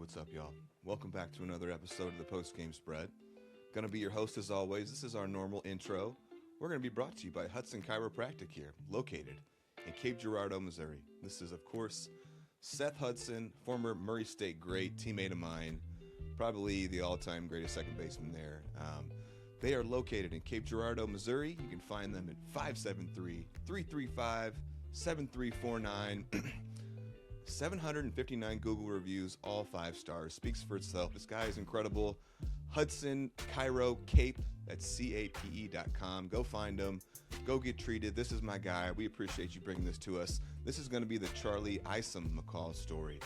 What's up, y'all? Welcome back to another episode of the Post Game Spread. Gonna be your host as always. This is our normal intro. We're gonna be brought to you by Hudson Chiropractic here, located in Cape Girardeau, Missouri. This is, of course, Seth Hudson, former Murray State great, teammate of mine, probably the all-time greatest second baseman there. They are located in Cape Girardeau, Missouri. You can find them at 573-335-7349. 759 Google reviews, all 5 stars. Speaks for itself. This guy is incredible. Hudson Chiro Cape, that's CAPE.com. Go find him. Go get treated. This is my guy. We appreciate you bringing this to us. This is going to be the Charlie Isom-McCall story.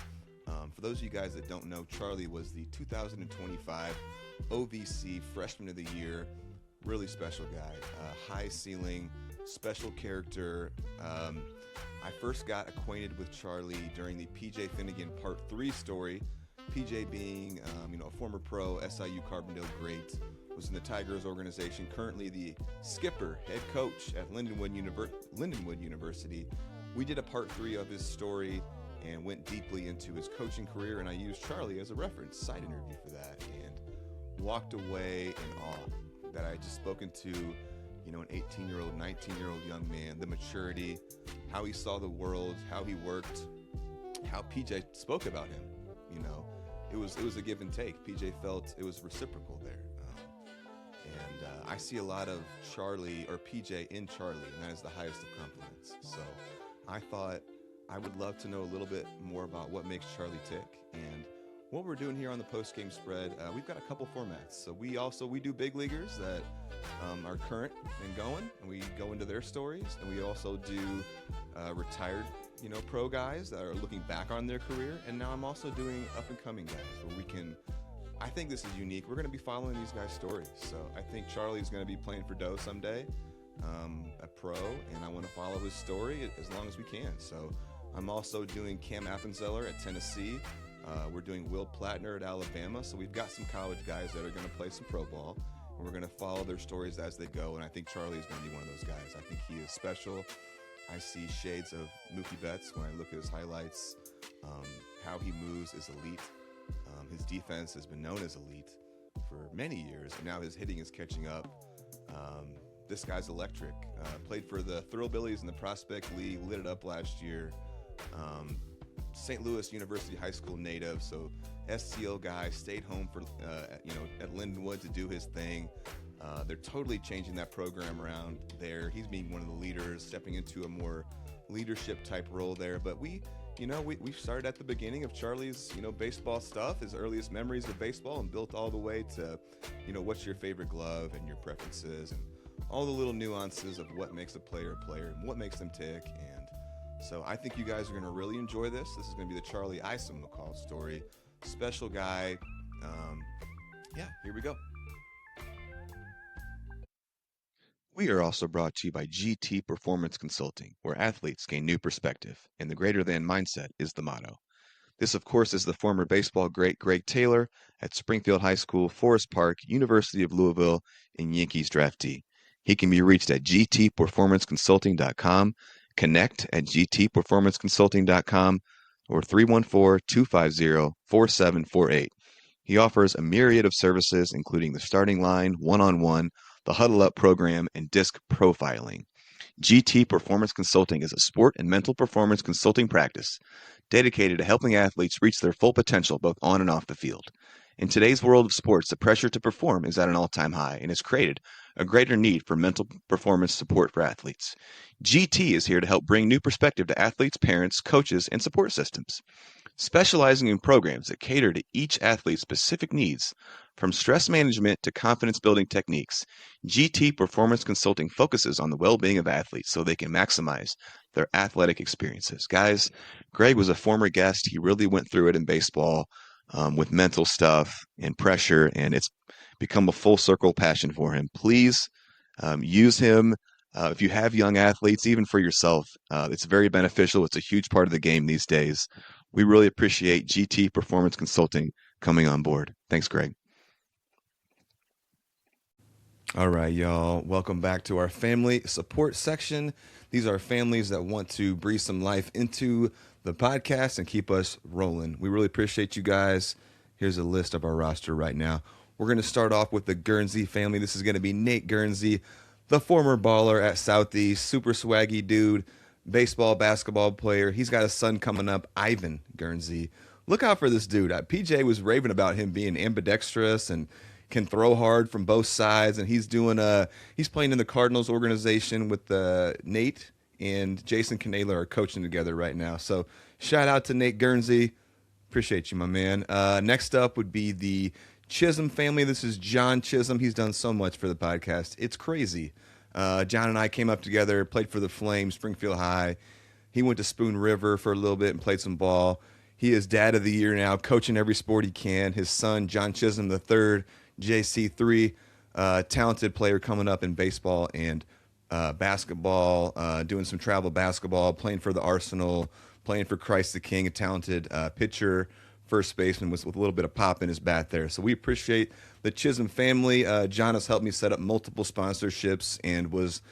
For those of you guys that don't know, Charlie was the 2025 OVC Freshman of the Year. Really special guy. High ceiling, special character. I first got acquainted with Charlie during the PJ Finnegan Part 3 story. PJ being, a former pro, SIU Carbondale great, was in the Tigers organization, currently the skipper, head coach at Lindenwood University. We did a Part 3 of his story and went deeply into his coaching career, and I used Charlie as a reference, side interview for that, and walked away in awe that I had just spoken to an 18-year-old, 19-year-old young man, the maturity, how he saw the world, how he worked, how PJ spoke about him. It was a give and take. PJ felt it was reciprocal there. I see a lot of Charlie or PJ in Charlie, and that is the highest of compliments. So I thought I would love to know a little bit more about what makes Charlie tick. And what we're doing here on the post-game spread, we've got a couple formats. So we do big leaguers that are current and going, and we go into their stories. And we also do retired, pro guys that are looking back on their career. And now I'm also doing up-and-coming guys where I think this is unique. We're going to be following these guys' stories. So I think Charlie's going to be playing for Doe someday, a pro, and I want to follow his story as long as we can. So I'm also doing Cam Appenzeller at Tennessee. We're doing Will Platner at Alabama. So we've got some college guys that are going to play some pro ball, and we're going to follow their stories as they go. And I think Charlie is going to be one of those guys. I think he is special. I see shades of Mookie Betts when I look at his highlights. How he moves is elite. His defense has been known as elite for many years, and now his hitting is catching up. This guy's electric. Played for the Thrillbillies in the Prospect League, lit it up last year. St. Louis University High School native, so STL guy, stayed home for at Lindenwood to do his thing. They're totally changing that program around there. He's being one of the leaders, stepping into a more leadership type role there. But we started at the beginning of Charlie's baseball stuff, his earliest memories of baseball, and built all the way to what's your favorite glove and your preferences and all the little nuances of what makes a player and what makes them tick. And so I think you guys are going to really enjoy this. This is going to be the Charlie Isom-McCall story. Special guy. Here we go. We are also brought to you by GT Performance Consulting, where athletes gain new perspective, and the greater than mindset is the motto. This, of course, is the former baseball great Greg Taylor at Springfield High School, Forest Park, University of Louisville, and Yankees draftee. He can be reached at gtperformanceconsulting.com, connect at gtperformanceconsulting.com, or 314-250-4748. He offers a myriad of services, including the starting line, one-on-one, the Huddle Up program, and disc profiling. GT Performance Consulting is a sport and mental performance consulting practice dedicated to helping athletes reach their full potential both on and off the field. In today's world of sports, the pressure to perform is at an all-time high and has created a greater need for mental performance support for athletes. GT is here to help bring new perspective to athletes, parents, coaches, and support systems. Specializing in programs that cater to each athlete's specific needs, from stress management to confidence-building techniques, GT Performance Consulting focuses on the well-being of athletes so they can maximize their athletic experiences. Guys, Greg was a former guest. He really went through it in baseball with mental stuff and pressure, and it's become a full circle passion for him. Please use him. If you have young athletes, even for yourself, it's very beneficial. It's a huge part of the game these days. We really appreciate GT Performance Consulting coming on board. Thanks, Greg. All right, y'all. Welcome back to our family support section. These are families that want to breathe some life into the podcast and keep us rolling. We really appreciate you guys. Here's a list of our roster right now. We're going to start off with the Guernsey family. This is going to be Nate Guernsey, the former baller at Southeast, super swaggy dude, baseball, basketball player. He's got a son coming up, Ivan Guernsey. Look out for this dude. PJ was raving about him being ambidextrous and can throw hard from both sides, and he's playing in the Cardinals organization with Nate and Jason Canela are coaching together right now. So shout out to Nate Guernsey. Appreciate you, my man. Next up would be the Chisholm family. This is John Chisholm. He's done so much for the podcast. It's crazy. John and I came up together, played for the Flames, Springfield High. He went to Spoon River for a little bit and played some ball. He is dad of the year now, coaching every sport he can. His son, John Chisholm III, JC3, talented player coming up in baseball and basketball, doing some travel basketball, playing for the Arsenal, playing for Christ the King, a talented pitcher, first baseman with a little bit of pop in his bat there. So we appreciate the Chisholm family. John has helped me set up multiple sponsorships and was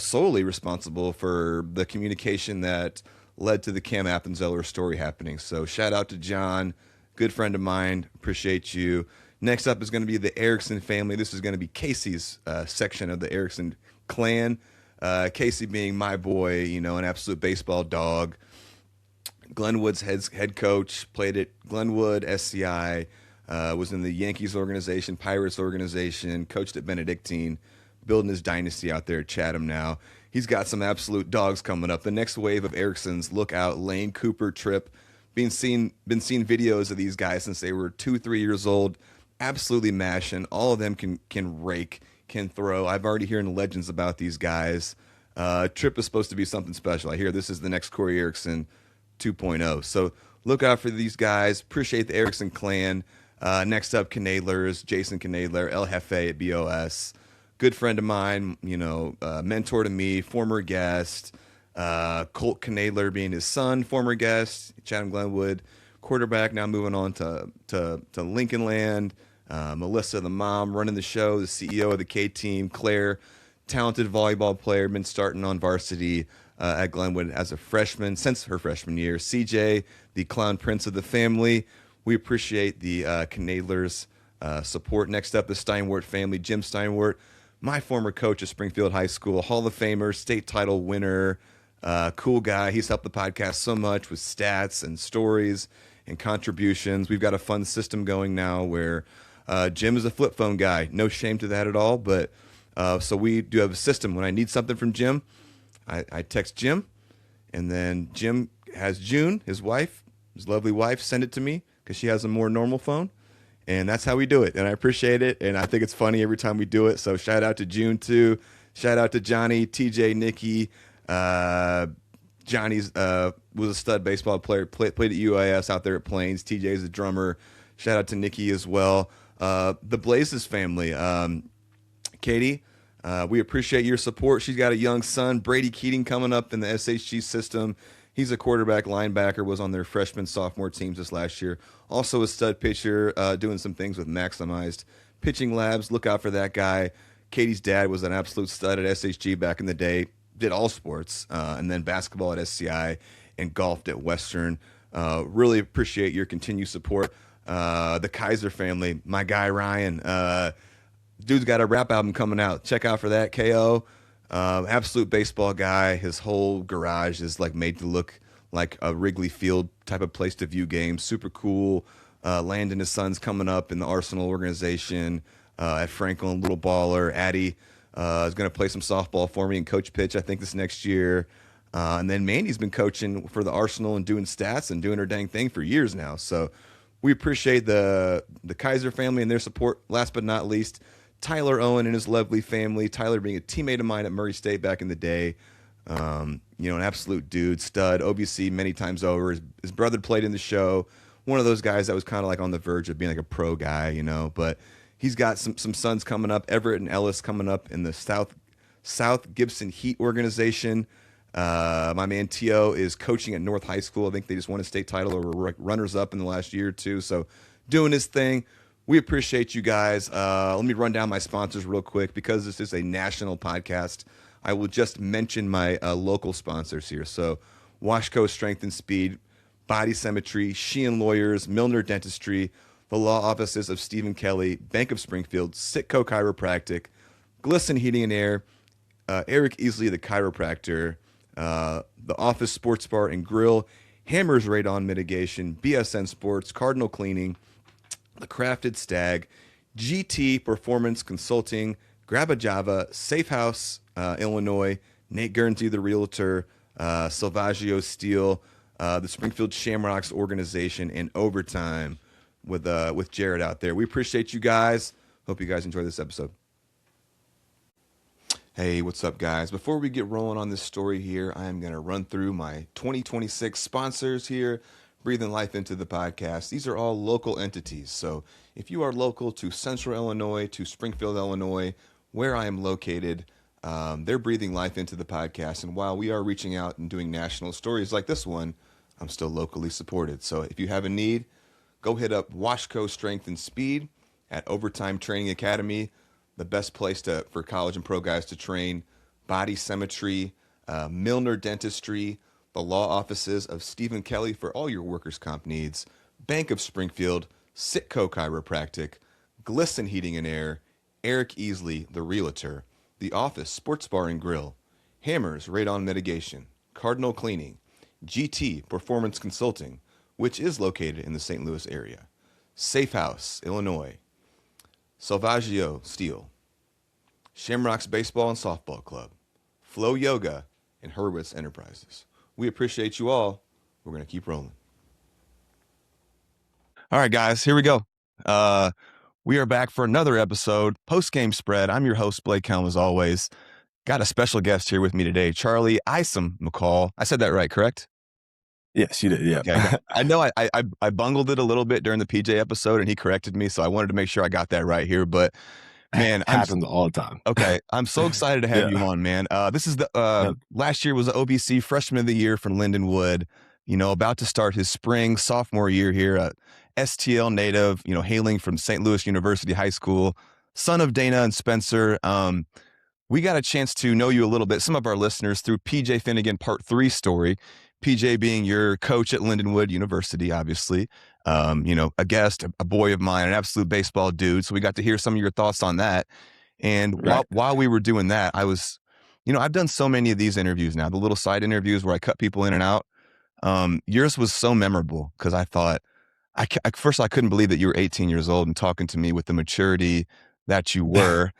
solely responsible for the communication that led to the Cam Appenzeller story happening. So shout out to John, good friend of mine. Appreciate you. Next up is going to be the Erickson family. This is going to be Casey's section of the Erickson clan. Casey being my boy, an absolute baseball dog. Glenwood's head coach, played at Glenwood, SCI, was in the Yankees organization, Pirates organization, coached at Benedictine, building his dynasty out there at Chatham now. He's got some absolute dogs coming up. The next wave of Ericksons, look out, Lane, Cooper, Tripp. Been seeing videos of these guys since they were 2-3 years old. Absolutely mashing. All of them can rake, can throw. I've already heard legends about these guys. Tripp is supposed to be something special. I hear this is the next Corey Erickson 2.0. So look out for these guys. Appreciate the Erickson clan. Next up, Canadlers, Jason Canadler, El Jefe at BOS. Good friend of mine, mentor to me, former guest. Colt Canadler being his son, former guest, Chatham Glenwood. Quarterback, now moving on to Lincoln Land. Melissa, the mom, running the show, the CEO of the K team. Claire, talented volleyball player, been starting on varsity at Glenwood as a freshman since her freshman year. CJ, the clown prince of the family. We appreciate the Canadlers' support. Next up, the Steinwart family. Jim Steinwart, my former coach at Springfield High School, Hall of Famer, state title winner, cool guy. He's helped the podcast so much with stats and stories and contributions. We've got a fun system going now where Jim is a flip phone guy. No shame to that at all. But so we do have a system. When I need something from Jim, I text Jim, and then Jim has June, his wife, his lovely wife, send it to me because she has a more normal phone. And that's how we do it. And I appreciate it. And I think it's funny every time we do it. So shout out to June, too. Shout out to Johnny, TJ, Nikki. Johnny's was a stud baseball player, played at UIS out there at Plains. TJ's a drummer. Shout out to Nikki as well. The Blazes family. Katie, we appreciate your support. She's got a young son, Brady Keating, coming up in the SHG system. He's a quarterback, linebacker, was on their freshman, sophomore teams this last year. Also a stud pitcher, doing some things with Maximized Pitching Labs. Look out for that guy. Katie's dad was an absolute stud at SHG back in the day. Did all sports, and then basketball at SCI and golfed at Western. Really appreciate your continued support. The Kaiser family, my guy Ryan. Dude's got a rap album coming out. Check out for that, KO. Absolute baseball guy. His whole garage is made to look like a Wrigley Field type of place to view games. Super cool. Landon, his son's coming up in the Arsenal organization at Franklin. Little baller. Addie is going to play some softball for me and coach pitch, I think, this next year. And then Mandy's been coaching for the Arsenal and doing stats and doing her dang thing for years now. So we appreciate the Kaiser family and their support. Last but not least, Tyler Owen and his lovely family. Tyler being a teammate of mine at Murray State back in the day. An absolute dude, stud, OVC many times over. His brother played in the show. One of those guys that was kind of on the verge of being a pro guy, But he's got some sons coming up. Everett and Ellis coming up in the South Gibson Heat organization. My man T.O. is coaching at North High School. I think they just won a state title or were runners-up in the last year or two. So doing his thing. We appreciate you guys. Let me run down my sponsors real quick. Because this is a national podcast, I will just mention my local sponsors here. So Washco Strength and Speed, Body Symmetry, Sheehan Lawyers, Milner Dentistry, the law offices of Stephen Kelly, Bank of Springfield, Sitco Chiropractic, Glisten Heating and Air, Eric Easley, the chiropractor, the Office Sports Bar and Grill, Hammers Radon Mitigation, BSN Sports, Cardinal Cleaning, The Crafted Stag, GT Performance Consulting, Grab a Java, Safe House, Illinois, Nate Guernsey, the Realtor, Salvaggio Steel, the Springfield Shamrocks Organization, and Overtime with Jared out there. We appreciate you guys. Hope you guys enjoy this episode. Hey, what's up, guys? Before we get rolling on this story here, I am going to run through my 2026 sponsors here, breathing life into the podcast. These are all local entities. So if you are local to Central Illinois, to Springfield, Illinois, where I am located, they're breathing life into the podcast. And while we are reaching out and doing national stories like this one, I'm still locally supported. So if you have a need, go hit up Washco Strength and Speed at Overtime Training Academy, the best place for college and pro guys to train. Body Symmetry, Milner Dentistry, the law offices of Stephen Kelly for all your workers' comp needs, Bank of Springfield, Sitco Chiropractic, Glisten Heating and Air, Eric Easley, the Realtor, the Office Sports Bar and Grill, Hammers Radon Mitigation, Cardinal Cleaning, GT Performance Consulting, which is located in the St. Louis area, Safe House, Illinois, Salvaggio Steel, Shamrocks Baseball and Softball Club, Flow Yoga, and Hurwitz Enterprises. We appreciate you all. We're going to keep rolling. All right, guys, here we go. We are back for another episode, Post-Game Spread. I'm your host, Blake Helm, as always. Got a special guest here with me today, Charlie Isom-McCall. I said that right, correct? Yes, you did, yeah. Okay. I know I bungled it a little bit during the PJ episode, and he corrected me, so I wanted to make sure I got that right here. But, man, happens all the time. Okay, I'm so excited to have you on, man. This is the last year was the OVC Freshman of the Year from Lindenwood. You know, about to start his spring sophomore year here. STL native, you know, hailing from St. Louis University High School, son of Dana and Spencer. We got a chance to know you a little bit, some of our listeners, through PJ Finnegan Part 3 story. PJ being your coach at Lindenwood University, obviously, you know, a guest, a boy of mine, an absolute baseball dude. So we got to hear some of your thoughts on that. And while we were doing that, I was, you know, I've done so many of these interviews now, the little side interviews where I cut people in and out. Yours was so memorable because I thought, first I couldn't believe that you were 18 years old and talking to me with the maturity that you were.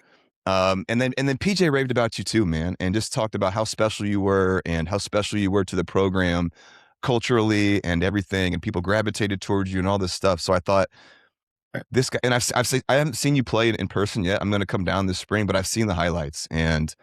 And then PJ raved about you too, man, and just talked about how special you were and how special you were to the program culturally and everything, and people gravitated towards you and all this stuff. So I thought, this guy, and I haven't seen you play in person yet. I'm going to come down this spring, but I've seen the highlights, and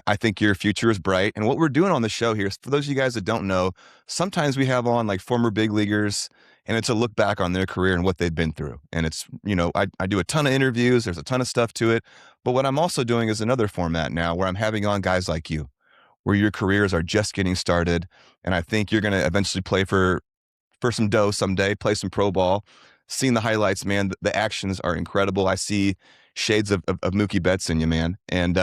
I think your future is bright. And what we're doing on the show here, for those of you guys that don't know, sometimes we have on like former big leaguers, and it's a look back on their career and what they've been through. And it's, you know, I do a ton of interviews. There's a ton of stuff to it. But what I'm also doing is another format now where I'm having on guys like you, where your careers are just getting started. And I think you're going to eventually play for some dough someday, play some pro ball. Seeing the highlights, man, the actions are incredible. I see shades of Mookie Betts in you, man. And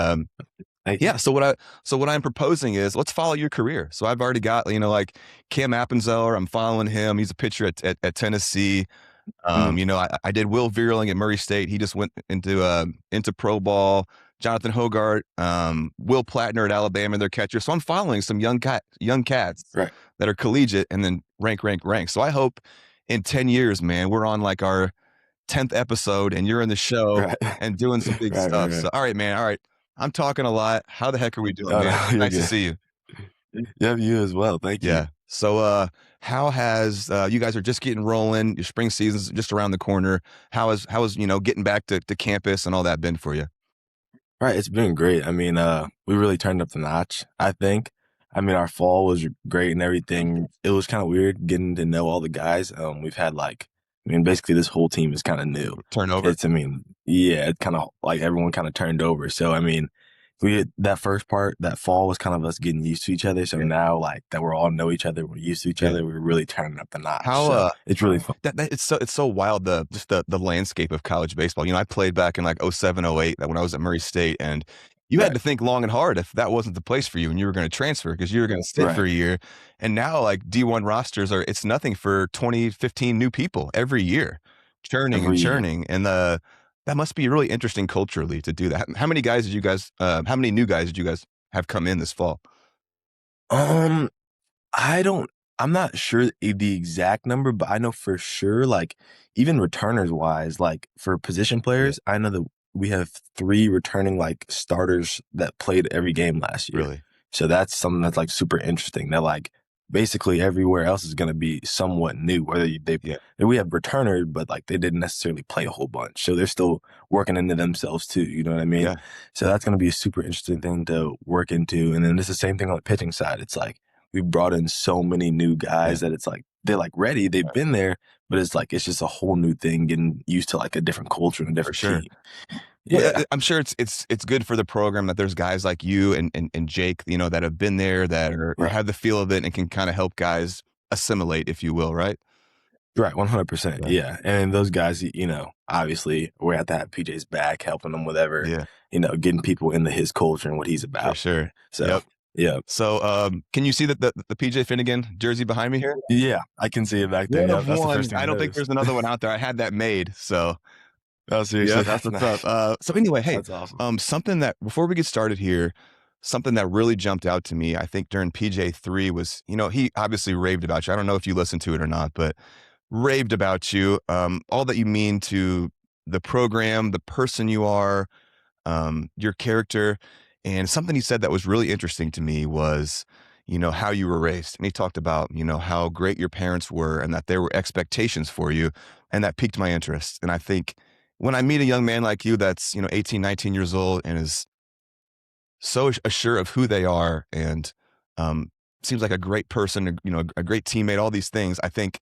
yeah, so what I'm proposing is let's follow your career. So I've already got, you know, like Cam Appenzeller, I'm following him. He's a pitcher at Tennessee. You know, I did Will Vierling at Murray State. He just went into pro ball. Jonathan Hogart, Will Plattner at Alabama, their catcher. So I'm following some young cats that are collegiate and then rank. So I hope in 10 years, man, we're on like our 10th episode and you're in the show and doing some big stuff. So, all right, man. All right. I'm talking a lot. How the heck are we doing, man? Nice to see you. Yeah, you as well. Thank you. Yeah. So how has you guys are just getting rolling, your spring season's just around the corner. How is you know, getting back to campus and all that been for you? Right, it's been great. I mean, we really turned up the notch, I think. I mean, our fall was great and everything. It was kind of weird getting to know all the guys. We've had basically this whole team is kind of new. Turnover. It's kind of like everyone kind of turned over. So, I mean, that first part, that fall was kind of us getting used to each other. So now, like that, we're all know each other, we're used to each other. We're really turning up the notch. So it's really fun. It's so wild. The landscape of college baseball. You know, I played back in like 07, 08 when I was at Murray State, and you had to think long and hard if that wasn't the place for you and you were going to transfer because you were going to sit for a year. And now like D1 rosters it's nothing for 20, 15 new people every year. churning and every churning, and that must be really interesting culturally to do that. How many guys did you guys? How many new guys did you guys have come in this fall? um I don't I'm not sure the exact number, but I know for sure, like, even returners wise, like, for position Yeah, players, I know that we have 3 returning, like, starters that played every game last year. really. So that's something that's, like, super interesting that, like, basically everywhere else is gonna be somewhat new, whether they Yeah, and we have returners, but, like, they didn't necessarily play a whole bunch, so they're still working into themselves too, you know what I mean? yeah, So that's gonna be a super interesting thing to work into, and then it's the same thing on the pitching side. It's like, we brought in so many new yeah, guys that it's like they're like ready, they've been there, but it's like it's just a whole new thing, getting used to like a different culture and a for different sure. team. Well, Yeah, I'm sure it's good for the program that there's guys like you and Jake, that have been there, that are right, have the feel of it and can kind of help guys assimilate, if you will, right? right, 100%. Yeah, Yeah, and those guys, obviously we're at to have PJ's back, helping him whatever, yeah, getting people into his culture and what he's for about. sure. So, Yep. yeah, So, can you see that the PJ Finnegan jersey behind me here? yeah, I can see it back there. One Yep, of that's the first one. thing I I don't think noticed. there's another one out there. I had that made, so Oh, yeah, seriously, that's that's what's up. nice. So anyway, hey, That's awesome. something that before we get started here, something that really jumped out to me, I think during PJ3 was, he obviously raved about you. I don't know if you listened to it or not, but raved about you, all that you mean to the program, the person you are, your character. And something he said that was really interesting to me was, how you were raised. And he talked about, how great your parents were and that there were expectations for you. And that piqued my interest. And I think when I meet a young man like you that's, 18, 19 years old and is so assured of who they are and um, seems like a great person, a great teammate, all these things, I think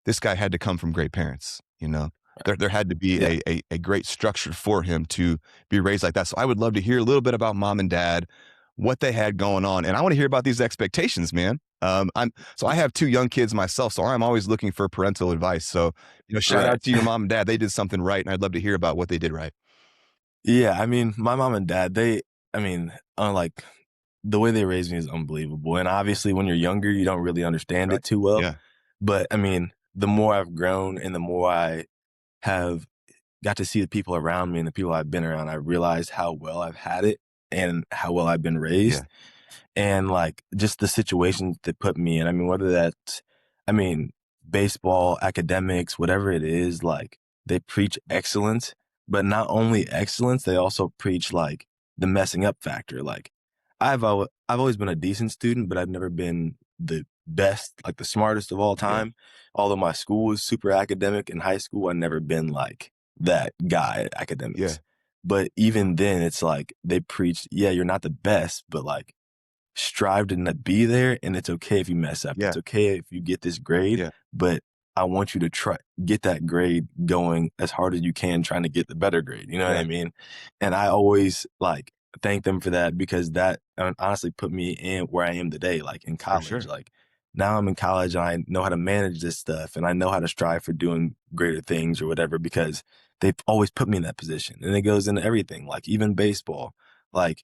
this guy had to come from great parents. There had to be Yeah. a great structure for him to be raised like that. So I would love to hear a little bit about mom and dad, what they had going on, and I want to hear about these expectations, man. I have 2 young kids myself, so I'm always looking for parental advice. So, shout Right. out to your mom and dad. They did something right, and I'd love to hear about what they did right. Yeah, I mean, my mom and dad, I mean, like, the way they raised me is unbelievable. And obviously, when you're younger, you don't really understand Right. it too well. Yeah. But I mean, the more I've grown and the more I have got to see the people around me and the people I've been around, I realized how well I've had it and how well I've been Yeah. raised. And like just the situations that put me in. I mean, whether that's, I mean, baseball, academics, whatever it is, like they preach excellence, but not only excellence, they also preach like the messing up factor. Like I've always been a decent student, but I've never been the best, like the smartest of all Yeah. time. Although my school was super academic in high school, I've never been like that guy at Yeah. academics. But even then, it's like they preach, yeah, you're not the best, but like strive to not be there, and it's okay if you mess up. Yeah. It's okay if you get this grade, Yeah. but I want you to try get that grade going as hard as you can trying to get the better grade, you know what I Yeah. mean? And I always, like, thank them for that because that, honestly put me in where I am today, like, in For college, sure. like, now I'm in college, and I know how to manage this stuff, and I know how to strive for doing greater things or whatever because they've always put me in that position, and it goes into everything, like, even baseball, like,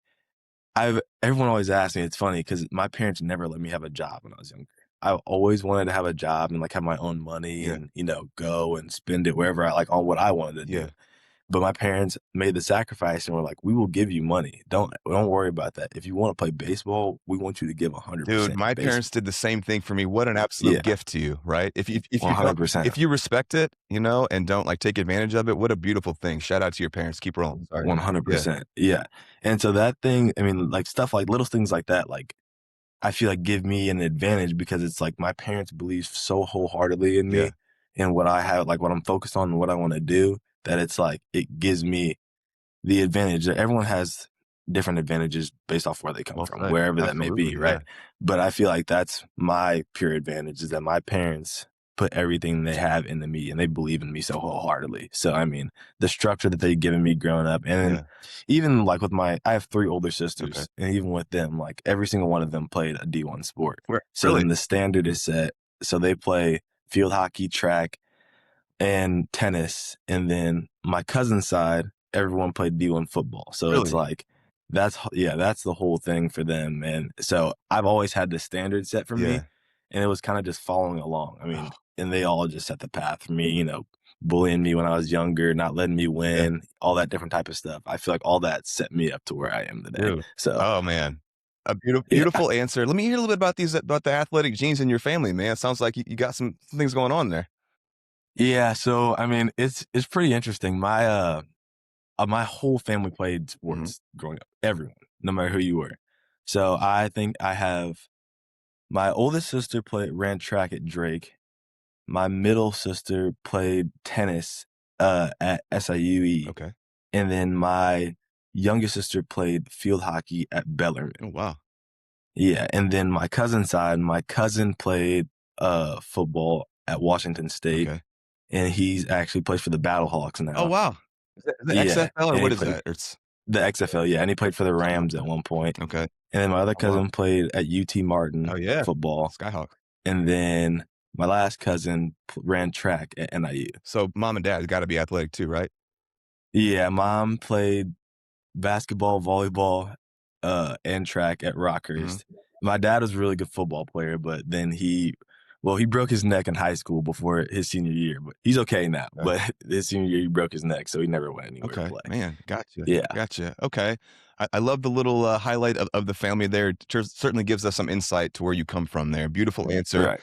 everyone always asks me, it's funny because my parents never let me have a job when I was younger. I always wanted to have a job and like have my own money Yeah. and, go and spend it wherever I like on what I wanted to do. Yeah. But my parents made the sacrifice and were like, we will give you money. Don't worry about that. If you want to play baseball, we want you to give Dude, 100% my in parents baseball. did the same thing for me. What an absolute Yeah, gift to you, right? If you don't, 100%. if you respect it, and don't like take advantage of it, what a beautiful thing. Shout out to your parents. Keep rolling. Sorry. Yeah. 100%. Yeah. And so that thing, I mean, like stuff like little things like that, like I feel like give me an advantage because it's like my parents believe so wholeheartedly in Yeah. me and what I have, like what I'm focused on and what I want to do, that it's like it gives me the advantage. Everyone has different advantages based off where they come Well from, said. wherever that may be, Absolutely. Yeah. right? But I feel like that's my pure advantage is that my parents put everything they have into me and they believe in me so wholeheartedly. So I mean, the structure that they've given me growing up, and then Yeah. even like with I have 3 older Okay. sisters, and even with them, like every single one of them played a D1 sport. So Really? then the standard is set. So they play field hockey, track, and tennis. And then my cousin's side, everyone played D1 football. So it's Really? like, that's the whole thing for them. And so I've always had the standard set for me. Yeah. and it was kind of just following along. I Oh, mean, and they all just set the path for me, bullying me when I was younger, not letting me yeah, win, all that different type of stuff. I feel like all that set me up to where I am today. dude. So, Oh, man. A beautiful yeah. beautiful answer. Let me hear a little bit about the athletic genes in your family, man. It sounds like you got some things going on there. Yeah, so I mean, it's pretty interesting. My whole family played Mhm. sports growing up. Everyone, no matter who you were. So I think I have my oldest sister ran track at Drake. My middle sister played tennis at SIUE, Okay. and then my youngest sister played field hockey at Bellarmine. Oh, wow. Yeah, and then my cousin's side, my cousin played football at Washington State, Okay. and he's actually plays for the Battlehawks Oh, now. wow. Is it Yeah, XFL or and he what is played that? It's the XFL, yeah, and he played for the okay. Rams at one point. Okay. And then my other Oh, wow. cousin played at UT Oh, Martin yeah. football, Skyhawk. and then my last cousin ran track at NIU. So mom and dad gotta be athletic too, right? Yeah, mom played basketball, volleyball, and track at Mhm. Rockhurst. My dad was a really good football player, but then he broke his neck in high school before his senior year, but he's okay now. Okay. But his senior year, he broke his neck, so he never went anywhere to Okay. play. Man, gotcha. Yeah, Gotcha. Okay. I love the little highlight of the family there. It certainly gives us some insight to where you come from there. Beautiful answer. right.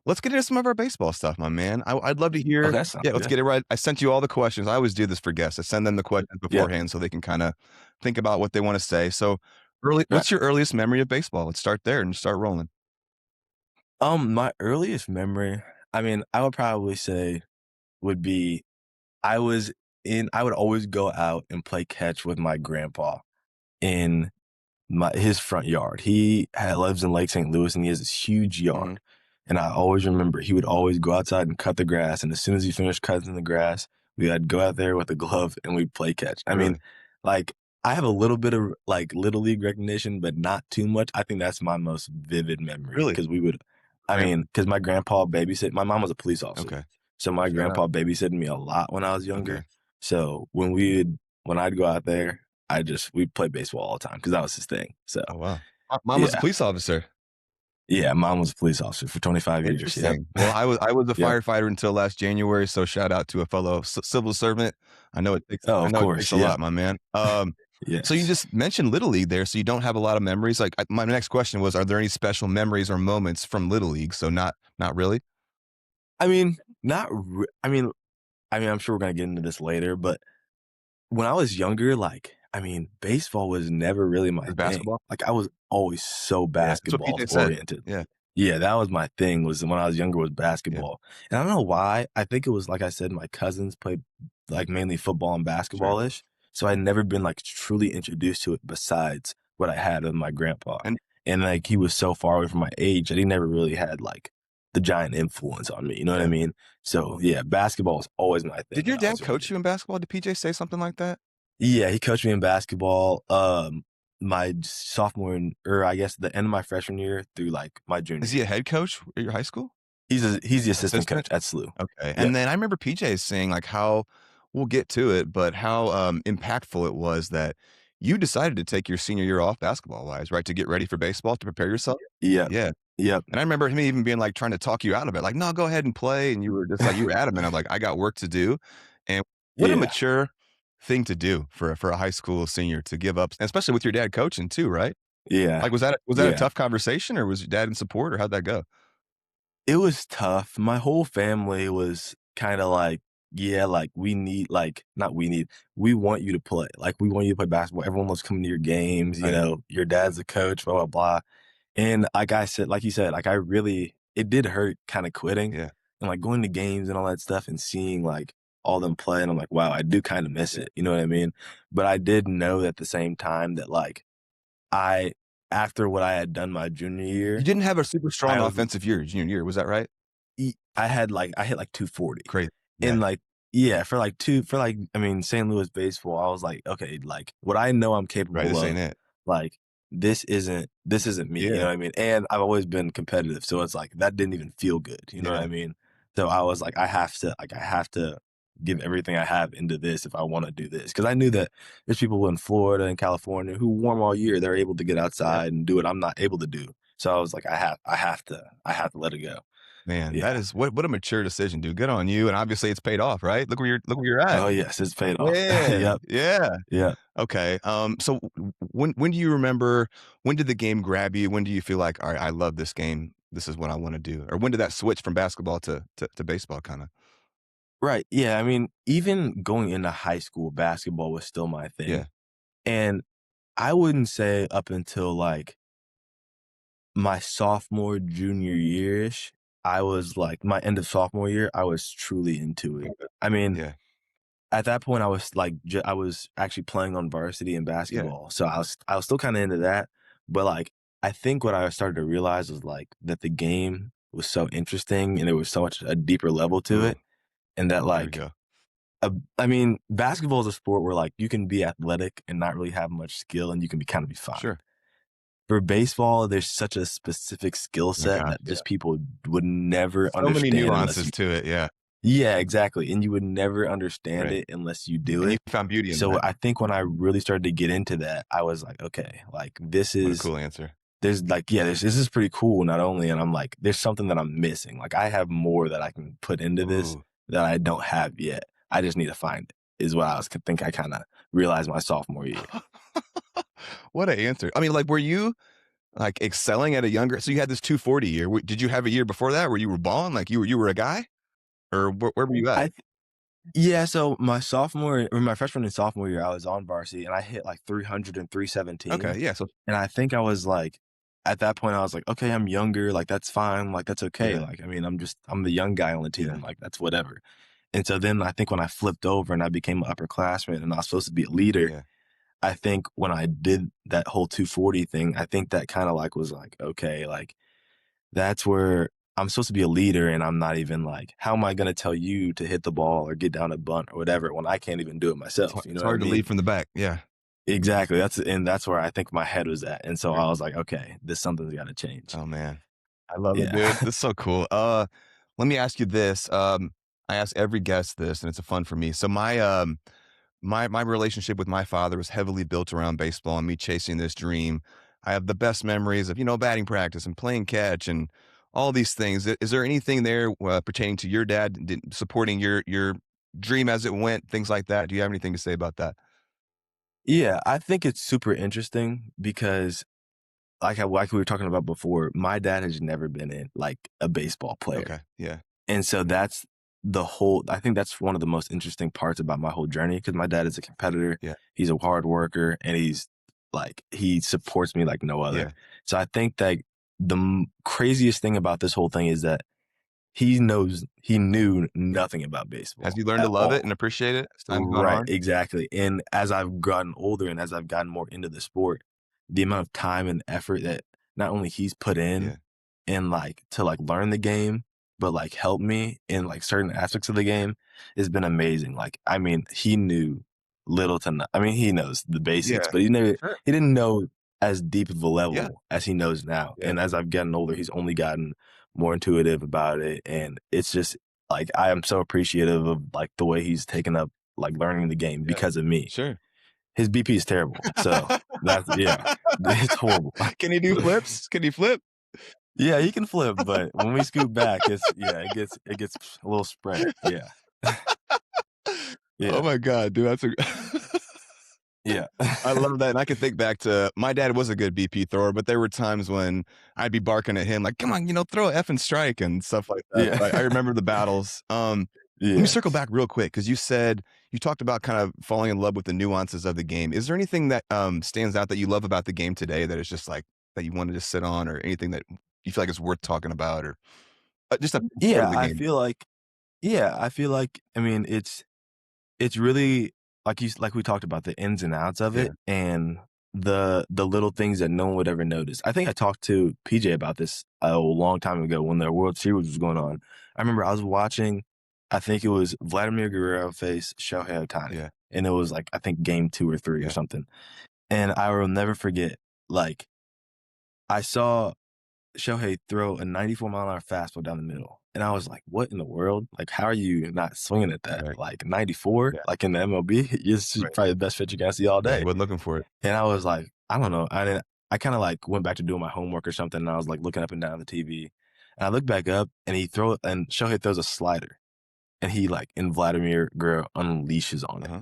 Let's get into some of our baseball stuff, my man. I'd love to hear. Okay, that sounds Yeah, let's good. get it right. I sent you all the questions. I always do this for guests. I send them the questions Yep, beforehand so they can kind of think about what they want to say. So, right. what's your earliest memory of baseball? Let's start there and start rolling. My earliest memory, I mean, I would probably say would be I would always go out and play catch with my grandpa in his front yard. Lives in Lake St. Louis, and he has this huge Hmm. yard. And I always remember he would always go outside and cut the grass. And as soon as he finished cutting the grass, we'd go out there with a glove and we'd play catch. I mean, Really? like I have a little bit of like little league recognition, but not too much. I think that's my most vivid memory Really? because because my grandpa babysit. My mom was a police officer, Okay. so my Fair enough. grandpa babysitted me a lot when I was Okay. younger. So when I'd go out there, we'd play baseball all the time because that was his thing. So Oh, wow. Mom was a yeah, police officer. yeah, mom was a police officer for 25 years. Yep. Interesting. Well, I was a Yep. firefighter until last January, so shout out to a fellow civil servant. Oh, I of know it takes course. a Yep. lot, my man. So you Yes. just mentioned Little League there, so you don't have a lot of memories. Like my next question was, are there any special memories or moments from Little League? So not really. I mean, not re I mean, I'm sure we're gonna get into this later, but when I was younger, baseball was never really my Is thing. basketball? Like, I was always so Yeah, that's what basketball PJ said. oriented. Yeah, Yeah, that was my thing was when I was younger was yeah, basketball. And I don't know why. I think it was like I said, my cousins played like mainly football and sure. basketball-ish. So I'd never been like truly introduced to it besides what I had with my grandpa. And And like he was so far away from my age that he never really had like the giant influence on me. You know what I yeah, mean? So yeah, basketball was always my thing did when your I was dad younger. coach you in basketball? Did PJ say something like that? Yeah, he coached me in basketball. My sophomore or I guess the end of my freshman year through like my junior Is he a year. head coach at your high school? He's the assistant Assistant? coach at SLU. Okay, Yep. and then I remember PJ saying, like, how we'll get to it, but how, impactful it was that you decided to take your senior year off basketball-wise, right, to get ready for baseball, to prepare yourself? Yep. Yeah, Yep. and I remember him even being, like, trying to talk you out of it, like, "No, go ahead and play," and you were just like you were adamant. I'm like, "I got work to do," and what a Yeah. mature thing to do for a high school senior to give up, especially with your dad coaching too, right? Yeah. Like, was that a Yeah. tough conversation, or was your dad in support, or how'd that go? It was tough. My whole family was kinda like, "Yeah, like, we need like, not we need, we want you to play. Like, we want you to play basketball. Everyone loves coming to your games, Right, your dad's a coach, blah, blah, blah." And like you said, like, it did hurt kinda quitting yeah, and, like, going to games and all that stuff and seeing, like, all them play, and I'm like, "Wow, I do kinda miss yeah. it." You know what I mean? But I did know at the same time that, like, I after what I had done my junior You year, didn't have a super strong I was offensive year junior year, was that right? I hit like 240. Crazy. Yeah. And like yeah, I mean, St. Louis baseball, I was like, "Okay, like, what I know I'm Right, capable this ain't of, it. like, this isn't me," you know Yeah, what I mean? And I've always been competitive, so it's like, that didn't even feel good, you know what yeah, I mean? So I was like, I have to give everything I have into this if I wanna do this, because I knew that there's people in Florida and California who warm all year, they're able to get yeah. outside and do what I'm not able to do. So I was like, I have to let it go. Man, that Yeah. is what a mature decision, dude. Good on you, and obviously it's paid off, right? Look where you're at. Oh yes, it's paid off. Yeah, Yep. yeah. Yeah. Okay. So when do you remember? When did the game grab you? When do you feel like, all right, I love this game. This is what I want to do. Or when did that switch from basketball to baseball kind of? Right. Yeah. I mean, even going into high school, basketball was still my Yeah. thing. And I wouldn't say up until like my sophomore, junior year-ish, I was like my end of sophomore year, I was truly into it. I mean, Yeah. at that point, I was like, I was actually playing on varsity in Yeah. basketball, so I was still kind of into that. But like, I think what I started to realize was like that the game was so interesting and there was so much a deeper level to Ooh, it, and that there we like, go. I mean, basketball is a sport where like you can be athletic and not really have much skill, and you can be kind of be fine. Sure. For baseball, there's such a specific skill Oh my set gosh. that Yeah. just people would never So many understand unless nuances you. to it. Yeah. Yeah, exactly, and you would never understand Right. it unless you do And you it. found beauty in So that. I think when I really started to get into that, I was like, okay, like What a cool answer. there's like, yeah, this is pretty cool. Not only, and I'm like, there's something that I'm missing. Like I have more that I can put into this Ooh. that I don't have yet. I just need to find it. Is what I think I kind of realized my sophomore year. What an answer. I mean, like, were you like excelling at a younger? So you had this 240 year. Did you have a year before that where you were balling? Like you were a guy, or where were you at? I Yeah, so my sophomore or my freshman and sophomore year, I was on varsity and I hit like 300 and Okay, 317. yeah. So And I think I was like, at that point, I was like, okay, I'm younger. Like, that's fine. Like, that's okay. yeah, Like, I mean, I'm the young guy on the yeah, team. Like, that's whatever. And so then I think when I flipped over and I became an upperclassman and I was supposed to be a leader, yeah. I think when I did that whole 240 thing, I think that kind of like was like, okay, like, that's where I'm supposed to be a leader and I'm not even like, how am I going to tell you to hit the ball or get down a bunt or whatever when I can't even do it myself? You It's know what I hard to mean? lead from the back. Yeah. Exactly. That's where I think my head was at. And so Sure. I was like, okay, this something's got to change. Oh man, I love it, Yeah. dude. This is so cool. Let me ask you this. I ask every guest this, and it's a fun for me. So my relationship with my father was heavily built around baseball and me chasing this dream. I have the best memories of batting practice and playing catch and all these things. Is there anything there pertaining to your dad supporting your dream as it went, things like that? Do you have anything to say about that? Yeah. I think it's super interesting because like we were talking about before, my dad has never been in like a baseball player. Okay. Yeah. And so I think that's one of the most interesting parts about my whole journey because my dad is a competitor. Yeah. He's a hard worker and he supports me like no other. Yeah. So I think that the craziest thing about this whole thing is that he knew nothing about Has baseball you learned to at love it and all. appreciate it as time's gone Right, on? exactly. And as I've gotten older and as I've gotten more into the sport, the amount of time and effort that not only he's put in Yeah. and like to like learn the game, but like help me in like certain aspects of the game has been amazing. Like, I mean, he knew little to not. I mean, he knows the basics, Yeah. but Sure. he didn't know as deep of a Yeah. level as he knows now. Yeah. And as I've gotten older, he's only gotten more intuitive about it. And it's just like, I am so appreciative of like the way he's taken up like learning the game Yeah. because of me. Sure. His BP is terrible. So that's, yeah, it's horrible. Can you do flips? Can you flip? Yeah, he can flip, but when we scoot back, it gets a little spread. Yeah. Oh Yeah. my god, dude, that's a Yeah. I love that, and I can think back to my dad was a good BP thrower, but there were times when I'd be barking at him like, "Come on, throw a effing strike," and stuff like that. Yeah. I remember the battles. Let me Yeah. circle back real quick because you talked about kind of falling in love with the nuances of the game. Is there anything that stands out that you love about the game today that is just like that you want to just sit on, or anything that you feel like is worth talking about, or just a part Yeah, of the game? I feel like, I mean, it's really like we talked about the ins and outs of Yeah, it and the little things that no one would ever notice. I think I talked to PJ about this a long time ago when the World Series was going on. I remember I was watching, I think it was Vladimir Guerrero face Shohei Ohtani. yeah, And it was like, I think game 2 or 3 or yeah, something. And I will never forget, like, I saw Shohei throw a 94-mile-an-hour fastball down the middle. And I was like, what in the world? Like, how are you not swinging at that? right, Like, 94? yeah, Like, in the MLB? It's right. probably the best pitch you can see all Yeah, he day. wasn't looking for it. And I was like, I don't know. I kind of like went back to doing my homework or something, and I was like looking up and down the TV, and I look back up, and Shohei throws a slider, and he like and Vladimir Guerrero unleashes on it, Uh-huh.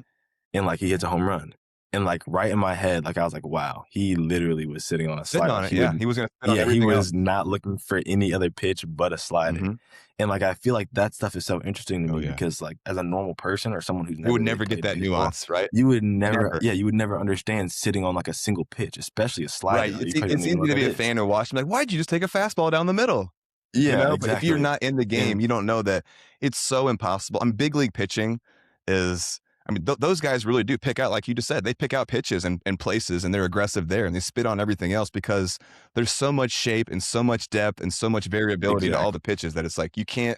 and like he hits a home run, and like right in my head, like I was like, wow, he literally was sitting on a Sitting slider. on Like it, he yeah. would, He was gonna sit on yeah, he everything else. was not looking for any other pitch but a slider. Mhm. And like I feel like that stuff is so interesting to Oh, me yeah. because like as a normal person or someone who's You would never really never get played that baseball, nuance, right? Never. you would never understand sitting on like a single pitch, especially a Right. slider. Like, It's you probably don't it's even know easy what to that be a is. fan and watch and like, "Why'd you just take a fastball down the middle?" You Yeah, know? But if you're exactly. not in the game, And you don't know that it's so impossible. I mean, big league pitching is I mean, those guys really do pick out, like you just said, they pick out pitches and places, and they're aggressive there, and they spit on everything else because there's so much shape and so much depth and so much variability to all the exactly. pitches that it's like you can't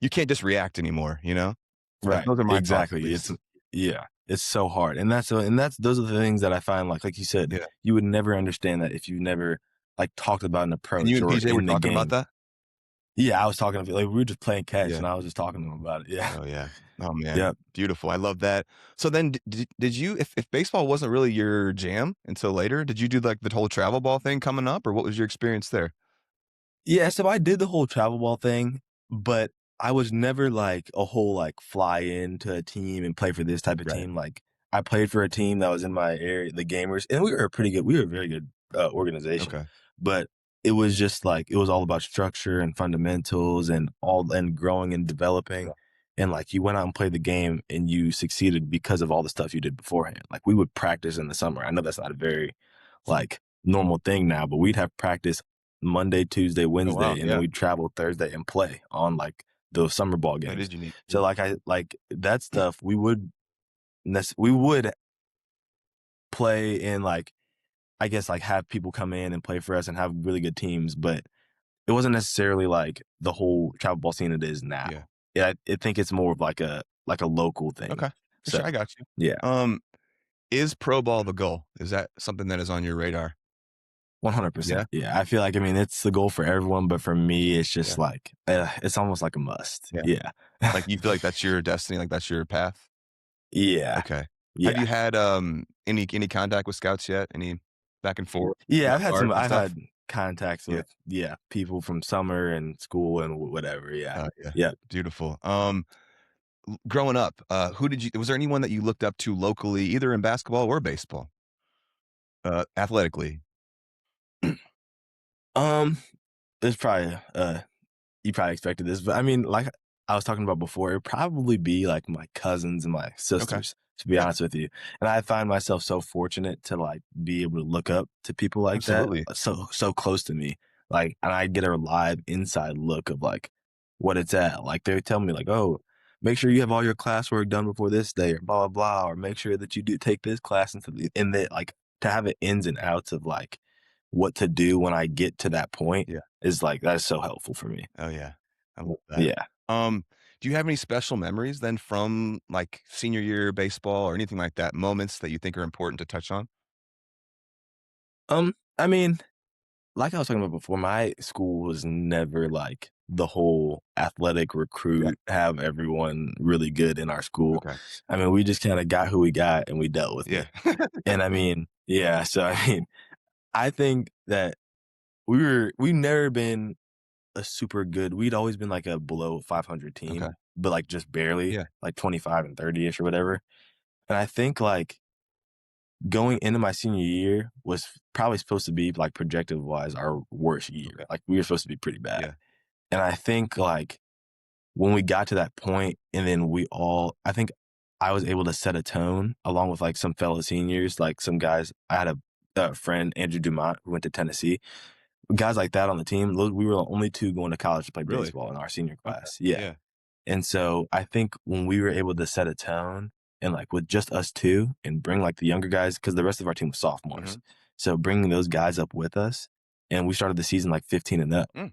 just react anymore, you know? Right. Those are my thoughts at Exactly. least. Yeah, it's so hard. And that's those are the things that I find like you said, Yeah. you would never understand that if you never like talked about an And you approach and or PJ were in the talking about game. that? Yeah, I was talking to like we were just playing catch Yeah. and I was just talking to him about it. Yeah. Oh, yeah. Oh, man. Yep. Beautiful. I love that. So then did you if baseball wasn't really your jam until later, did you do, like, the whole travel ball thing coming up, or what was your experience there? Yeah, so I did the whole travel ball thing, but I was never like a whole like fly into a team and play for this type of Right. team. Like I played for a team that was in my area, the Gamers, and we were a very good organization. Okay. But it was just like it was all about structure and fundamentals and growing and developing. And like you went out and played the game and you succeeded because of all the stuff you did beforehand. Like we would practice in the summer. I know that's not a very like normal thing now, but we'd have practice Monday, Tuesday, Oh, wow. Wednesday, and then Yeah. we'd travel Thursday and play on like those summer ball That games. is unique. So like that stuff we would play in like I guess like have people come in and play for us and have really good teams, but it wasn't necessarily like the whole travel ball scene it is now. Yeah. Yeah, I think it's more of like a local thing. Okay. For So sure, I got you. yeah, Is pro ball the goal? Is that something that is on your radar? Yeah? 100%. Yeah, I feel like I mean it's the goal for everyone, but for me it's Yeah. just like it's almost like a must. Yeah. Yeah, Like, you feel like that's your destiny, like, that's your path? yeah, Okay. Have yeah. you had, any contact with scouts yet? Any back and forth Yeah, about guards and I've stuff? had contacts Yeah. with, yeah, people from summer and school and whatever, yeah. Oh, yeah. Yeah. Beautiful. Growing up, who did you was there anyone that you looked up to locally, either in basketball or baseball, athletically? Um, it's probably, you probably expected this, but I mean, like I was talking about before, it'd probably be like my cousins and my Okay. sisters, to be Yeah. honest with you. And I find myself so fortunate to like be able to look up to people like that, Absolutely. so close to me. Like, and I get a live inside look of like what it's at. Like they tell me like, oh, make sure you have all your classwork done before this day, or blah blah blah, or make sure that you do take this class and that like to have it ins and outs of like what to do when I get to that point Yeah. is like that's so helpful for me. Oh, yeah. I love that. Yeah. Do you have any special memories then from, like, senior year baseball or anything like that, moments that you think are important to touch on? I mean, like I was talking about before, my school was never like the whole athletic Yeah. recruit, have everyone really good in our school. Okay. I mean, we just kind of got who we got and we dealt with Yeah. it. And I mean, yeah, so I mean, I think that we've never been a super good. We'd always been like a below 500 Okay. team, but like just barely, Yeah. like 25 and 30ish or whatever. And I think like going into my senior year was probably supposed to be like projected wise our worst year. Okay. Like we were supposed to be pretty bad. Yeah. And I think like when we got to that point and then I think I was able to set a tone along with like some fellow seniors, like some guys. I had a friend, Andrew Dumont, who went to Tennessee. Guys like that on the team, we were the only two going to college to play Really? baseball in our senior Okay. class. Yeah. Yeah. And so I think when we were able to set a tone and like with just us two and bring like the younger guys, because the rest of our team was sophomores. Mhm. So bringing those guys up with us, and we started the season like 15 and up. Mm.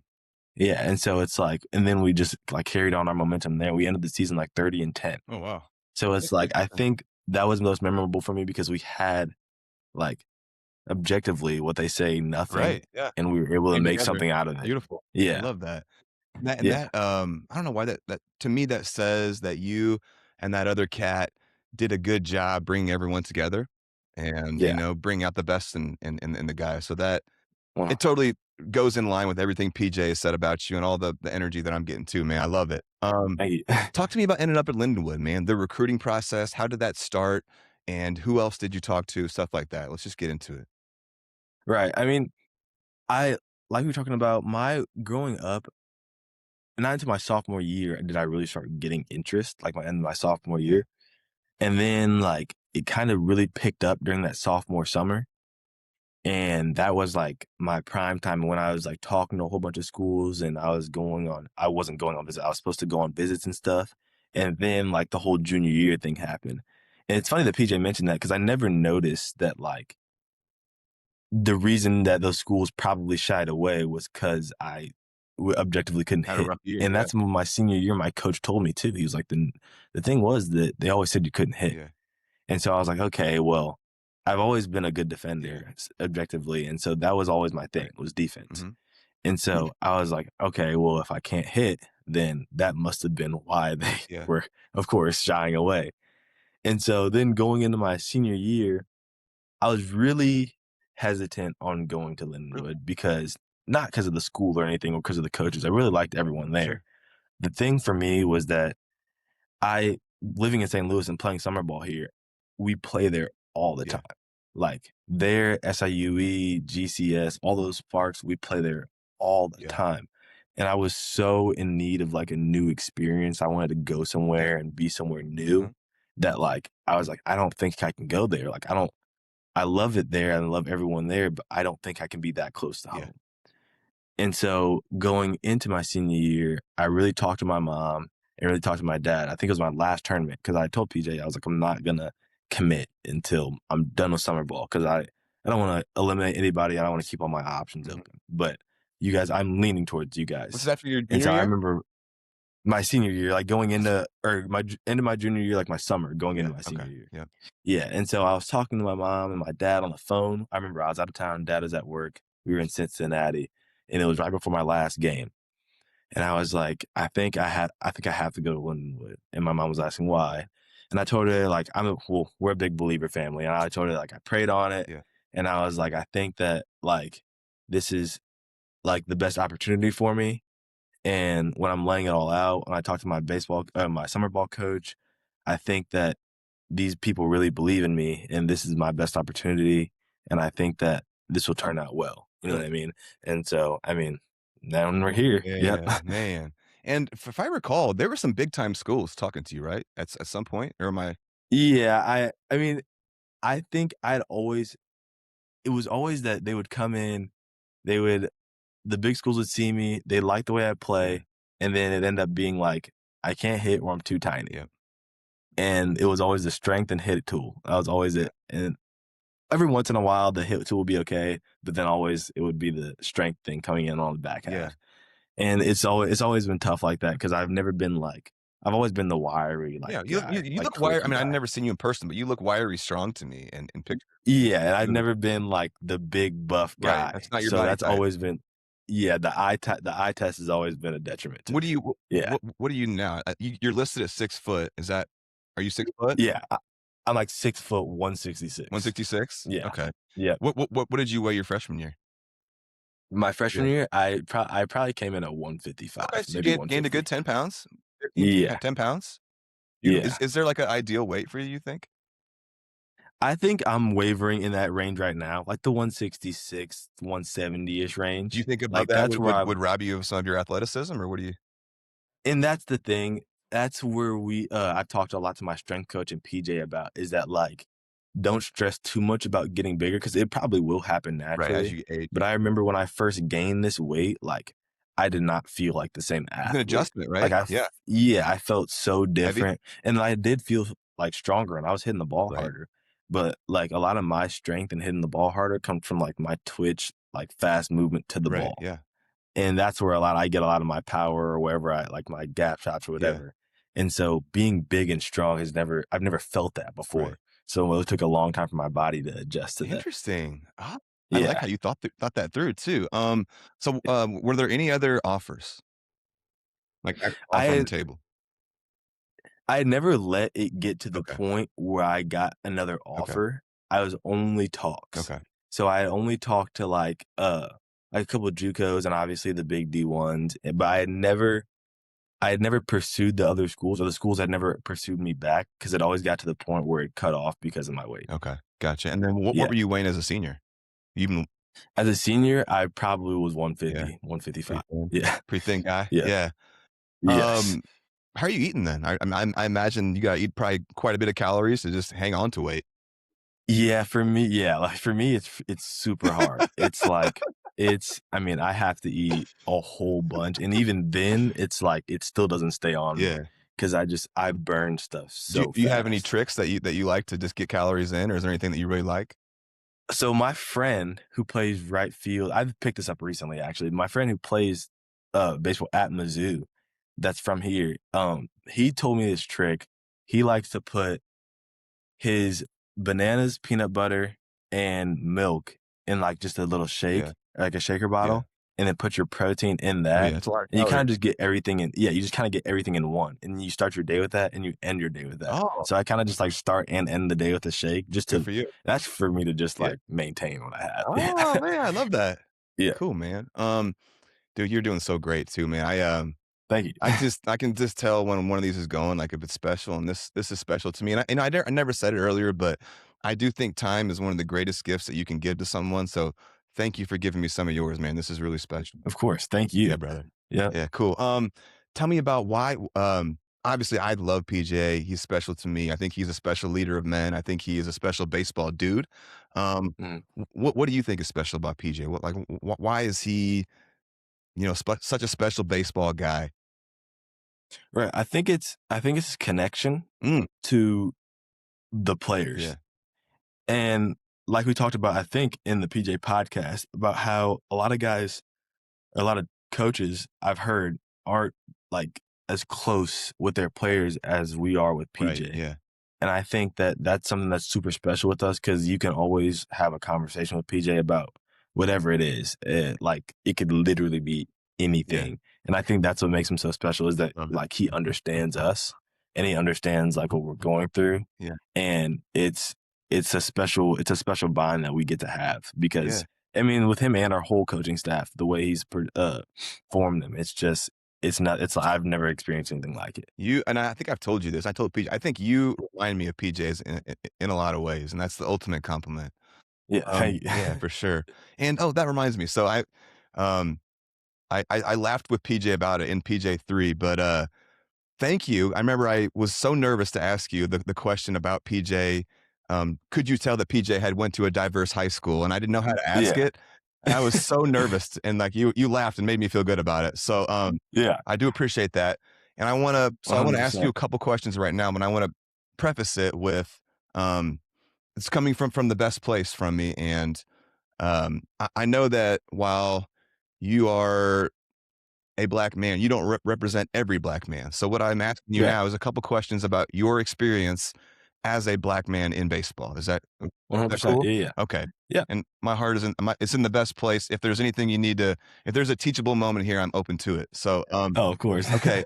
Yeah. And so it's like, and then we just like carried on our momentum there. We ended the season like 30 and 10. Oh, wow. So it's That's like, I interesting. think that was most memorable for me because we had like objectively what they say, nothing. Right. Yeah. And we were able to Came make together. something out of it. Beautiful. I Yeah. love that. And Yeah. that, I don't know why that to me, that says that you and that other cat did a good job bringing everyone together. and, Yeah. bring out the best in the guy. So that it 100. totally goes in line with everything PJ has said about you and all the energy that I'm getting too, man. I love it. Thank you. Talk to me about ending up at Lindenwood, man. The recruiting process, how did that start? And who else did you talk to? Stuff like that. Let's just get into it. Right. I mean, I like we were talking about my growing up, not until my sophomore year did I really start getting interest, like my end of my sophomore Yeah. year. And then like it kind of really picked up during that sophomore summer. And that was like my prime time when I was like talking to a whole bunch of schools and I wasn't going on visits. I was supposed to go on visits and stuff. And then like the whole junior year thing happened. And it's funny that PJ mentioned that because I never noticed that like the reason that those schools probably shied away was because objectively couldn't Had a hit. rough year. And Yeah. that's when my senior year, my coach told me too. He was like, the thing was that they always said you couldn't hit. Yeah. And so I was like, okay, well, I've always been a good Yeah. defender objectively. And so that was always my thing Right. was defense. Mhm. And so I was like, okay, well, if I can't hit, then that must have been why they Yeah. were, of course, shying away. And so then going into my senior year, I was really hesitant on going to Really? Lindenwood because not because of the school or anything or because of the coaches. I really liked everyone there. Sure. The thing for me was that I living in St. Louis and playing summer ball here, we play there all the Yeah. time. Like there, SIUE, GCS, all those parks, we play there all the Yeah. time. And I was so in need of like a new experience. I wanted to go Yeah. somewhere and be somewhere new Mhm. that like I was like, I don't think I can go there. Like I love it there and I love everyone there, but I don't think I can be that close to Yeah. home. And so going into my senior year, I really talked to my mom and really talked to my dad. I think it was my last tournament because I told PJ, I was like, I'm not going to commit until I'm done with summer ball because I don't want to eliminate anybody. I don't want to keep all my options Mhm. open. But you guys, I'm leaning towards you Was guys. this after your And junior so I year? remember my senior year, like going into, or end of my junior year, like my summer, going Yeah. into my senior Okay. year. Yeah. Yeah, and so I was talking to my mom and my dad on the phone. I remember I was out of town, dad was at work. We were in Cincinnati, and it was right before my last game. And I was like, I think I have to go to Lindenwood. And my mom was asking why. And I told her like we're a big believer family. And I told her like I prayed on it. Yeah. And I was like, I think that like this is like the best opportunity for me. And when I'm laying it all out, when I talk to my summer ball coach, I think that these people really believe in me and this is my best opportunity. And I think that this will turn out well. You know what Really? I mean? And so, I mean, now we're here. Yep. Yeah, man. And if I recall, there were some big time schools talking to you, right? At some point, or am I Yeah. I mean, I think it was always that they would come in, they would, the big schools would see me, they like the way I Yeah. play. And then it ended up being like, I can't hit or I'm too tiny. Yeah. And it was always the strength and hit tool. That was always Yeah. it. And every once in a while, the hit tool would be okay, but then always it would be the strength thing coming in on the back Yeah. half. And it's always been tough like that because I've always been the wiry like Yeah. guy, You like look wiry. I quirky mean, I've guy. never seen you in person, but you look wiry strong to me and in pictures. Yeah, and I've You look never been like the big buff right. guy. That's not your So body that's type. always been the eye test has always been a detriment to What do me. you Yeah. what are you now? You're listed at 6 foot. Are you 6 foot? Yeah. I'm like 6 foot 166. 166? Yeah. Okay. Yeah. What did you weigh your freshman year? My Yeah. freshman year, I probably came in at Okay, 155, so you maybe gained a good 150. 10 pounds, 15, Yeah. 10 pounds. Beautiful. Yeah. Is there like an ideal weight for you think? I think I'm wavering in that range right now, like the 166, 170-ish Do you range. think above Like that that's where would rob you of some of your athleticism, or what do you and that's the thing. That's where I've talked a lot to my strength coach and PJ about is that like don't stress too much about getting bigger because it probably will happen right, as naturally. you age? But I remember when I first gained this weight, like I did not feel like the same It's an athlete. adjustment, Like right? Yeah. yeah, I felt so Heavy? different and I did feel like stronger and I was hitting the ball Right. harder. But like a lot of my strength and hitting the ball harder comes from like my twitch, like fast movement to the Right, ball. yeah. And that's where I get a lot of my power or wherever I like my gap shots or Yeah, whatever. And so being big and strong I've never felt that right. before. So it took a long time for my body to adjust to that. Interesting. I like Yeah. how you thought that through too. Were there any other offers? Like, actual I offer on the had table? I had never let it get to the Okay, point where I got another okay. offer. I was only talks. Okay. So I had only talked to like a couple of JUCOs and obviously the big D1s, but I had never pursued the other schools, or the schools had never pursued me back because it always got to the point where it cut off because of my weight. Okay. Gotcha. And then what Yeah. were you weighing as a senior? Even As a senior, I probably was yeah, 150, 155. pretty thin, Yeah. pretty thin guy. Yeah. Yeah. Yes. How are you eating then? I imagine you got to eat probably quite a bit of calories to just hang on to weight. Yeah, for me, it's super hard. It's like I mean, I have to eat a whole bunch, and even then, it's like it still doesn't stay on me Yeah. because I burn stuff so Do you have any fast. tricks that you like to just get calories in, or is there anything that you really like? So my friend who plays right field, I've picked this up recently actually. My friend who plays baseball at Mizzou, that's from here. He told me this trick. He likes to put his bananas, peanut butter, and milk in like just a little shake, Yeah. like a shaker Yeah. bottle, and then put your protein in Oh, yeah. that. It's a lot of And you kind calories. of just get everything in. Yeah, you just kind of get everything in one, and you start your day with that, and you end your day with that. Oh, So I kind of just like start and end the day with a shake, just good to. for you. That's for me to just Yeah. like maintain what I have. Oh, man, I love that. Yeah. Cool, man. Dude, you're doing so great too, man. Thank you. I can just tell when one of these is going, like if it's special, and this is special to me. I never said it earlier, but I do think time is one of the greatest gifts that you can give to someone. So thank you for giving me some of yours, man. This is really special. Of course. Thank Yeah, you. brother. Yeah. Yeah, cool. Tell me about why. Obviously, I love PJ. He's special to me. I think he's a special leader of men. I think he is a special baseball dude. Mm. What do you think is special about PJ? Why is he, such a special baseball guy? Right. I think it's his connection Mm, to the players. yeah, And like we talked about, I think in the PJ podcast, about how a lot of guys, a lot of coaches I've heard aren't like as close with their players as we are with right. PJ. Yeah, And I think that that's something that's super special with us because you can always have a conversation with PJ about whatever it is. Like it could literally be yeah. anything. And I think that's what makes him so special is that Love it. like he understands us and he understands like what we're going through. Yeah, And it's a special bond that we get to have yeah. because I mean with him and our whole coaching staff, the way he's formed them, I've never experienced anything like it. And I think I've told you this. I told PJ. I think you remind me of PJ's in a lot of ways, and that's the ultimate compliment. Yeah. Thank you. Yeah, for sure. And that reminds me. So um, I laughed with PJ about it in PJ3, but thank you. I remember I was so nervous to ask you the question about PJ. Could you tell that PJ had went to a diverse high school? And I didn't know how to ask Yeah. it. And I was so nervous, and like you laughed and made me feel good about it. So Yeah. I do appreciate that. And I want to ask you 100%. a couple questions right now, but I want to preface it with it's coming from the best place from me, and I know that while you are a black man, you don't represent every black man. So what I'm asking you Yeah. now is a couple questions about your experience as a black man in baseball. Is that 100%. cool? Yeah. Okay. Yeah. And my heart is it's in the best place. If there's anything you need to, if there's a teachable moment here, I'm open to it. So, Oh, of course. okay.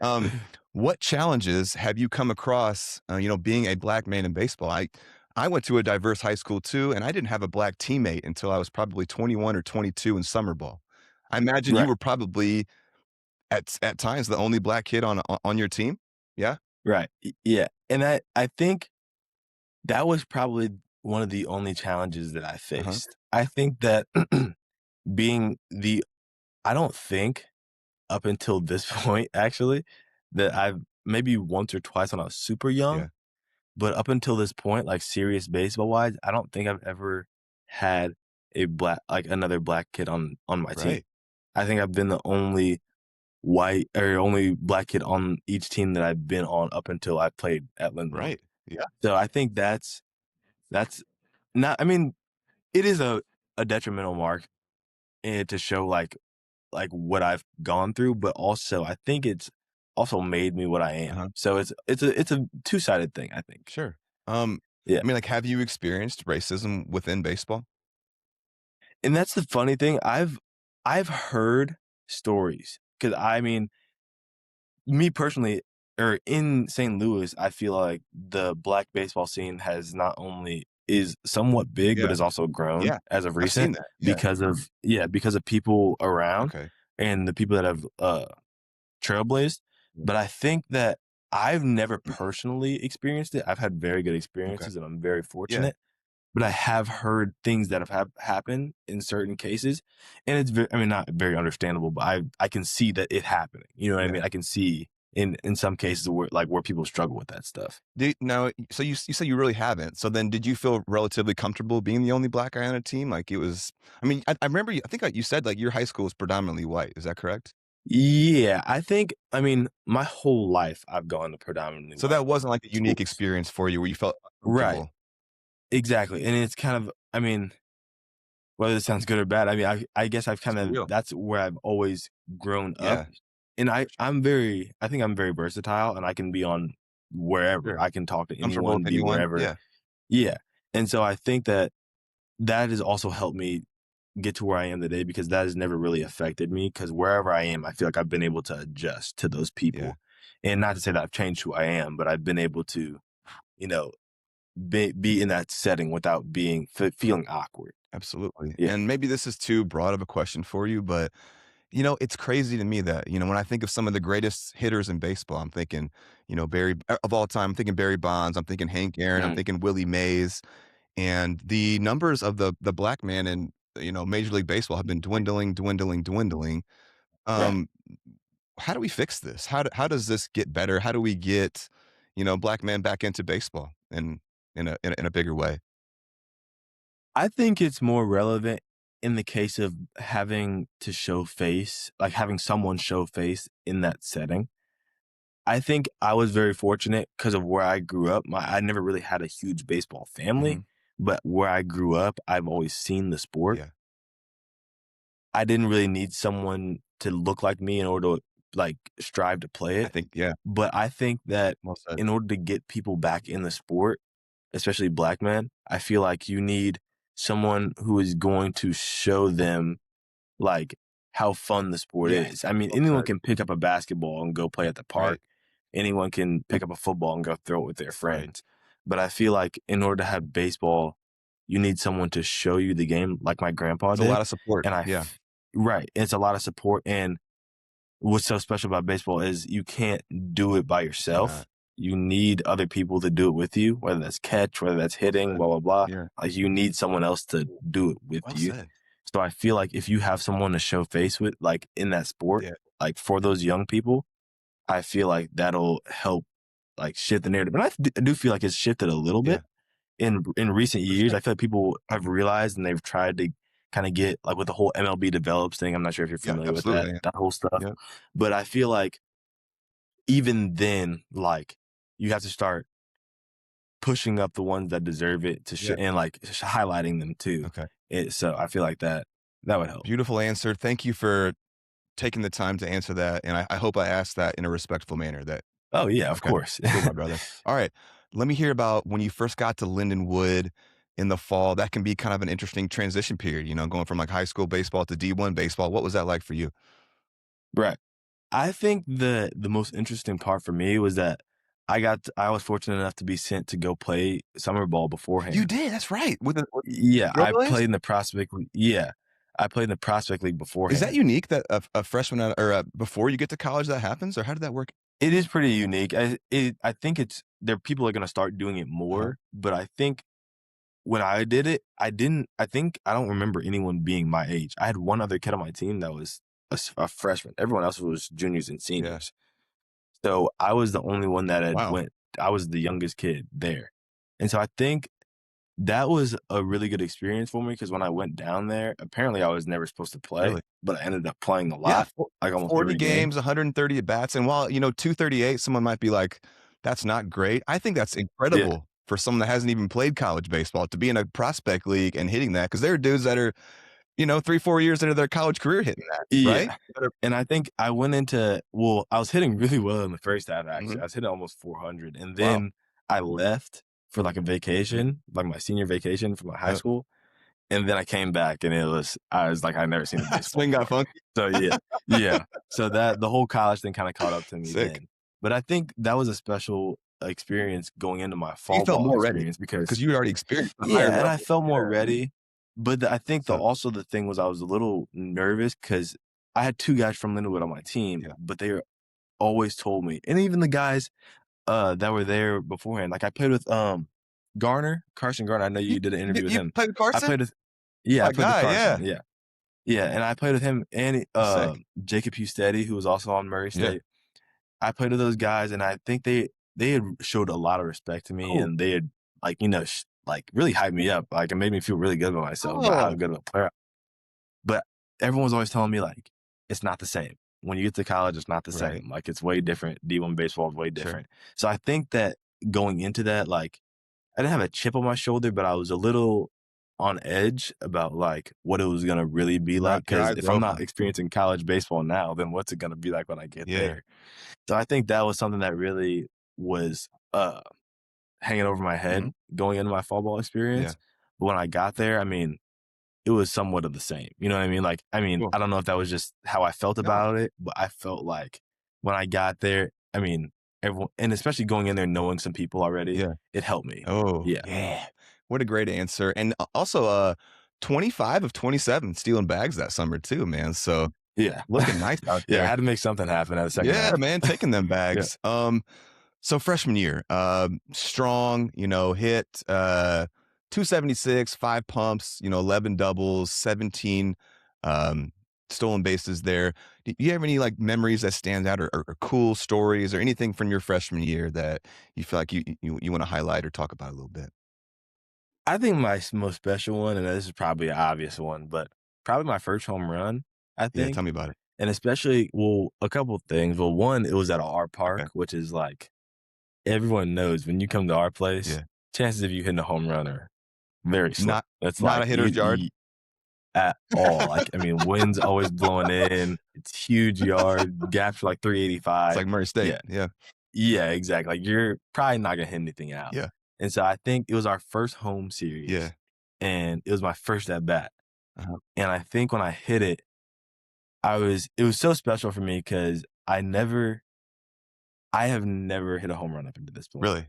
What challenges have you come across, being a black man in baseball? I went to a diverse high school too, and I didn't have a black teammate until I was probably 21 or 22 in summer ball. I imagine you Right. were probably at times the only black kid on your team. Yeah. Right. Yeah. And I think that was probably one of the only challenges that I faced. I think that being I don't think up until this point, actually, that I've maybe once or twice when I was super young, Yeah. but up until this point, like serious baseball wise, I don't think I've ever had another black kid on my team. Right. I think I've been the only only black kid on each team that I've been on up until I played at Lindblom. Right. Yeah. So I think that's not. I mean, it is a detrimental mark to show like what I've gone through, but also I think it's also made me what I am. So it's a two-sided thing, I think. Sure. Yeah. I mean, like, have you experienced racism within baseball? And that's the funny thing. I've heard stories because I mean, me personally, or in St. Louis, I feel like the black baseball scene has not only is somewhat big, but Yeah. has also grown Yeah. as of I've seen recent that. Yeah. because of people around Okay. and the people that have trailblazed. Yeah. But I think that I've never personally experienced it. I've had very good Okay. experiences, and I'm very Yeah. fortunate. But I have heard things that have happened in certain cases, and it's very, I mean, not very understandable, but I can see that it happening. You know what I Yeah. mean? I can see in some cases where people struggle with that stuff. Now, so you say you really haven't. So then, did you feel relatively comfortable being the only black guy on a team? Like it was. I mean, I remember. I think you said like your high school was predominantly white. Is that correct? Yeah, I mean, my whole life I've gone to predominantly So white that wasn't like a unique schools. experience for you where you felt Right. uncomfortable. Exactly. And it's kind of, I mean, whether it sounds good or bad, I mean, I guess I've It's kind of real. that's where I've always grown up. Yeah. And I think I'm very versatile and I can be on wherever. Sure. I can talk to Comfortable anyone, with be anyone. wherever. Yeah. Yeah. And so I think that that has also helped me get to where I am today because that has never really affected me because wherever I am, I feel like I've been able to adjust to those Yeah. people. And not to say that I've changed who I am, but I've been able to, you know, be in that setting without being feeling awkward. Absolutely. Yeah. And maybe this is too broad of a question for you, but it's crazy to me that, when I think of some of the greatest hitters in baseball, I'm thinking, Barry of all time, I'm thinking Barry Bonds, I'm thinking Hank Aaron, I'm Mhm. thinking Willie Mays, and the numbers of the black man in, Major League Baseball have been dwindling, dwindling, dwindling. Right. Um, how do we fix this? How does this get better? How do we get, black men back into baseball in a bigger way? I think it's more relevant in the case of having to show face, like having someone show face in that setting. I think I was very fortunate because of where I grew up. I never really had a huge baseball family, Mhm. but where I grew up, I've always seen the sport. Yeah. I didn't really need someone to look like me in order to like strive to play I it. think, yeah, But I think that well said. in order to get people back in the sport, especially black men, I feel like you need someone who is going to show them like how fun the sport Yeah, is. I mean, well anyone said. can pick up a basketball and go play at the Right, park. Anyone can pick up a football and go throw it with their right. friends. But I feel like in order to have baseball, you need someone to show you the game like my grandpa It's a lot did. of support. And Yeah, right. It's a lot of support. And what's so special about baseball is you can't do it by you cannot. yourself. You need other people to do it with you, whether that's catch, whether that's Well hitting, said. blah, blah, blah. Yeah, Like you need someone else to do it with well you. said. So I feel like if you have someone to show face with, like in that sport, Yeah, like for those young people, I feel like that'll help like shift the narrative. And I do feel like it's shifted a little yeah, bit in recent for years. sure. I feel like people have realized and they've tried to kind of get like with the whole MLB develops thing. I'm not sure if you're Yeah, familiar with absolutely. that whole stuff, Yeah, but I feel like even then, like you have to start pushing up the ones that deserve it to yeah. and like highlighting them too. Okay. So I feel like that would help. Beautiful answer. Thank you for taking the time to answer that, and I hope I asked that in a respectful manner. That Oh yeah, of okay, course. cool, my brother. All right, let me hear about when you first got to Lindenwood in the fall. That can be kind of an interesting transition period, going from like high school baseball to D1 baseball. What was that like for you? Right. I think the most interesting part for me was that I was fortunate enough to be sent to go play summer ball You beforehand. did. That's right. With Yeah, I Trailblazers? played in the prospect league. Yeah, I played in the prospect league Is that beforehand. unique that a freshman or before you get to college that happens, or how did that work? It is pretty unique. I think it's there. People are gonna start doing it Uh-huh. more, but I think when I did it, I didn't. I think I don't remember anyone being my age. I had one other kid on my team that was a freshman. Everyone else was juniors and Yeah. seniors. So I was the only one that had Wow. went. I was the youngest kid there, and so I think that was a really good experience for me because when I went down there, apparently I was never supposed to play, Really? but I ended up playing a Yeah. lot, like almost 40 every game. games, 130 at bats, and while 238, someone might be like, "That's not great." I think that's Yeah, incredible for someone that hasn't even played college baseball to be in a prospect league and hitting that because there are dudes that are 3-4 years into their college career hitting that, right? yeah. That are And I think I went into I was hitting really well in the first half. Actually, Mhm. I was hitting almost 400, and Wow. then I left for like a Mhm. vacation, like my senior vacation from my high Yep. school, and then I came back, and I was like I never seen a baseball Swing got before. funky. So yeah. So that the whole college thing kind of caught up to me Sick. then. But I think that was a special experience going into my You fall felt ball more ready experience because because you had already experienced the higher yeah, and I level. felt more Yeah. ready. But I think So also the thing was I was a little nervous because I had 2 guys from Lindenwood on my team, yeah. but they always told me, and even the guys that were there beforehand. Like I played with Carson Garner. I know you did an interview with You him. played with I Carson? played with yeah, I My played with guy, yeah. Carson. Yeah. Yeah, and I played with him and That's sick. Jacob Hustetti, who was also on Murray Yeah. State. I played with those guys, and I think they had showed a lot of respect to me, Cool. and they had like like really hyped me up. Like it made me feel really good about myself about how Oh, good of a player. But everyone was always telling me like it's not the same. When you get to college, it's not the right. same. Like it's way different. D1 baseball is way Sure. different. So I think that going into that, like I didn't have a chip on my shoulder, but I was a little on edge about like what it was gonna really be like. Your Because eyes if were I'm not open. experiencing college baseball now, then what's it gonna be like when I get Yeah. there? So I think that was something that really was hanging over my head Mhm. going into my fall ball Yeah. experience. But when I got there, I mean, it was somewhat of the same. You know what I mean? Like, I mean, Cool. I don't know if that was just how I felt No. about it, but I felt like when I got there, I mean, everyone, and especially going in there knowing some people already, Yeah. it helped me. Oh, Yeah. yeah. What a great answer. And also 25 of 27 stealing bags that summer too, man. So Yeah. looking nice out Yeah. I there. had to make something happen at the second Yeah, half. man, taking them Yeah. bags. So freshman year, strong, hit 276, 5 pumps, 11 doubles, 17 um, stolen bases there. Do you have any like memories that stand out or cool stories or anything from your freshman year that you feel like you want to highlight or talk about a little bit? I think my most special one, and this is probably an obvious one, but probably my first home run, I Yeah, tell think. me about it. And especially, well, a couple of things. Well, one, it was at our Okay. park, which is like everyone knows when you come to our place, Yeah. chances of you hitting a home run are very slim. Not It's not like a hitter's yard. at all. Like, I mean, wind's always blowing in. It's huge yard, gaps are like It's 385. like Murray State. Yeah. Yeah. Yeah, exactly. Like you're probably not gonna hit anything out. Yeah. And so I think it was our first home series. Yeah. And it was my first at bat. Uh-huh. And I think when I hit it, it was so special for me because I have never hit a home run up into this point. Really?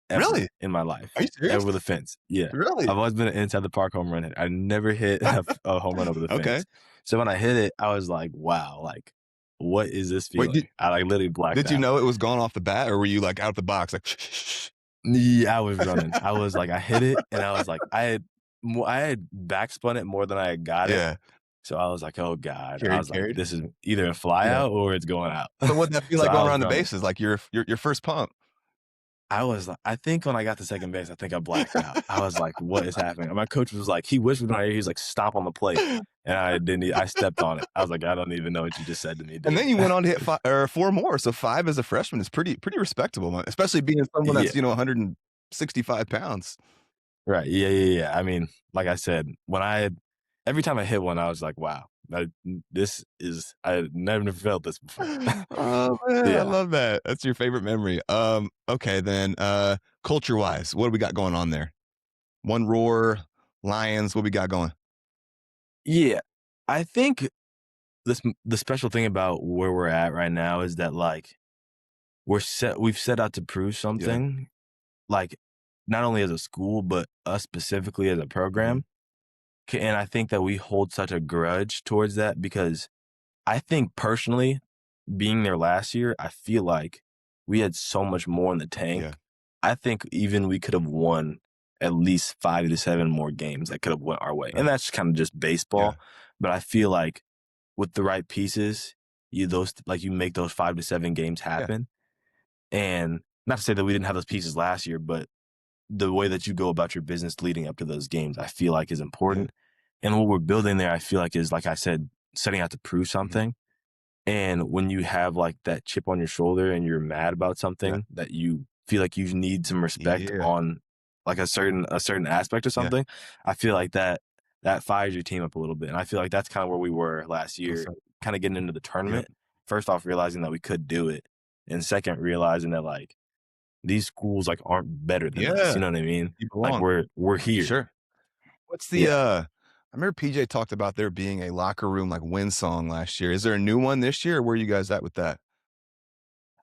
Ever Really? in my life. Are you serious? Over the fence. Yeah. Really? I've always been an inside the park home run hitter. I never hit a home run over the Okay. fence. So when I hit it, I was like, wow, like, what is this Wait, feeling? I like literally blacked did you out. know it was gone off the bat, or were you like out the box, like shh, shh, shh? Yeah, I was running. I was like, I hit it, and I was like, I had backspun it more than I had got it. Yeah. So I was like, oh God. I Carried, was like, carried. this is either a fly Yeah. out or it's going out. So what'd that feel So like I going was around the running. bases, like your first pump? I was like, I think when I got to second base, I think I blacked out. I was like, what is happening? And my coach was like, he whispered in my ear, he's like, stop on the plate. And I stepped on it. I was like, I don't even know what you just said to me, dude. And then you went on to hit 4 more. So 5 as a freshman is pretty respectable, man, especially being someone that's, 165 pounds. Right. Yeah. I mean, like I said, every time I hit one, I was like, wow, I never felt this before. Oh man, I Yeah. love that. That's your favorite memory. Okay, then culture wise, what do we got going on there? One Roar, Lions, what we got going? Yeah. I think the special thing about where we're at right now is that like we've set out to prove something, like not only as a school, but us specifically as a program. And I think that we hold such a grudge towards that because I think personally, being there last year, I feel like we had so much more in the tank. Yeah. I think even we could have won at least 5 to 7 more games that could have went our way. And that's kind of just baseball. Yeah. But I feel like with the right pieces, you make those 5 to 7 games happen. And not to say that we didn't have those pieces last year, but the way that you go about your business leading up to those games, I feel like is important. And what we're building there, I feel like is, like I said, setting out to prove something. And when you have like that chip on your shoulder and you're mad about something that you feel like you need some respect on like a certain aspect of something, I feel like that fires your team up a little bit. And I feel like that's kind of where we were last year, kind of getting into the tournament. First off, realizing that we could do it. And second, realizing that like these schools like aren't better than us. You know what I mean? You belong. Like we're here. Sure. What's the I remember PJ talked about there being a locker room like win song last year. Is there a new one this year, or where are you guys at with that?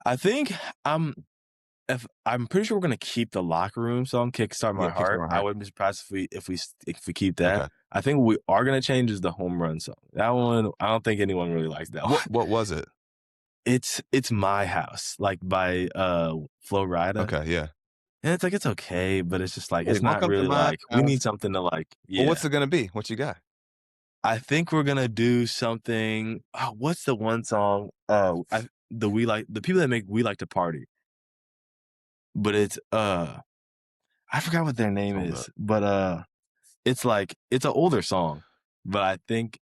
I think if I'm pretty sure we're gonna keep the Locker Room song, "Kickstart My Yeah, Kickstart Heart." My I Heart. wouldn't be surprised if we keep that. Okay. I think what we are gonna change is the Home Run song. That one, I don't think anyone really likes that one. What was it? It's My House, like, by, Flo Rida, Okay, yeah. and it's like, it's okay, but it's just like, Hey, it's not welcome to really my like we house. need something to, like Well, what's yeah. it gonna be? What you got? I think we're gonna do something what's the one song? The people that make We Like to Party, but it's, I forgot what their name Hold up. is, but, it's like it's an older song, but I think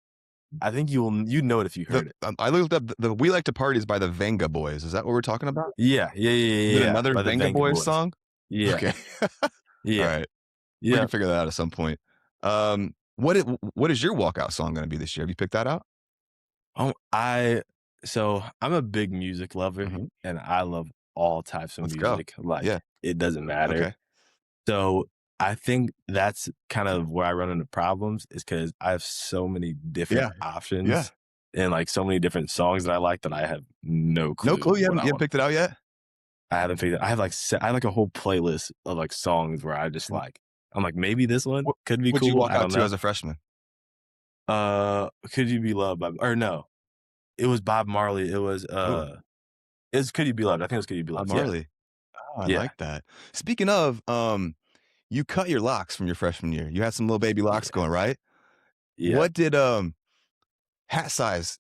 you'd know it if you heard it. I looked up the We Like to Party is by the Venga Boys. Is that what we're talking about? Yeah, yeah, yeah, Is yeah, it yeah, another by the Venga Venga Boys Boys. song? Yeah, Okay. All yeah, right. We can yeah. figure that out at some point. What is your walkout song gonna be this year? Have you picked that out? Oh, so I'm a big music lover, Mhm. and I love all types of Let's go. music, like, Yeah. it doesn't matter. Okay. So, I think that's kind of where I run into problems is because I have so many different Yeah. Yeah. options and, like, so many different songs that I like that I have no No clue clue? what I You haven't want. picked it out yet? I haven't figured I have, like, I have, like, a whole playlist of, like, songs where I just, Mhm. like I'm like, "Maybe this one What could be what'd you cool." walk I out don't to know. as a freshman? "Could You Be Loved" by or no, it was Bob Marley. Oh, It's "Could You Be Loved." I think it was "Could You Be Bob Loved." Yeah, Marley. Oh, I yeah, like that. Speaking of, you cut your locks from your freshman year. You had some little baby locks yeah, going, right? yeah. What did, hat size,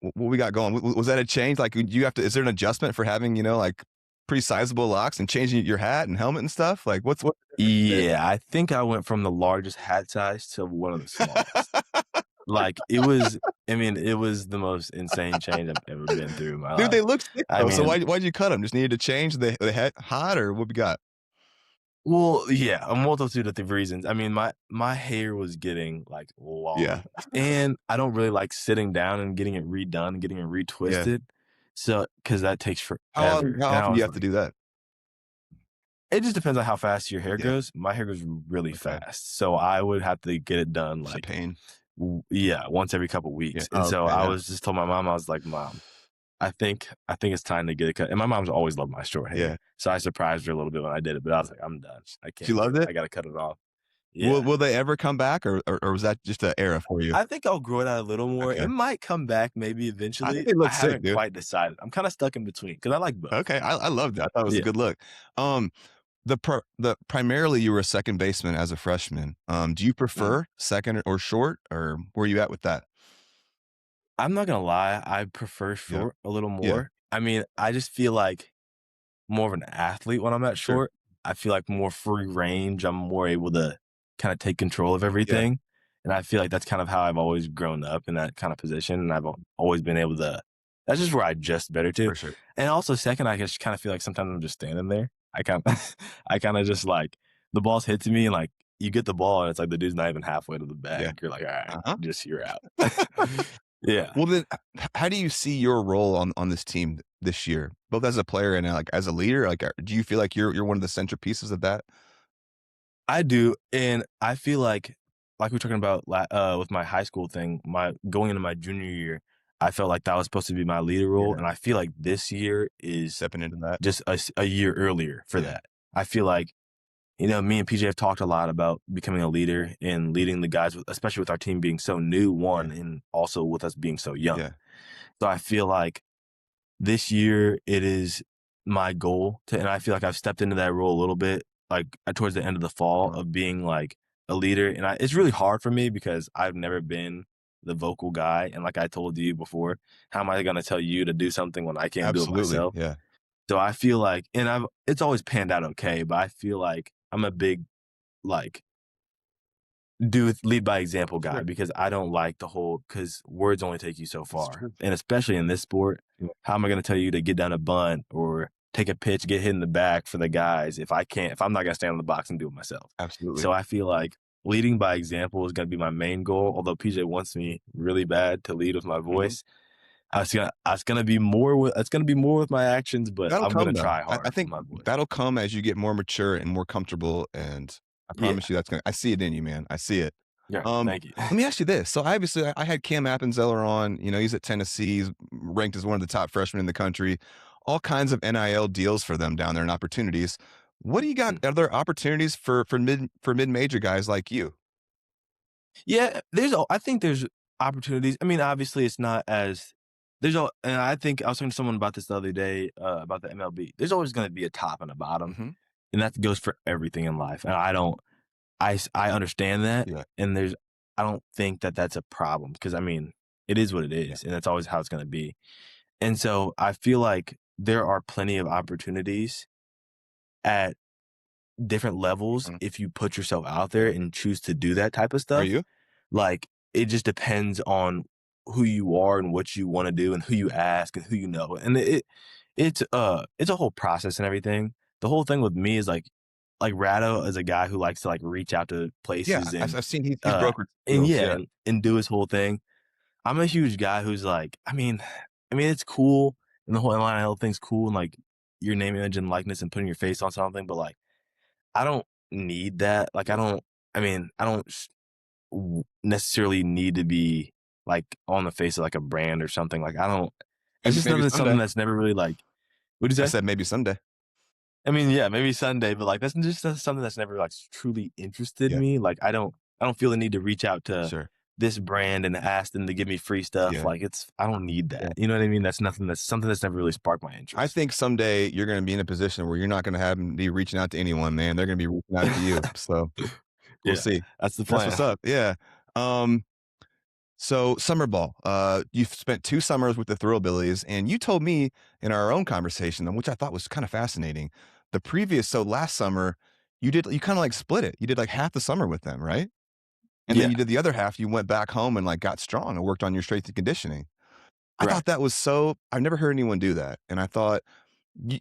what we got going? Was that a change? Like, you have to is there an adjustment for having, like, pretty sizable locks and changing your hat and helmet and stuff? Like, what's the difference there? Yeah, I think I went from the largest hat size to one of the smallest. Like, it was the most insane change I've ever been through in my Dude, they life. look sick I though, so mean why'd you cut them? Just needed to change the head height or what we got? well, yeah, a multitude of reasons. I mean, my hair was getting, like, Yeah. long, and I don't really like sitting down and getting it redone and getting it Yeah. retwisted, so because that takes forever, How and I often do you was have to like do that? it just depends on how fast your hair Yeah. grows. My hair grows really Okay. fast, so I would have to get it done, It's a like, pain. yeah, once every couple Yeah. weeks, and Oh, so okay, I yeah. was just told my mom, I was like, "Mom, I think it's time to get it cut," and my mom's always loved my short hair, Yeah. so I surprised her a little bit when I did it, but I was like, "I'm done. I She can't do loved it. it? I gotta cut it off." Will Yeah. will they ever come back or was that just an era for you? I think I'll grow it out a little more. Okay. It might come back maybe I think eventually. they I look sick, haven't dude. quite decided. I'm kinda stuck in between because I like both. Okay, I love that. I thought it was a Yeah, good look. Um, the primarily you were a second baseman as a freshman. Do you mhm. prefer second or short, or where you at with that? I'm not gonna lie, I prefer Yeah. short a little Yeah. more. I mean, I just feel like more of an athlete when I'm at Sure. short. I feel like more free range. I'm more able to kinda take control of Yeah. everything, and I feel like that's kind of how I've always grown up in that kinda position, and I've always been able to that's just where I adjust better to. For sure. And also second, I just kinda feel like sometimes I'm just standing there. I kinda I kinda just, like the ball's hit to me and, like, you get the ball and it's like the dude's not even halfway to the Yeah. bag. You're like, "Alright, Uh-huh. just you're out." Yeah. Well, then, how do you see your role on this team this year, both as a player and, like, as a leader? Like, do you feel like you're one of the centerpieces of that? I do, and I feel like we were talking about with my high school thing, my going into my junior year, I felt like that was supposed to be my leader role, Yeah. and I feel like this year is Stepping into that? just a year earlier for Yeah. that. I feel like, me and PJ have talked a lot about becoming a leader and leading the guys, especially with our team being so new, Yeah. one, and also with us being so young. Yeah. So I feel like this year, it is my goal to and I feel like I've stepped into that role a little bit, like, towards the end of the fall Uh-huh. of being, like, a leader, and it's really hard for me because I've never been the vocal guy, and like I told you before, how am I gonna tell you to do something when I can't do it Absolutely. myself? Yeah. So I feel like and it's always panned out okay, but I feel like I'm a big, like lead by example guy Sure. because I don't like the whole because words only take you so It's far. true. And especially in this sport, Yeah. how am I gonna tell you to get down a bunt or take a pitch, get hit in the back for the guys if I'm not gonna stand on the box and do it myself. Absolutely. So I feel like leading by example is gonna be my main goal, although PJ wants me really bad to lead with my Mhm. voice. It's gonna be more with my actions, but That'll I'm gonna come though. try I hard with think my voice. that'll come as you get more mature and more comfortable, and I promise Yeah. you I see it in you, man. I see it. Yeah. Um, Thank you. Let me ask you this. So obviously I had Cam Appenzeller on, he's at Tennessee, he's ranked as one of the top freshmen in the country. all kinds of NIL deals for them down there and opportunities. What do you got? Are there opportunities for mid major guys like you? Yeah, I think there's opportunities. I mean, obviously, it's not as and I think I was talking to someone about this the other day about the MLB. There's always going to be a top and a bottom, Hmm. and that goes for everything in life. And I understand that, Yeah, and I don't think that that's a problem because I mean, it is what it yeah. is, and that's always how it's going to be. And so I feel like there are plenty of opportunities at different levels Mhm. if you put yourself out there and choose to do that type of Are stuff. you? Like, it just depends on who you are and what you wanna do and who you ask and who you know, and it's a whole process and everything. The whole thing with me is, like, Rado is a guy who likes to, like, reach out to Yeah, places I've seen he's brokered and deals. yeah, Yeah, and do his whole thing. I'm a huge guy who's like I mean, it's cool, and the whole NIL thing's cool, and, like, your name, image, and likeness and putting your face on something, but, like, I don't need that. Like, I don't necessarily need to be like on the face of like a brand or something. Like, I don't, it's just maybe something someday. that's never really like, what'd you I say? said maybe someday. I mean, yeah, maybe Sunday, but like, that's something that's never like truly interested Yeah, me. Like, I don't feel the need to reach out to sure. this brand and ask them to give me free stuff. Yeah, Like, I don't need yeah. that. You know what I mean? That's something that's never really sparked my I interest. think someday you're going to be in a position where you're not going to have them be reaching out to anyone, man. They're going to be reaching out to you. So we'll Yeah, see. that's the That's plan. what's up. Yeah. Um, So summer ball, you've spent 2 summers with the Thrillbillies, and you told me in our own conversation, which I thought was kind of fascinating. So last summer, you kind of like split it. You did like half the summer with them, right? And then Yeah, you did the other half. You went back home and like got strong and worked on your strength and conditioning. I right, thought that was so. I've never heard anyone do that, and I thought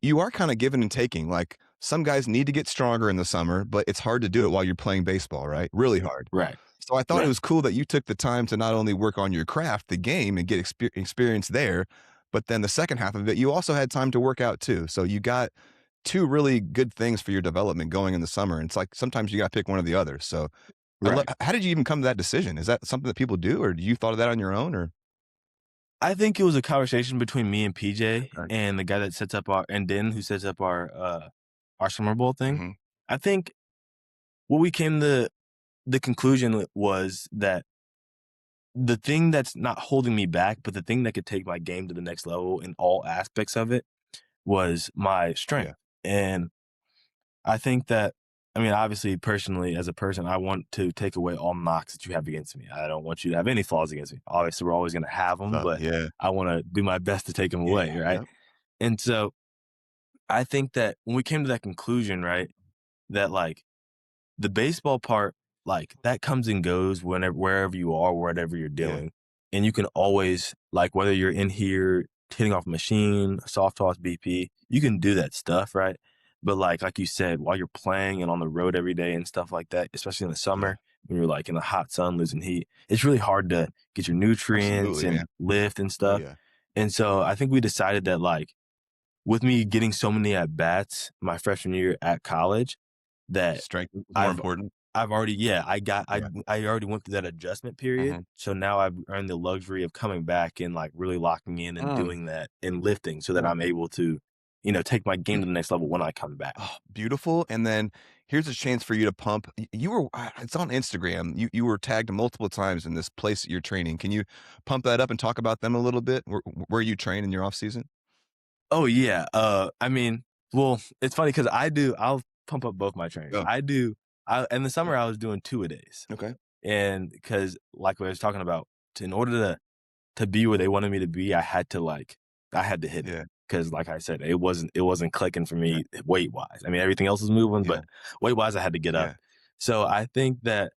you are kind of giving and taking. Like some guys need to get stronger in the summer, but it's hard to do it while you're playing baseball, right? Really hard. right, So I thought it right, was cool that you took the time to not only work on your craft, the game, and get experience there, but then the second half of it, you also had time to work out too. So you got two really good things for your development going in the summer. And it's like sometimes you got to pick one or the other. So right. how did you even come to that decision? Is that something that people do, or do you thought of that on your own? Or I think it was a conversation between me and PJ okay. and the guy that sets up and Den who sets up our summer bowl thing. Hmm. I think what we came to the conclusion was that the thing that's not holding me back, but the thing that could take my game to the next level in all aspects of it was my Yeah, strength. And I think that, I mean, obviously, personally, as a person, I want to take away all knocks that you have against me. I don't want you to have any flaws against me. Obviously, we're always going to have what's them, up? but Yeah, I want to do my best to take them yeah, away, right? yep. And so I think that when we came to that conclusion, right, that like the baseball part, like that comes and goes whenever, wherever you are, whatever you're Yeah, doing. And you can always, like, whether you're in here hitting off a machine, soft toss BP, you can do that stuff, right? But like you said, while you're playing and on the road every day and stuff like that, especially in the yeah, summer, when you're like in the hot sun losing heat, it's really hard to get your nutrients absolutely, man. and lift and Oh stuff. yeah, And so I think we decided that like with me getting so many at bats my freshman year at college that strength is more I've important. I've already yeah, Yeah. I already went through that adjustment period. Hmm. So now I've earned the luxury of coming back and like really locking in and Mm. doing that and lifting so that I'm able to, take my game to the next level when I come back. Oh, beautiful. And then here's a chance for you to pump. You were, it's on Instagram. You were tagged multiple times in this place that you're training. Can you pump that up and talk about them a little bit? Where you train in your off season? Oh yeah. I mean, well, it's funny because I'll pump up both my trainers. Oh, I in the yeah. summer I was doing 2-a-days. Okay. And because like what I was talking about, in order to be where they wanted me to be, I had to hit it. Yeah. Because like I said, it wasn't clicking for Okay. me weight wise. I mean, everything else was moving, Yeah. but weight wise, I had to get up. Yeah. So I think that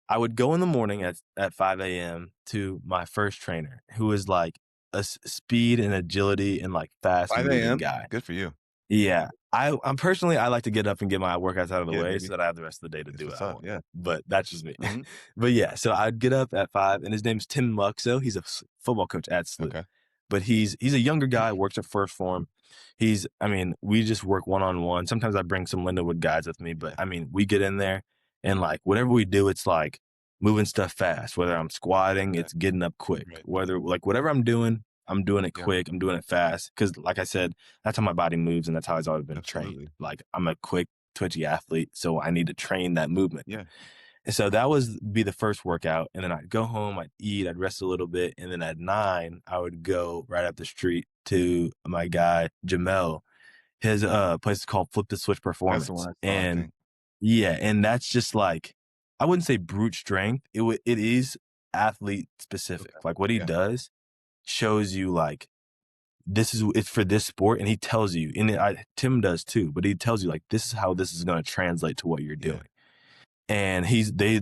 I would go in the morning at 5 a.m. to my first trainer, who is like a speed and agility and like fast 5 moving a.m. guy. Good for you. Yeah. I'm personally, I like to get up and get my workouts out of the Yeah, way baby. so that I have the rest of the day to That's do what what's I up. want. Yeah. But that's just me. Hmm. But yeah, so I'd get up at 5, and his name's Tim Muxo. He's a football coach at SLU. Okay. But he's a younger guy, works at First Form. I mean, we just work one-on-one. Sometimes I bring some Lindenwood guys with me, but I mean, we get in there and like whatever we do, it's like moving stuff fast. Whether I'm squatting, Okay. it's getting up quick. Right. Whether like whatever I'm doing, I'm doing it Yeah. quick. I'm doing it fast. Because, like I said, that's how my body moves, and that's how it's always been trained. Absolutely. Like, I'm a quick, twitchy athlete, so I need to train that movement. Yeah. And so that was be the first workout, and then I'd go home, I'd eat, I'd rest a little bit, and then at 9, I would go right up the street to my guy Jamel. His place is called Flip the Switch That's the Performance, one I saw, I and think. yeah, and that's just like, I wouldn't say brute strength. It is athlete specific. Okay. Like what he Yeah. does shows you like it's for this sport, and he tells you, and Tim does too, but he tells you like this is how this is going to translate to what you're Yeah. doing. And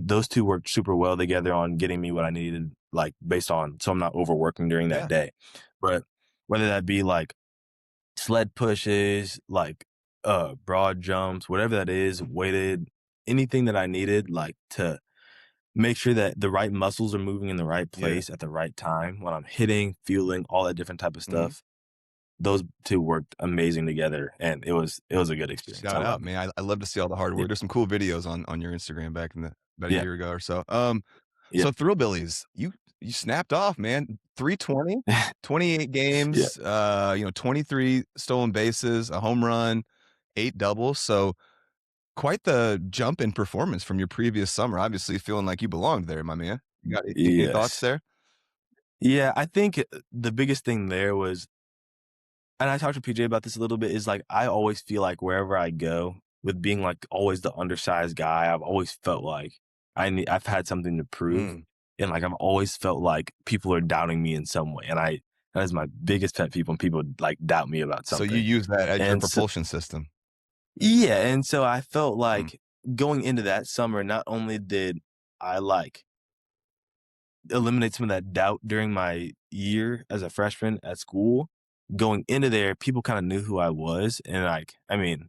those two worked super well together on getting me what I needed, like based on, so I'm not overworking during that Yeah. day. But whether that be like sled pushes, like broad jumps, whatever that is, weighted, anything that I needed, like to make sure that the right muscles are moving in the right Yeah. place at the right time when I'm hitting, fueling, all that different type of Mhm. stuff. Those two worked amazing together, and it was a good experience. Shout I out, loved it. man. I love to see all the hard Yeah. work. There's some cool videos on your Instagram back in the about a Yeah. year ago or so. Yeah. So Thrillbillies, you snapped off, man. 320, 28 games, 23 stolen bases, a home run, 8 doubles. So quite the jump in performance from your previous summer. Obviously feeling like you belonged there, my man. You got any thoughts Yes. there? Yeah, I think the biggest thing there was, and I talked to PJ about this a little bit, is like I always feel like wherever I go, with being like always the undersized guy, I've always felt like I've had something to prove, and like I've always felt like people are doubting me in some way, and that is my biggest pet peeve when people like doubt me about So something. you use that as your And so, propulsion system. yeah, and so I felt Mm. like going into that summer, not only did I like eliminate some of that doubt during my year as a freshman at school, going into there, people kind of knew who I was. And like, I mean,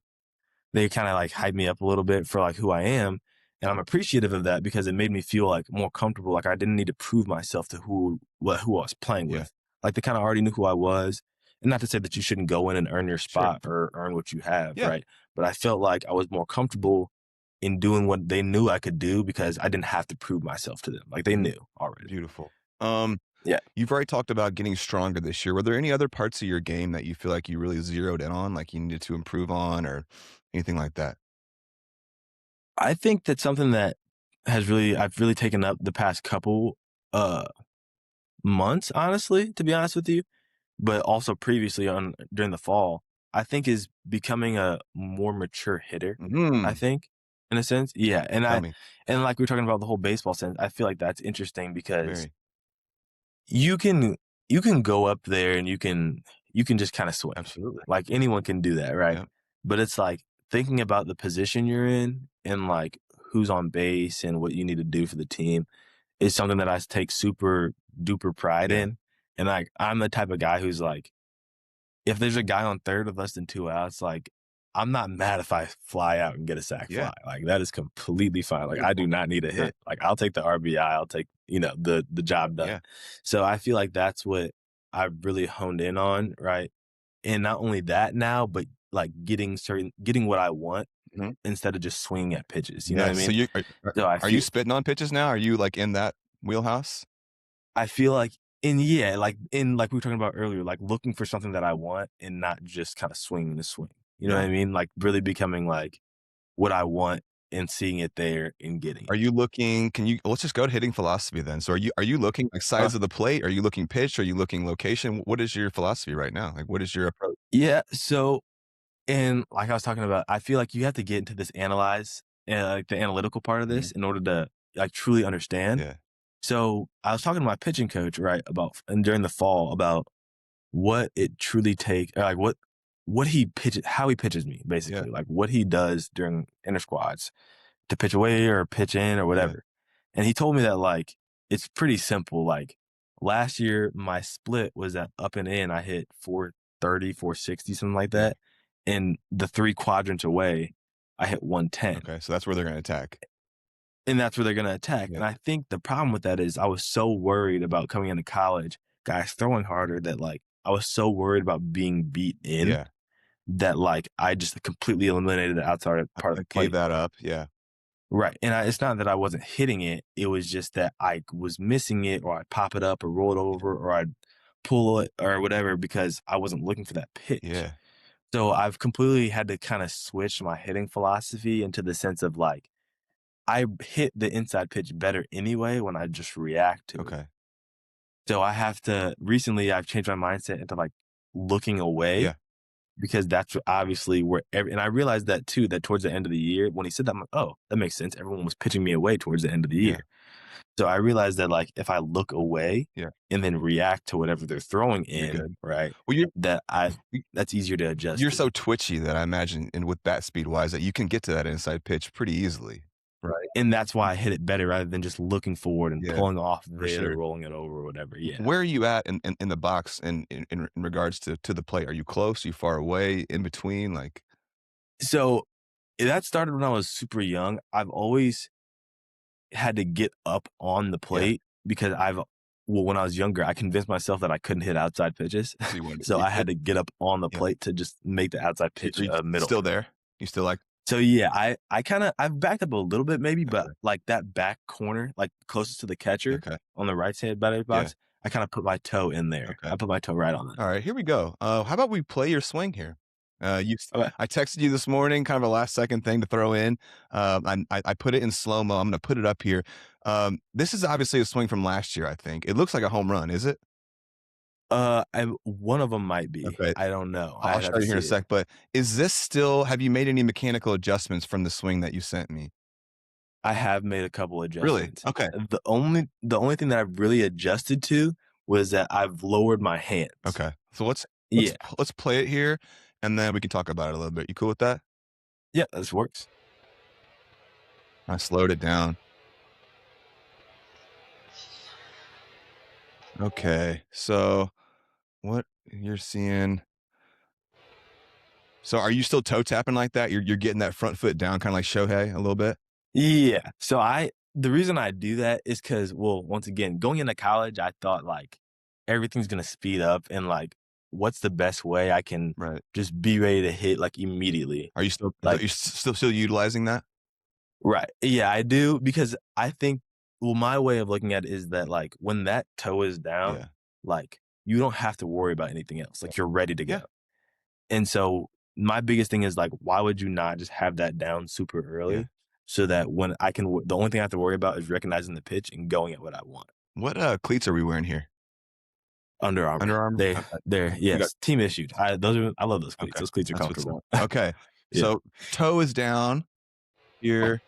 they kind of like hyped me up a little bit for like who I am. And I'm appreciative of that because it made me feel like more comfortable. Like I didn't need to prove myself to who I was playing Yeah. with. Like they kind of already knew who I was. And not to say that you shouldn't go in and earn your Sure. spot or earn what you have, Yeah. right? But I felt like I was more comfortable in doing what they knew I could do because I didn't have to prove myself to them. Like they knew already. Beautiful. Yeah. You've already talked about getting stronger this year. Were there any other parts of your game that you feel like you really zeroed in on, like you needed to improve on or anything like that? I think that's something that I've really taken up the past couple months, honestly, to be honest with you, but also previously during the fall, I think is becoming a more mature hitter, I think, in a sense. Yeah. Tell me. And like we were talking about the whole baseball sense, I feel like that's interesting because Very. you can go up there and you can just kind of swing. Absolutely. Like anyone can do that, right? Yep. But it's like thinking about the position you're in and like who's on base and what you need to do for the team is something that I take super duper pride Yeah. in. And like I'm the type of guy who's like, if there's a guy on third with less than 2 outs, like I'm not mad if I fly out and get a sac Yeah. fly. Like that is completely fine. Like I do not need a Yeah. hit. Like I'll take the RBI. I'll take, the job done. Yeah. So I feel like that's what I've really honed in on, right? And not only that now, but like getting what I want Mhm. instead of just swinging at pitches. You know what I mean? So you So I are you spitting on pitches now? Are you like in that wheelhouse? I feel like like we were talking about earlier, like looking for something that I want and not just kind of swinging the swing. You know what I mean? Like really becoming like what I want and seeing it there and getting Are it. you looking? Let's just go to hitting philosophy then. So are you looking like size of the plate? Are you looking pitch? Are you looking location? What is your philosophy right now? Like what is your approach? Yeah. So, and like I was talking about, I feel like you have to get into this like the analytical part of this in order to like truly understand. Yeah. So I was talking to my pitching coach, right, and during the fall about what it truly takes, like what he pitches, how he pitches me, basically, like what he does during inter squads to pitch away or pitch in or whatever. And he told me that like it's pretty simple. Like last year, my split was at up and in. I hit 430, 460, something like that. And the 3 quadrants away, I hit 110. Okay. So that's where they're going to attack. And that's where they're going to attack. Yeah. And I think the problem with that is I was so worried about coming into college, guys throwing harder, that like I was so worried about being beat in that like I just completely eliminated the outside part of the plate. Gave that up. Yeah. Right. And it's not that I wasn't hitting it. It was just that I was missing it, or I'd pop it up or roll it over, or I'd pull it or whatever because I wasn't looking for that pitch. Yeah. So I've completely had to kind of switch my hitting philosophy into the sense of like I hit the inside pitch better anyway when I just react to it. Okay. So I have to recently I've changed my mindset into like looking away Yeah. because that's obviously where and I realized that too, that towards the end of the year, when he said that, I'm like, oh, that makes sense. Everyone was pitching me away towards the end of the Yeah. year. So I realized that like if I look away Yeah. and then react to whatever they're throwing You're in, good. right, Well, you're that that's easier to adjust you're to. so twitchy that I imagine, and with bat speed wise, that you can get to that inside pitch pretty easily. Right. And that's why I hit it better rather than just looking forward and Yeah, pulling off for there or sure. rolling it over or whatever. Yeah. Where are you at in the box in regards to the plate? Are you close? Are you far away? In between? Like, So that started when I was super young. I've always had to get up on the yeah. plate because when I was younger, I convinced myself that I couldn't hit outside pitches. So you wanted to So keep I had it? to get up on the Yeah. plate to just make the outside So pitch are you a middle. still there? You still like? So yeah, I've backed up a little bit maybe, but Okay. like that back corner, like closest to the catcher Okay. on the right side batter's Yeah. box, I kind of put my toe in there. Okay. I put my toe right on it. All right. Here we go. How about we play your swing here? Okay. I texted you this morning, kind of a last second thing to throw in. I put it in slow mo. I'm going to put it up here. This is obviously a swing from last year. I think it looks like a home run. Is it? One of them might be. Okay. I don't know. I'll I'd have show to you here in a see it. sec. But is this still? Have you made any mechanical adjustments from the swing that you sent me? I have made a couple Really? adjustments. Okay. The only thing that I've really adjusted to was that I've lowered my hands. Okay. So Yeah. let's play it here, and then we can talk about it a little bit. You cool with that? Yeah, this works. I slowed it down. Okay. So what you're seeing. So are you still toe tapping like that? You're getting that front foot down, kind of like Shohei a little bit. Yeah. So the reason I do that is because, well, once again, going into college, I thought like everything's gonna speed up and like what's the best way I can Right. just be ready to hit like immediately. Are you still Like you still utilizing that? right. Yeah, I do because I think well, my way of looking at it is that like when that toe is down, Yeah. like you don't have to worry about anything else. Like you're ready to go. Yeah. And so my biggest thing is like, why would you not just have that down super early Yeah. so that when the only thing I have to worry about is recognizing the pitch and going at what I want. What cleats are we wearing here? Under Armour. Under Armour? Okay. They're yes, team issued. I love those cleats. Okay. Those cleats are That's what's comfortable. up. Okay. Yeah. So toe is down here,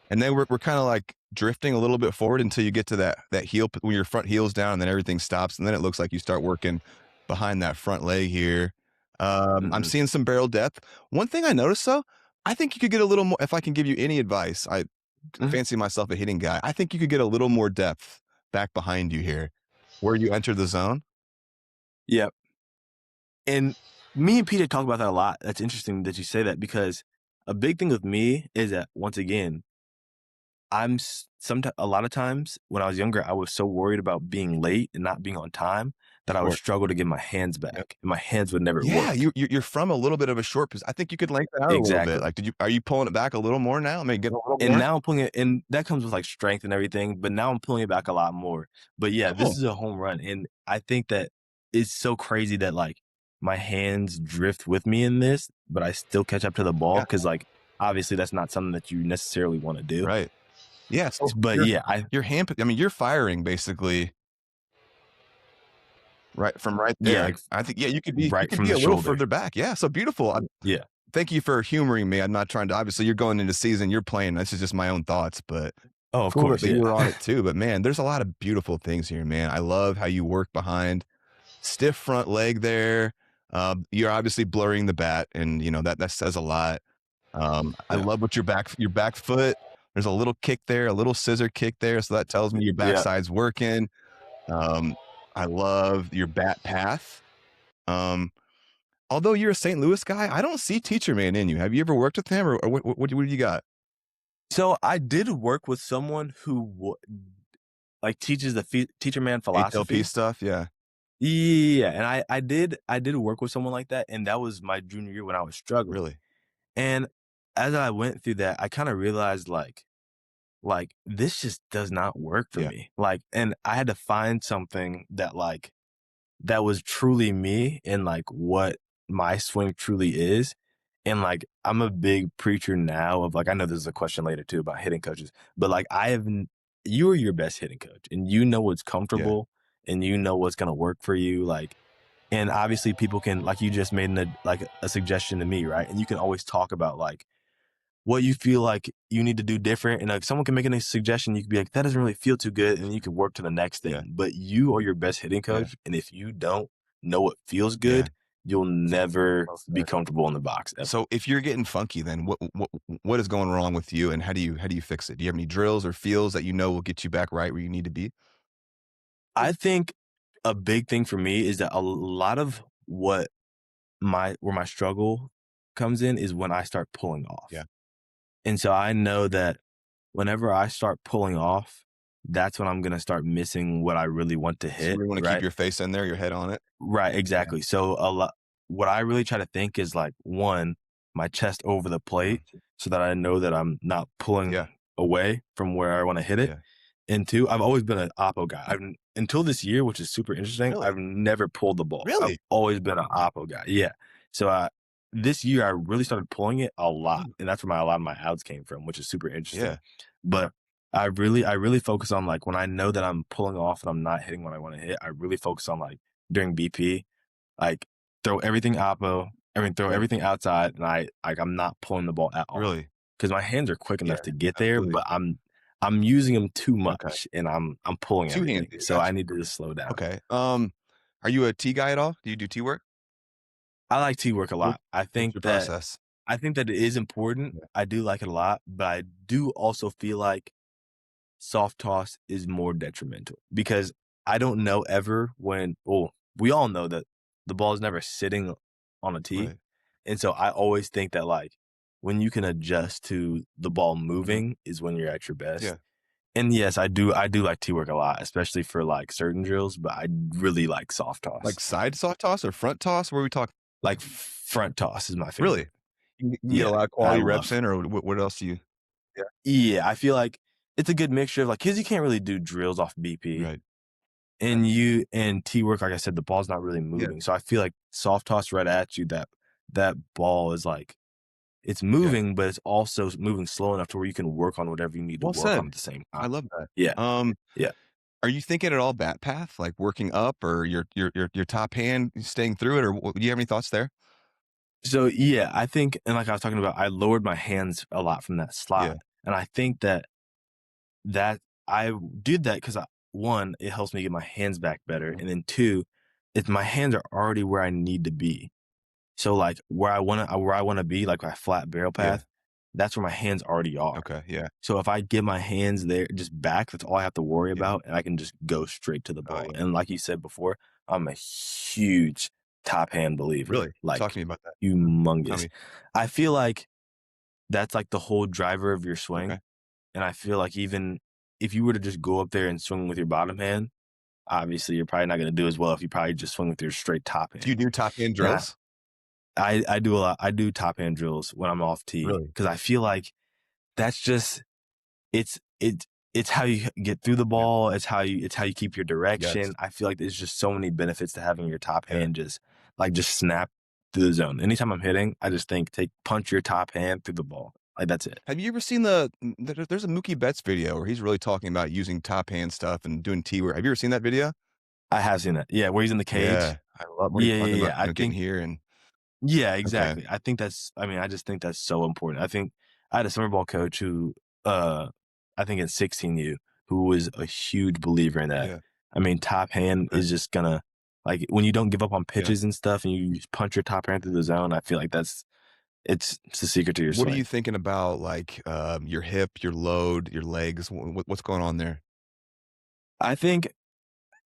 and then we're kind of like drifting a little bit forward until you get to that heel when your front heel's down, and then everything stops, and then it looks like you start working behind that front leg here. I'm seeing some barrel depth. One thing I noticed though, I think you could get a little more. If I can give you any advice, I fancy myself a hitting guy. I think you could get a little more depth back behind you here, where you enter the zone. Yep. And me and Peter talk about that a lot. That's interesting that you say that because a big thing with me is that once again, a lot of times when I was younger, I was so worried about being late and not being on time that I would struggle to get my hands back, and my hands would never Yeah, work. you're from a little bit of a short position. I think you could lengthen out a little bit. Exactly. Like, are you pulling it back a little more now? I mean, getting a little And more. now I'm pulling it, and that comes with like strength and everything. But now I'm pulling it back a lot more. But yeah, this Cool. is a home run, and I think that it's so crazy that like my hands drift with me in this, but I still catch up to the ball Yeah. because like obviously that's not something that you necessarily want to do. Right. Yeah. So But yeah, your hand. I mean, you're firing basically right from right there. yeah, like I think. Yeah, you could be. right You could from be the a little shoulder. further back. Yeah. So beautiful. Yeah. Thank you for humoring me. I'm not trying to. Obviously, you're going into season. You're playing. This is just my own thoughts, but Oh, of cool course. that you were Yeah. on it too. But man, there's a lot of beautiful things here, man. I love how you work behind stiff front leg there. You're obviously blurring the bat, and you know that says a lot. I Yeah. love what your back foot. There's a little kick there, a little scissor kick there, so that tells me your Yeah. backside's working. I love your bat path. Although you're a St. Louis guy, I don't see Teacher Man in you. Have you ever worked with him, or what do you got? So I did work with someone who like teaches the teacher man philosophy HLP stuff, yeah. Yeah, and I did work with someone like that, and that was my junior year when I was struggling. Really? And as I went through that, I kind of realized like this just does not work for Yeah. me. Like, and I had to find something that like that was truly me and like what my swing truly is. And like I'm a big preacher now of like, I know this is a question later too about hitting coaches, but like you are your best hitting coach and you know what's Yeah. comfortable and you know what's gonna work for you. Like, and obviously people can, like you just made like a suggestion to me, right? And you can always talk about like what you feel like you need to do different. And like someone can make a suggestion, you could be like, that doesn't really feel too good. And then you can work to the next Yeah. thing. But you are your best hitting Yeah. coach. And if you don't know what feels Yeah. good, you'll never be comfortable in the box ever. So if you're getting funky, then what is going wrong with you, and how do you fix it? Do you have any drills or feels that you know will get you back right where you need to be? I think a big thing for me is that a lot of where my struggle comes in is when I start pulling off. Yeah. And so I know that whenever I start pulling off, that's when I'm gonna start missing what I really want to So you hit, really want to keep right? your face in there, your head on it. Right, exactly. So what I really try to think is like, one, my chest over the plate so that I know that I'm not pulling Yeah. away from where I want to hit it. Yeah. And two, I've always been an oppo guy. Until this year, which is super interesting, Really? I've never pulled the ball. I've Really? always been an oppo guy. Yeah. So this year I really started pulling it a lot, and that's where a lot of my outs came from, which is super interesting. Yeah. But I really focus on like when I know that I'm pulling off and I'm not hitting what I want to hit. I really focus on like during BP, like throw everything oppo, throw Right. everything outside, and I'm not pulling the ball at all. Really? Because my hands are quick enough to get there, Absolutely. but I'm using them too Okay. much, and I'm pulling everything. Two-handed. So I need to just slow down. Okay. Are you a tee guy at all? Do you do tee work? I like tee work a lot. I What's think your that process? it is important. Yeah. I do like it a lot, but I do also feel like soft toss is more detrimental because I don't know ever when. Well, we all know that the ball is never sitting on a tee, Right. and so I always think that like when you can adjust to the ball moving is when you're at your best. Yeah. And yes, I do like tee work a lot, especially for like certain drills, but I really like soft toss. Like side soft toss or front toss? Where are we talking? Like front toss is my favorite. Really? You get Yeah, a lot of I quality love reps it. in, or what else do you? Yeah, I feel like it's a good mixture of like, cause you can't really do drills off BP. Right. And tee work, like I said, the ball's not really moving. So I feel like soft toss right at you, that ball is like, it's moving, but it's also moving slow enough to where you can work on whatever you need to Well work said. on at the same time. I love that. Yeah. Yeah. Are you thinking at all bat path, like working up, or your top hand staying through it, or do you have any thoughts there? So yeah, I think, and like I was talking about, I lowered my hands a lot from that slot, and I think that I did that because one, it helps me get my hands back better, and then two, if my hands are already where I need to be. So like where I wanna be, like my flat barrel path, that's where my hands already are. Okay. Yeah. So if I get my hands there just back, that's all I have to worry about, and I can just go straight to the ball. yeah. And like you said before, I'm a huge top hand believer. Really? Like Talk to me about that. humongous. me. I feel like that's like the whole driver of your swing. Okay. And I feel like even if you were to just go up there and swing with your bottom hand, obviously you're probably not going to do as well if you probably just swing with your straight top hand. Do you do top hand And drills? I do a lot. I do top hand drills when I'm off tee Really? because I feel like that's just it's how you get through the ball. It's how you keep your direction. Yes. I feel like there's just so many benefits to having your top hand just snap through the zone. Anytime I'm hitting, I just think punch your top hand through the ball. Like that's it. Have you ever seen there's a Mookie Betts video where he's really talking about using top hand stuff and doing tee work? Have you ever seen that video? I have seen that. Yeah, where he's in the cage. Yeah. I love when he's talking about, I getting think here and yeah, exactly. I think I just think that's so important. I think I had a summer ball coach who, I think at 16U, who was a huge believer in that. Yeah. I mean, top hand is just gonna, like, when you don't give up on pitches and stuff and you just punch your top hand through the zone, I feel like it's the secret to your swing. What are you thinking about, like, your hip, your load, your legs? What's going on there? I think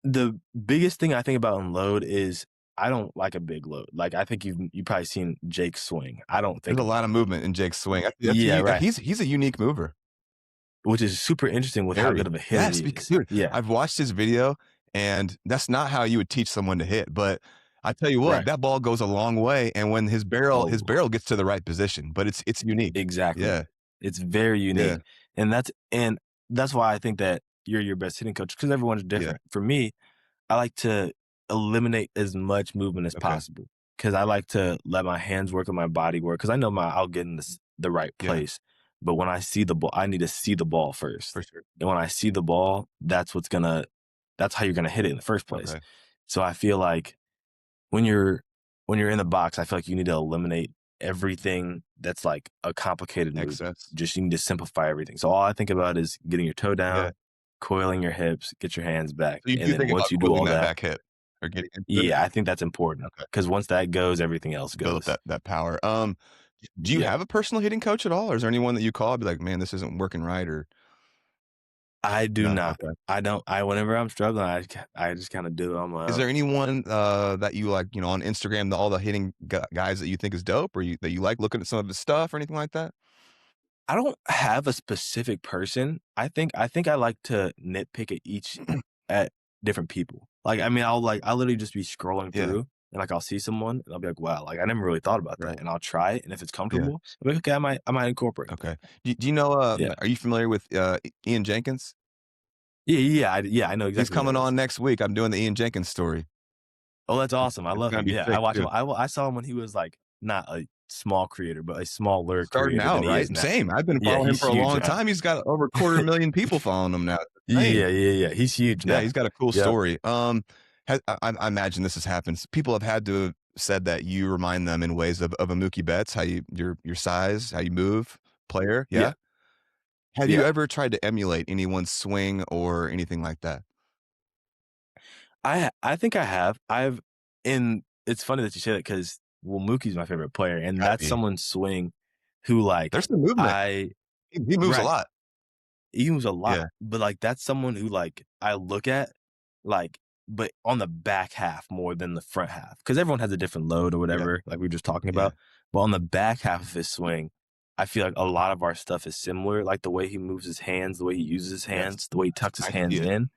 the biggest thing I think about in load is I don't like a big load. Like, I think you've probably seen Jake swing. I don't think There's a lot of movement in Jake's swing. Yeah, right. He's a unique mover. Which is super interesting with how good of a hitter he is. Because, dude, I've watched his video, and that's not how you would teach someone to hit. But I tell you what, that ball goes a long way, and when his barrel gets to the right position, but it's unique. Exactly. Yeah. It's very unique. And that's why I think that you're your best hitting coach, because everyone's different. For me, I like to eliminate as much movement as Okay. possible because I like to let my hands work and my body work because I know I'll get in the right Yeah. place. But when I see the ball, I need to see the ball first. For sure. And when I see the ball, that's how you're gonna hit it in the first place. Okay. So I feel like when you're in the box, I feel like you need to eliminate everything that's like a complicated move. Excess. Just you need to simplify everything. So all I think about is getting your toe down, Yeah. coiling your hips, get your hands back, So you and do then think once about you do coiling all that that, back hip or getting into it? yeah, I think that's important Okay. because once that goes, everything else Build goes. up that power. Do you Yeah. have a personal hitting coach at all, or is there anyone that you call, be like, man, this isn't working right, or I do no? not. Okay. I don't. Whenever I'm struggling, I just kind of do it on my Is own. there anyone that you like, on Instagram, all the hitting guys that you think is dope, or that you like looking at some of his stuff or anything like that? I don't have a specific person. I think I like to nitpick at different people. Like, I mean, I'll literally just be scrolling Yeah. through and like I'll see someone and I'll be like, wow, like I never really thought about Right. that. And I'll try it. And if it's Yeah. comfortable, I'll be like, okay, I might incorporate that. Okay. Do you know? Yeah. Are you familiar with Ian Jenkins? Yeah. I know exactly. He's who coming that is. on next week. I'm doing the Ian Jenkins story. Oh, that's awesome. I It's love gonna him. be Yeah. thick I watch too. him. I saw him when he was like not a small creator, but a smaller Starting creator than out, he right? is now. Same. I've been Yeah, following him he's for a huge long now. time. He's got over 250,000 people following him now. It's insane. Yeah. He's huge Yeah, now. he's got a cool Yep. story. I imagine this has happened. People have had to have said that you remind them in ways of a Mookie Betts, how your size, how you move, player. Yeah. Yeah. Have you Yeah. ever tried to emulate anyone's swing or anything like that? I think I have. And it's funny that you say that because Mookie's my favorite player, and Gotta that's be. someone's swing who like There's some movement. I He moves a right. lot. He moves a lot, Yeah. but like that's someone who like I look at like, but on the back half more than the front half because everyone has a different load or whatever, like we were just talking Yeah. about. But on the back half of his swing, I feel like a lot of our stuff is similar, like the way he moves his hands, the way he uses his hands, the way he tucks his I hands see it. in.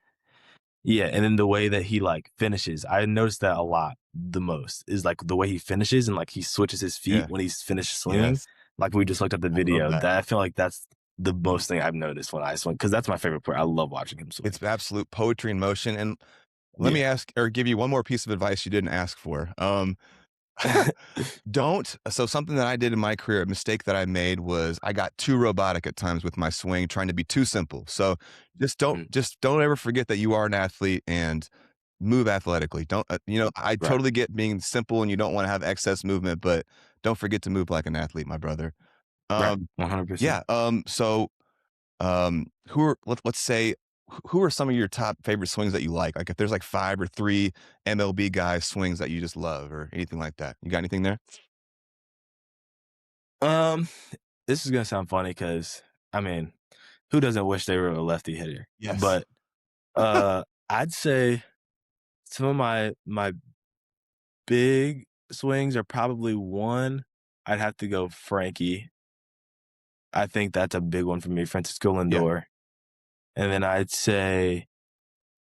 Yeah, and then the way that he like finishes, I noticed that a lot. The most is like the way he finishes and like he switches his feet Yeah. when he's finished swinging. Yes. Like we just looked at the love video. that. I feel like that's the most thing I've noticed when I swing because that's my favorite player. I love watching him swing. It's absolute poetry in motion. And let me ask or give you one more piece of advice you didn't ask for. So something that I did in my career, a mistake that I made was I got too robotic at times with my swing, trying to be too simple. So just don't ever forget that you are an athlete and move athletically. Don't I totally get being simple and you don't want to have excess movement, but don't forget to move like an athlete, my brother. Right, 100%. Yeah. So who are let's say who are some of your top favorite swings that you like? Like if there's like 5 or 3 MLB guys swings that you just love or anything like that. You got anything there? This is gonna sound funny because I mean, who doesn't wish they were a lefty hitter? Yes. But I'd say some of my big swings are probably one. I'd have to go Frankie. I think that's a big one for me, Francisco Lindor. And then I'd say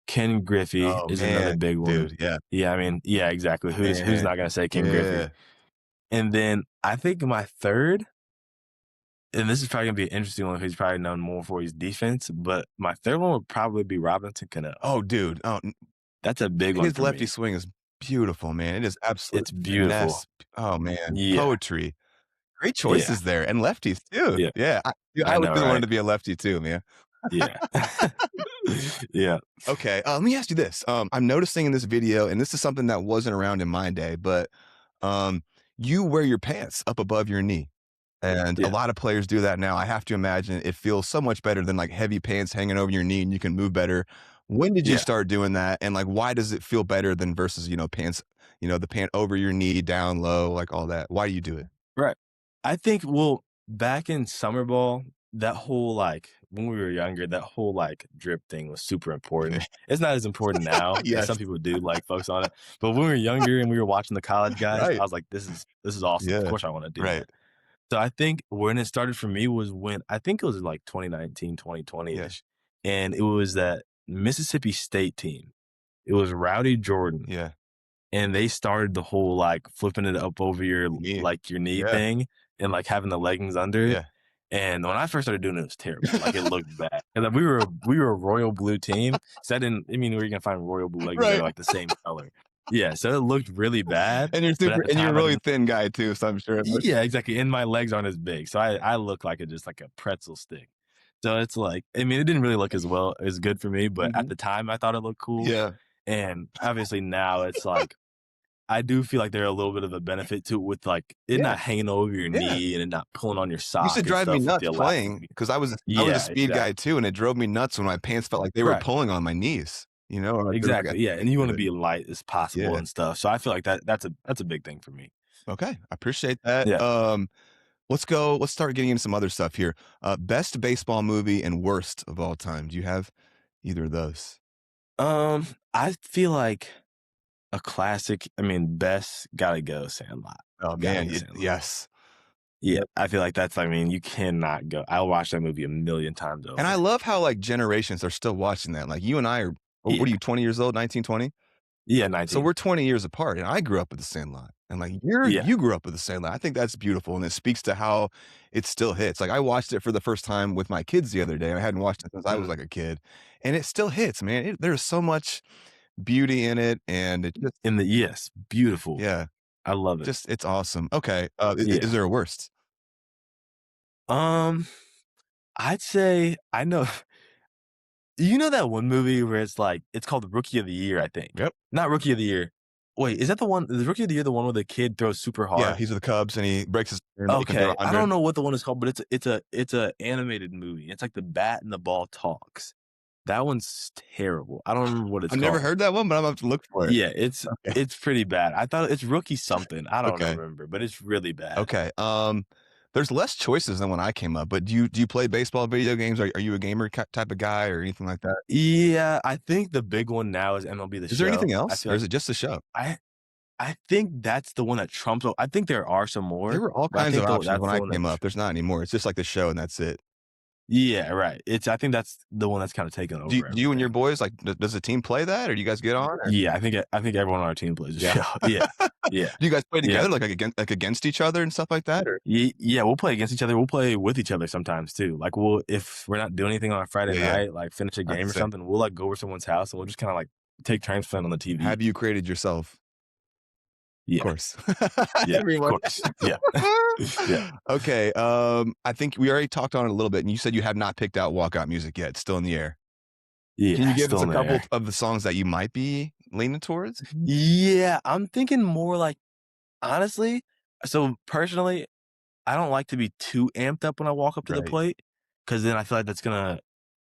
Ken Griffey is another big one. Dude, yeah. Yeah, I mean, yeah, exactly. Who's not gonna say Ken Griffey? And then I think my third, and this is probably gonna be an interesting one because he's probably known more for his defense, but my third one would probably be Robinson Cano. Oh, dude. Oh, that's a big one. His lefty swing is beautiful, man. It is absolutely It's beautiful. finesse. Oh man, Yeah. poetry. Great choices there, and lefties too. Yeah. I would know, really right? want to be a lefty too, man. Yeah. Yeah. Okay, let me ask you this. I'm noticing in this video, and this is something that wasn't around in my day, but you wear your pants up above your knee. And a lot of players do that now. I have to imagine it feels so much better than like heavy pants hanging over your knee and you can move better. When did you start doing that? And like, why does it feel better than versus, pants, the pant over your knee, down low, like all that? Why do you do it? Right. I think, well, back in summer ball, that whole like when we were younger, that whole like drip thing was super important. It's not as important now. Yes. Some people do like focus on it. But when we were younger and we were watching the college guys, Right. I was like, this is awesome. Yeah. Of course I want to do Right. that. So I think when it started for me was when I think it was like 2019, 2020-ish. And it was that Mississippi State team. It was Rowdy Jordan. Yeah. And they started the whole like flipping it up over your knee thing and like having the leggings under it. Yeah. And when I first started doing it, it was terrible. Like it looked bad. And we were a royal blue team. So we were gonna find royal blue leggings that are like the same color. Yeah, so it looked really bad, And you're but at the you're a time I really didn't. thin guy too, so I'm sure it looks. Yeah, exactly, and my legs aren't as big, so I look like just like a pretzel stick. So it's like, I mean, it didn't really look as good for me, but at Mhm. the time I thought it looked cool, Yeah. and obviously now it's like I do feel like there are a little bit of a benefit to it with like it Yeah. not hanging over your Yeah. knee and it not pulling on your Used to sock and drive me stuff with the nuts elastic. playing because I was a Yeah, speed guy exactly. too, and it drove me nuts when my pants felt like they were Right. pulling on my knees, you know, or I feel like I Exactly. Yeah, and you want to good. be light as possible Yeah. and stuff. So I feel like that's a big thing for me. Okay, I appreciate that. Yeah. Let's start getting into some other stuff here. Best baseball movie and worst of all time. Do you have either of those? I feel like a classic. I mean, best gotta go Sandlot. Oh Gotta man, go Sandlot. yes. Yeah, I feel like that's. I mean, you cannot go. I'll watch that movie a million times And I over. love how like generations are still watching that. Like you and I are, what Yeah. are you, 20 years old, 19, 20? Yeah, So 19. we're 20 years apart, and I grew up with the Sandlot, and like Yeah. you grew up with the Sandlot. I think that's beautiful, and it speaks to how it still hits. Like I watched it for the first time with my kids the other day. I hadn't watched it since I was Mhm. like a kid, and it still hits, man. There's so much beauty in it, and it just In the yes, beautiful. yeah, I love it. just it's awesome. Okay, is Yeah. there a worst? Um, I'd say I know. You know that one movie where it's like it's called Rookie of the Year, I think. Yep. Not Rookie of the Year. Wait, is that the one? Is Rookie of the Year the one where the kid throws super Yeah, hard? he's with the Cubs, and he breaks his arm that he can throw Okay, I 100. don't know what the one is called, but it's a animated movie. It's like the bat and the ball talks. That one's terrible. I don't remember what it's I've never called. heard that one, but I'm gonna have to look for it. Yeah, it's Okay. it's pretty bad. I thought it's Rookie something. I don't Okay. remember, but it's really bad. Okay. There's less choices than when I came up, but do you play baseball video games? Are you a gamer type of guy or anything like that? Yeah, I think the big one now is MLB The Is there anything Show. I else, feel or is like it just the show? I think that's the one that trumps. I think there are some There more, were all but I kinds of think options that's when the I one that. came up. There's not anymore. It's just like the show, and that's it. Yeah, right. I think that's the one that's kind of taken over Do you and your everything. boys like? Does the team play that, or do you guys get on? Or? Yeah, I think everyone on our team plays the Yeah. show. Yeah, yeah, Do you guys play yeah. together, like against each other and stuff like that? Or Yeah, we'll play against each other. We'll play with each other sometimes too. Like if we're not doing anything on a Friday yeah, yeah. night, like finish a That's game the or same. something, we'll like go over someone's house and we'll just kind of like take turns playing on the TV. Have you created yourself? Of Yeah, course. yeah, of Everyone. course. Yeah, yeah, Okay. I think we already talked on it a little bit, and you said you have not picked out walkout music yet. It's still in the air. Can you yeah. give us Still a in couple there. of the songs that you might be leaning towards? Yeah, I'm thinking more like honestly. So personally, I don't like to be too amped up when I walk up to the Right. plate, because then I feel like that's gonna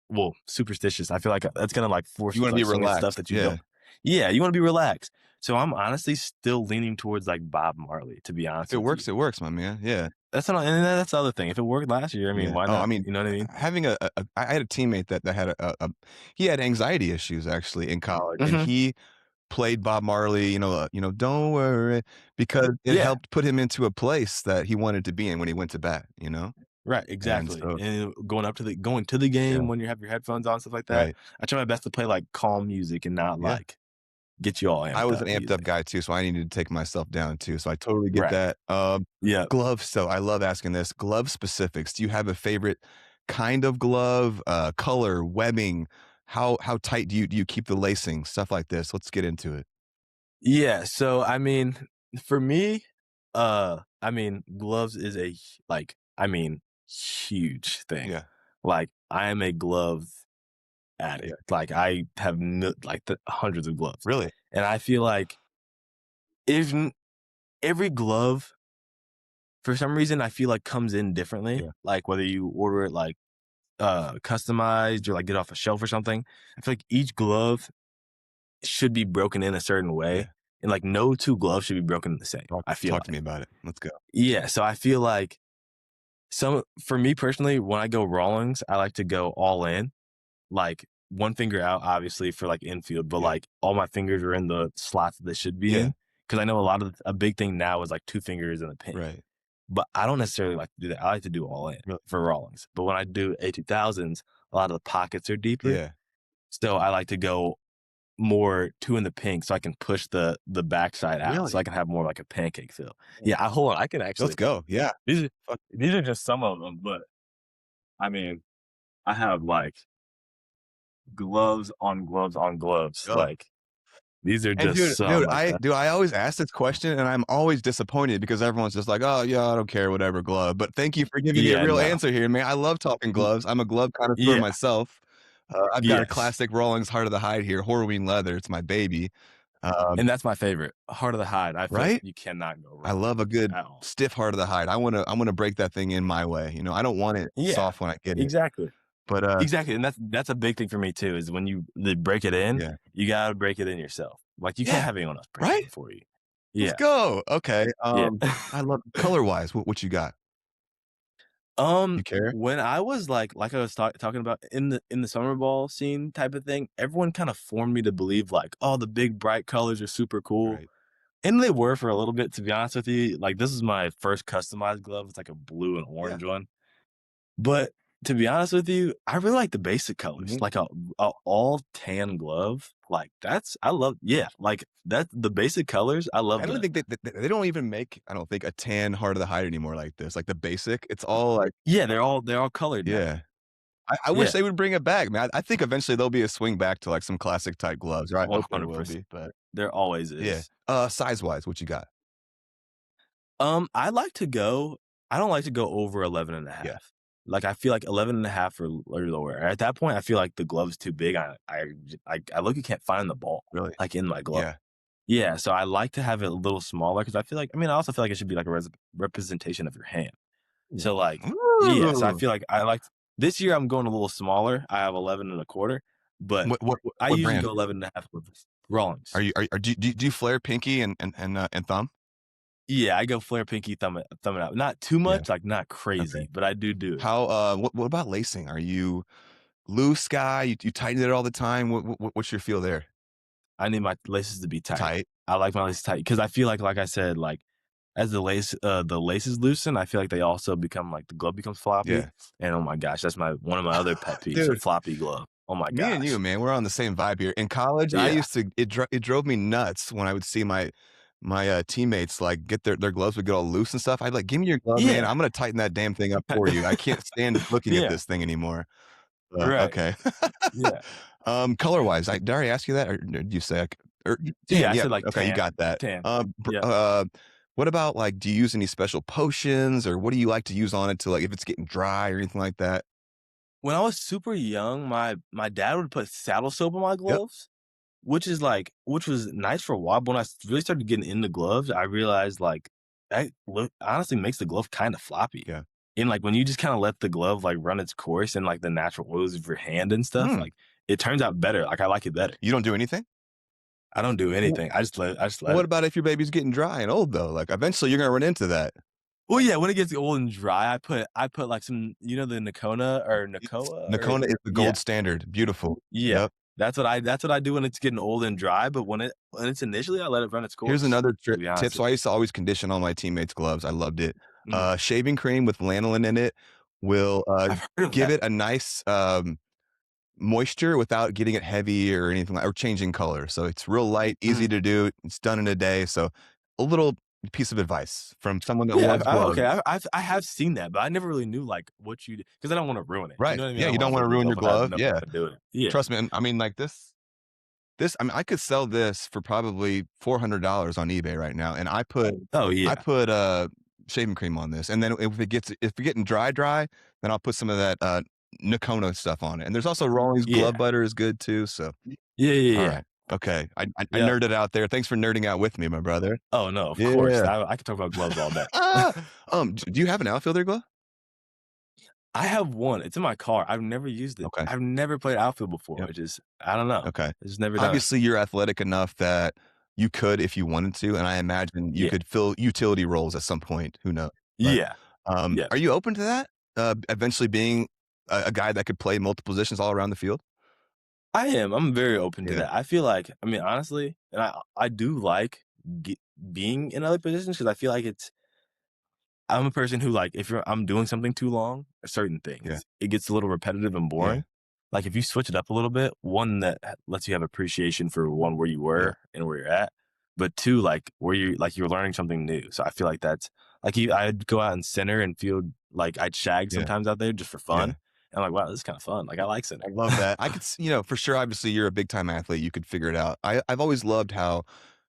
well, superstitious. I feel like that's gonna like force You you want to to be like swing at stuff relaxed. that you Yeah, don't. Yeah, you want to be relaxed. So I'm honestly still leaning towards like Bob Marley, to be if honest with you. it works, my man. Yeah, That's not, and that's the other thing. If it worked last year, I mean, yeah. why Oh, I not? mean, You know what I mean? having I had a teammate that had he had anxiety issues actually in college, and Hmm. he played Bob Marley. Don't worry, because it Yeah, helped put him into a place that he wanted to be in when he went to bat. right, And exactly. so And going to the yeah, game when you have your headphones on, stuff like that. right. I try my best to play like calm music and not Yeah. like get you all I amped was an up amped up music. guy too, so I needed to take myself down too. So I totally get Right. that. Yeah. Gloves. So I love asking this. Glove specifics. Do you have a favorite kind of glove? Color, webbing. How tight do you keep the lacing? Stuff like this. Let's get into it. Yeah, so I mean, for me, I mean, gloves is huge thing. Yeah. Like, I am a glove Yeah. addict. Like, I have hundreds of gloves, Really? and I feel like if every glove, for some reason, I feel like comes in differently. Yeah. Like whether you order it like customized or like get off a shelf or something. I feel like each glove should be broken in a certain Yeah. way. And like no two gloves should be broken the same. I feel Talk to like. me about it. Let's go. Yeah. So I feel like for me personally, when I go Rawlings, I like to go all in. Like one finger out, obviously, for like infield, but Yeah. like all my fingers are in the slots that they should be Yeah. in. Cause I know a big thing now is like two fingers in the pin. Right. But I don't necessarily like to do that. I like to do all in Really? for Rawlings. But when I do A2000s, a lot of the pockets are deeper. Yeah. So I like to go more two in the pink so I can push the backside out. Really? So I can have more like a pancake feel. Yeah, hold on. I can Let's actually. go. Yeah. These are just some of them, but I mean, I have like gloves on gloves on gloves. Oh. Like These are And just some like that. I always ask this question, and I'm always disappointed because everyone's just like, "Oh, yeah, I don't care, whatever, glove." But thank you for giving me a Yeah, real no. answer here, man. I love talking gloves. I'm a glove connoisseur Yeah, myself. I've got a yes. classic Rawlings Heart of the Hide here, Horween leather. It's my baby. And that's my favorite. Heart of the Hide. I feel like Right? you cannot go I wrong love a good at all. stiff Heart of the Hide. I wanna break that thing in my way. I don't want it Yeah, soft when I get it. exactly. But, Exactly, and that's a big thing for me too, is when they break it in, yeah. you gotta break it in yourself. Like, you can't Yeah, have anyone else break it right? in for you. Let's Yeah, go. Okay, yeah. I love color-wise, what you got? You care? When I was like I was talking about in the summer ball scene type of thing, everyone kind of formed me to believe like, "Oh, the big bright colors are super cool." Right. And they were for a little bit, to be honest with you. Like, this is my first customized glove. It's like a blue and Yeah. orange one. But to be honest with you, I really like the basic colors, Mhm. like a all tan glove. Like I love, yeah, like that the basic colors. I I love don't them. think they don't even make, I don't think, a tan Heart of the Hide anymore like this, like the basic. It's all like Yeah, they're all colored now. yeah. I wish Yeah, they would bring it back, man. I think eventually there'll be a swing back to, like, some classic type gloves, or I hope there will 100%. be, but There always yeah. is. Size-wise, what you got? I like to go. I don't like to go over 11 and a Yeah, half. Like, I feel like 11 and a half or lower. At that point, I feel like the glove's too big. I look, you can't find the ball really? like in my glove. Yeah. Yeah, so I like to have it a little smaller because I feel like, I mean, I also feel like it should be like a representation of your hand. So like, yeah, so I Ooh. feel like I like this year I'm going a little smaller. I have 11 and a quarter, but I What usually brand? go 11 and a half with Rawlings. Are you are do you flare pinky and thumb? Yeah, I go flare pinky, thumb it out. Not too Yeah, much, like not okay. crazy, but I do it. How, what about lacing? Are you loose guy? You tighten it all the time? What's your feel there? I need my laces to be tight. Tight? I like my laces tight because I feel like I said, like as the laces loosen, I feel like they also become like the glove becomes floppy. Yeah. And oh my gosh, that's one of my other pet peeves, a Dude, floppy glove. Oh my me and you, gosh. man, we're on the same vibe here. In college, I Yeah. used to it drove me nuts when I would see my teammates, like, get their gloves would get all loose and stuff. I'd like, "Give me your glove, man. Yeah. I'm gonna tighten that damn thing up for you. I can't stand looking at Yeah. this thing anymore." Right. Okay. Yeah. Color-wise, did I already ask you that, or did you say or Yeah, tan? I Yeah, said like okay, you tan. got that. Tan. Yeah. What about, like, do you use any special potions, or what do you like to use on it to, like, if it's getting dry or anything like that? When I was super young, my dad would put saddle soap on my Yep. gloves, which was nice for a while, but when really started getting into gloves, I realized, like, that look honestly makes the glove kinda floppy. Yeah. And, like, when you just kinda let the glove, like, run its course and, like, the natural oils of your hand and stuff, Hmm. like, it turns out better, like, I like it better. You don't do anything? I don't do W anything, I just let what it. about if your baby's getting dry and old, though? Like, eventually, you're gonna run into that. Well, yeah, when it gets old and dry, I put, like, some the Nakona or It's Nakoa or Nakona is the yeah. gold standard. Beautiful. Yeah. Yep. That's what I do when it's getting old and dry, but when it's initially, I let it run its Here's course, another to be tip. honest So I with you. used to always condition all my teammates' gloves. I loved it. Mhm. Shaving cream with lanolin in it will, I've heard of give that. it a nice, moisture without getting it heavy or anything or changing color. So it's real light, easy Mhm. to do. It's done in a day. So a little piece of advice from someone that Yeah, loves gloves. okay, I have seen that, but I never really knew, like, what you because I don't wanna ruin it, you Right. know what I mean? I Yeah, don't you wanna don't wanna ruin the ruin glove your without glove. knowing Yeah. how to do it. Yeah. Trust me. I mean, like I mean, I could sell this for probably $400 on eBay right now, and Oh, I yeah. put, shaving cream on this, and then if it's getting dry, then I'll put some of that, Nakona stuff on it, and there's also Rawlings glove Yeah. butter is good too, so Yeah, yeah, yeah. alright. Okay. I Yep. nerded out there. Thanks for nerding out with me, my brother. Oh, no, of course. Yeah. I could talk about gloves all day. Ah! Do you have an outfielder glove? I have one, it's in my car, I've never used it. Okay. I've never played outfield before, Yep. which is I don't know. Okay. I just never done it. Obviously, you're athletic enough that you could if you wanted to, and I imagine you Yeah. could fill utility roles at some point, who knows? But, Yeah. Yeah. are you open to that? Eventually being a guy that could play multiple positions all around the field? I am. I'm very open to Yeah, that. I feel like, I mean, honestly, and I do like being in other positions because I feel like I'm a person who like if I'm doing something too long, certain yeah, things, it gets a little repetitive and yeah, boring. Like if you switch it up a little bit, one that lets you have appreciation for one where you yeah, were and where you're at, but two like where you're learning something new. So I feel like that's like I'd go out and center and field like I'd shag yeah, sometimes out there just for yeah. fun. I'm like, wow, this is kind of fun. Like, I like I center. love that. I could, for sure. Obviously, you're a big time athlete. You could figure it out. I've always loved how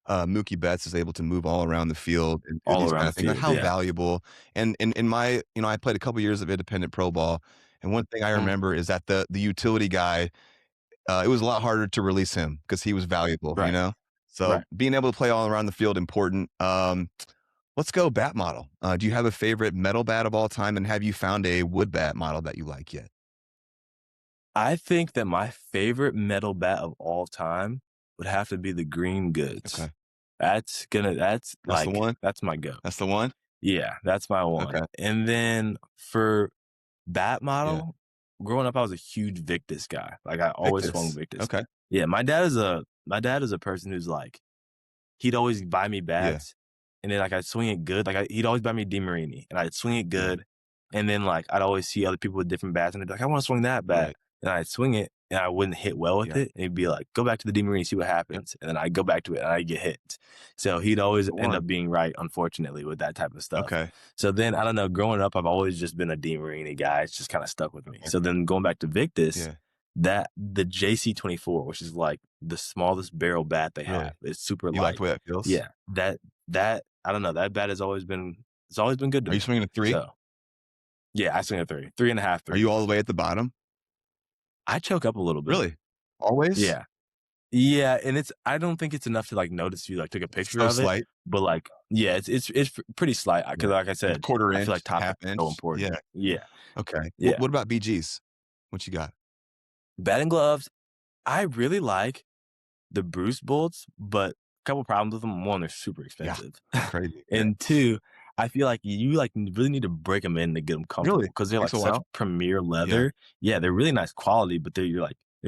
Mookie Betts is able to move all around the field and do All these around kind the of things. Like field. how Yeah. valuable. And in my, I played a couple years of independent pro ball, and one thing I remember is that the utility guy, it was a lot harder to release him because he was valuable. Right. So Right. being able to play all around the field important. Let's go bat model. Do you have a favorite metal bat of all time, and have you found a wood bat model that you like yet? I think that my favorite metal bat of all time would have to be the Green Goods. Okay. That's That's the one? that's my go. That's the one? Yeah, that's my one. Okay. And then for bat Yeah. model, growing up, I was a huge Victus guy. Like, I always swung Victus. Victus. Okay. Yeah, my dad is a person who's like, he'd always buy me bats, and then like I'd swing it good. Like, he'd always buy me DeMarini, and I'd swing it good, and then like I'd always see other people with different bats, and they'd be like, I want to swing that bat, Right. and I'd swing it, and I wouldn't hit well with it, and he'd be like, go back to the DeMarini, see what happens, and then I'd go back to it, and I'd get hit. So he'd always end up being right, unfortunately, with that type of stuff. Okay. So then, I don't know, growing up, I've always just been a DeMarini guy. It's just kind of stuck with me. Okay. So then going back to Victus, Yeah. that the JC24, which is like the smallest barrel bat they Really? have, it's super You like light. the way that feels? Yeah, that I don't know. That bat has always been good to Are me. you swinging a 3? So yeah, I swing a 3, 3.5, 3. Are you all the way at the bottom? I choke up a little bit. Really? Always? Yeah, yeah, and I don't think it's enough to like notice if you like took a picture So of slight. it, but like yeah, it's pretty slight because like I said, Quarter I inch, feel like top half is inch. so important. Yeah. Yeah, Okay. yeah. What about BGs? What you got? Batting gloves, I really like the Bruce bolts, but a couple problems with them. One, they're super expensive. Crazy. And two, I feel like you like really need to break them in to get them comfortable Really? because they're like Takes a such while? premier leather. Yeah, they're really nice quality, but they're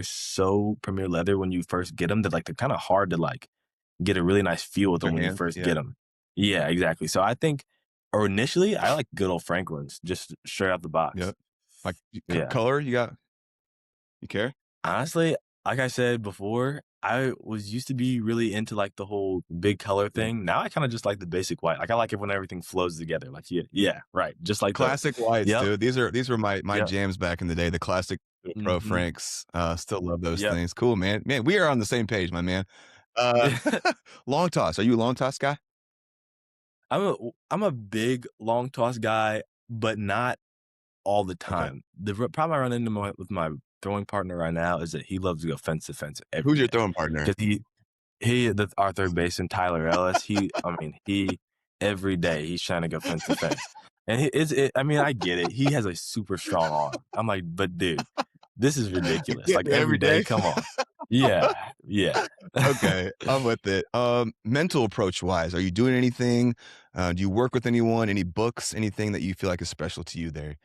so premier leather when you first get them that like they're kind of hard to like get a really nice feel with them when you first get them. Yeah, exactly. So I think, or initially, I like good old Franklin's just straight out the box. Yep. Like color, you care? Honestly, like I said before, I used to be really into like the whole big color thing. Now I kind of just like the basic white. Like I like it when everything flows together. Like yeah, right. Just like Classic whites, Yep. dude. These were my Yep. jams back in the day. The classic Pro Mhm. Franks. Still love those Yep. things. Cool, man. Man, we are on the same page, my man. Long toss. Are you a long toss guy? I'm a big long toss guy, but not all the time. The problem I run into with my throwing partner right now is that he loves to go fence to fence every Who's your day. throwing partner? Because our third baseman, Tyler Ellis, he every day he's trying to go fence to fence. And I get it. He has a super strong arm. I'm like, but dude, this is ridiculous. Like every day, come on. Yeah. Okay, I'm with it. Mental approach wise, are you doing anything? Do you work with anyone? Any books? Anything that you feel like is special to you there?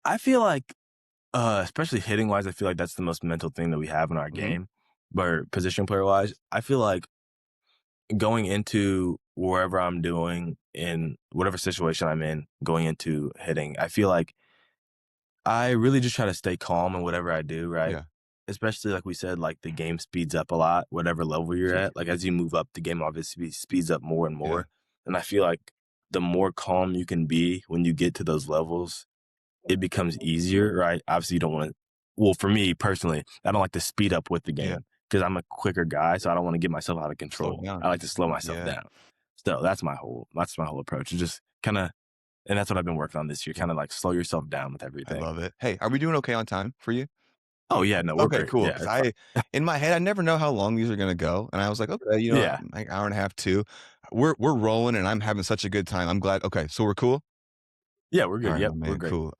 I feel like, especially hitting wise, I feel like that's the most mental thing that we have in our game. But position player wise, I feel like going into wherever I'm doing in whatever situation I'm in, going into hitting, I feel like I really just try to stay calm in whatever I do, right? Yeah. Especially like we said, like the game speeds up a lot, whatever level you're at. Like as you move up, the game obviously speeds up more and more. And I feel like the more calm you can be when you get to those levels, it becomes easier, right? Obviously you don't want to, well, for me personally, I don't like to speed up with the game because I'm a quicker guy, so I don't want to get myself out of control. I like to slow myself down. So that's my whole approach. It's just kind of, and that's what I've been working on this year, kind of like slow yourself down with everything. I love it. Hey, are we doing okay on time for you? Oh yeah, no, we're okay, great. cool. Yeah, In my head, I never know how long these are gonna go, and I was like, okay, like hour and a half, 2. We're rolling, and I'm having such a good time. I'm glad. Okay, so we're cool. Yeah, we're good. Right, Yep, man, we're great. cool.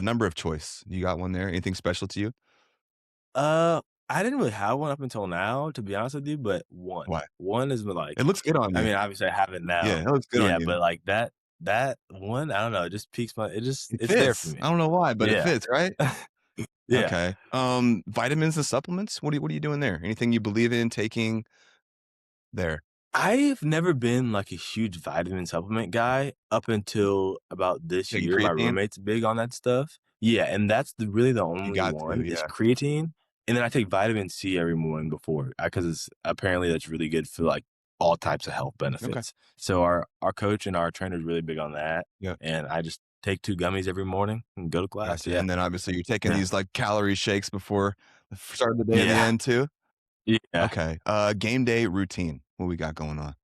Number of choice. You got one there? Anything special to you? I didn't really have one up until now, to be honest with you, but one. Why? One is like, It looks good on you. I mean, obviously I have it now. Yeah, it looks good on you. But like that one, I don't know, it just piques my, it's fits. there for me. I don't know why, but it fits, right? Yeah. Okay. Vitamins and supplements. What are you doing there? Anything you believe in taking there? I've never been like a huge vitamin supplement guy up until about this year. My roommate's big on that stuff. Yeah, and that's really the only one is creatine. And then I take vitamin C every morning before, because apparently that's really good for like all types of health benefits. So our coach and our trainer is really big on that. Yeah. And I just take 2 gummies every morning and go to class. Gotcha. Yeah. And then obviously you're taking Yeah. these like calorie shakes before the start of the day and the Yeah. end too. Yeah. Okay. Game day routine. What we got going on?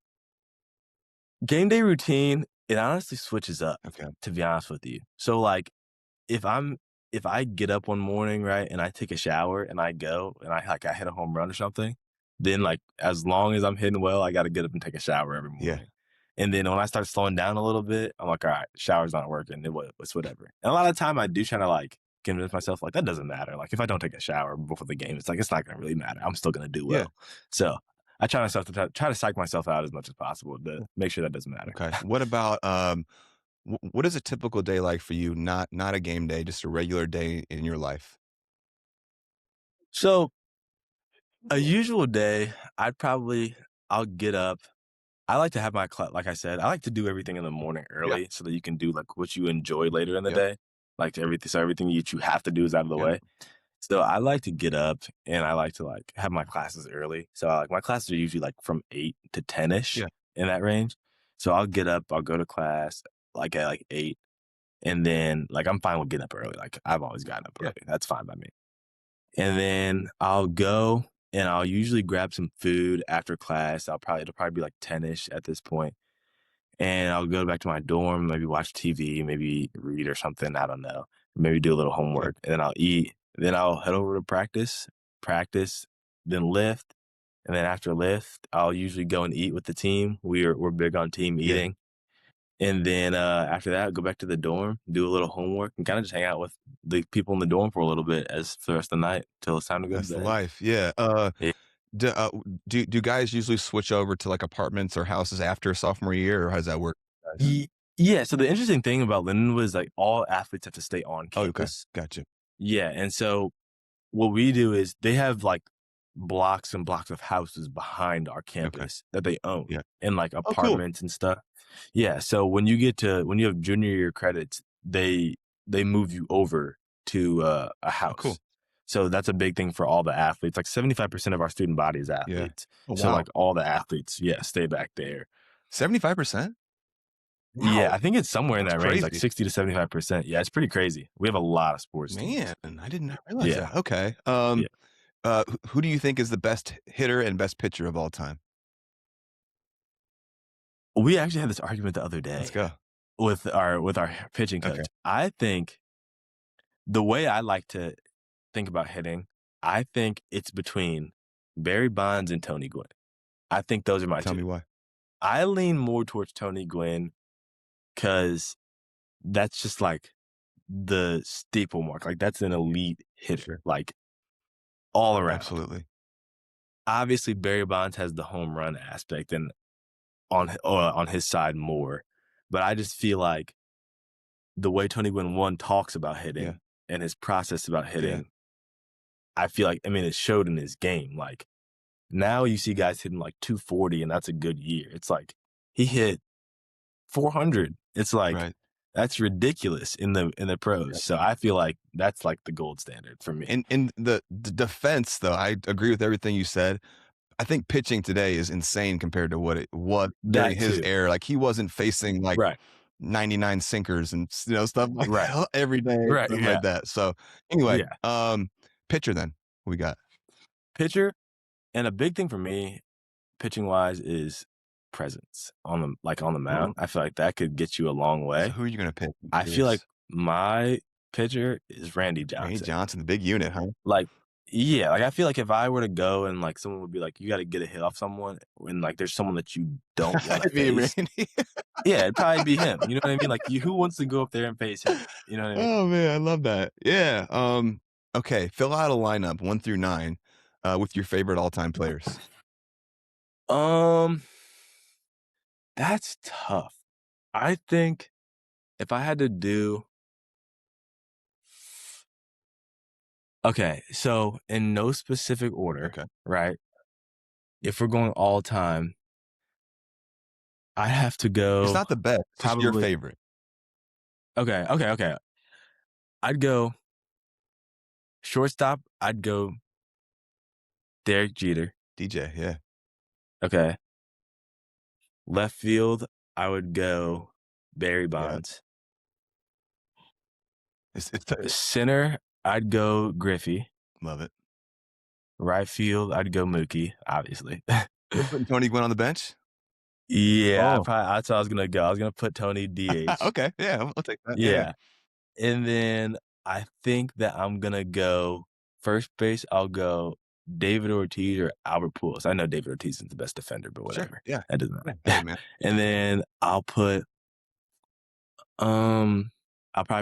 Game day routine, it honestly switches up, Okay. to be honest with you. So, like, if I get up one morning, right, and I take a shower and I go and I hit a home run or something, then, like, as long as I'm hitting well, I gotta get up and take a shower every Yeah. morning. And then when I start slowing down a little bit, I'm like, "All right, shower's not working. It's whatever." And a lot of the time I do try to, like, convince myself, like, that doesn't matter. Like, if I don't take a shower before the game, it's like, it's not gonna really matter. I'm still gonna do Yeah. well. So, I try to psych myself out as much as possible to make sure that doesn't matter. Okay. What about what is a typical day like for you? Not a game day, just a regular day in your life. So, a usual day, I'll get up. I like to have my like I said, I like to do everything in the morning Yeah. early so that you can do, like, what you enjoy later in the Yep. day. Like, everything you have to do is out of the Yep. way. So, I like to get up, and I like to, like, have my classes early. So, like, my classes are usually, like, from 8 to 10-ish, Yeah. in that range. So, I'll get up, I'll go to class, like, at, like, 8, and then, like, I'm fine with getting up early. Like, I've always gotten up Yeah. early. That's fine by me. And then I'll go and I'll usually grab some food after class. It'll probably be like 10-ish at this point. And I'll go back to my dorm, maybe watch TV, maybe read or something. I don't know. Maybe do a little Yeah. homework. And then I'll eat. Then I'll head over to practice, then lift. And then after lift, I'll usually go and eat with the team. We're big on team Yeah. eating. And then after that, go back to the dorm, do a little homework, and kind of just hang out with the people in the dorm for a little bit as for the rest of the night till it's time to go That's to the bed. life. Yeah. Yeah. Do guys usually switch over to like apartments or houses after sophomore year, or how does that work? Yeah. So the interesting thing about Linden was like all athletes have to stay on Oh, okay. campus. Gotcha. Yeah. And so what we do is they have like blocks and blocks of houses behind our campus that they own Yeah. and like cool. apartments and stuff. Yeah. So when you have junior year credits, they move you over to a house. cool. So that's a big thing for all the athletes. Like 75% of our student body is athletes. Oh, So wow. like all the athletes, stay back there. 75%? Yeah, I think it's somewhere in That's that range, like crazy. 60 to 75%. Yeah, it's pretty crazy. We have a lot of sports teams. Man, I did not realize Yeah. that. Okay. Who do you think is the best hitter and best pitcher of all time? We actually had this argument the other day Let's go. with our pitching coach. Okay. I think the way I like to think about hitting, I think it's between Barry Bonds and Tony Gwynn. I think those are my Tell two. me why. I lean more towards Tony Gwynn because that's just like the steeple mark. Like that's an elite hitter, Sure. like all around. Absolutely. Obviously, Barry Bonds has the home run aspect and on his side more. But I just feel like the way Tony Gwynn talks about hitting and his process about hitting, I feel like, it showed in his game. Like now you see guys hitting like 240 and that's a good year. It's like he hit 400. It's like that's ridiculous in the pros. So I feel like that's like the gold standard for me. And in the defense, though, I agree with everything you said. I think pitching today is insane compared to what during his era. Like he wasn't facing like 99 sinkers and stuff like that every day, stuff like that. So anyway, pitcher then. What we got? Pitcher, and a big thing for me, pitching wise, is presence on the mound. I feel like that could get you a long way. So who are you gonna pick? I feel like my pitcher is Randy Johnson. Randy Johnson, the big unit, huh? Like, yeah, like I feel like if I were to go and like someone would be like, you got to get a hit off someone, and like there's someone that you don't want to face. Randy. Yeah, it'd probably be him. You know what I mean? Like, who wants to go up there and face him? You know what I mean? Oh man, I love that. Yeah. Okay, fill out a lineup 1 through 9 with your favorite all-time players. That's tough. I think if I had to do. Okay, so in no specific order, right? If we're going all time, I have to go. It's not the best. It's just your favorite. Okay. I'd go shortstop. I'd go Derek Jeter. DJ, yeah. Okay. Left field, I would go Barry Bonds. Center, I'd go Griffey. Love it. Right field, I'd go Mookie, obviously. You're putting Tony Gwynn on the bench? Yeah, Oh. that's how I was gonna go. I was gonna put Tony DH. Okay. Yeah, I'll take that. Yeah. Yeah, and then I think that I'm gonna go first base, I'll go David Ortiz or Albert Pujols. I know David Ortiz isn't the best defender, but Sure. whatever. Yeah. That doesn't matter. Hey, man. And then I'll probably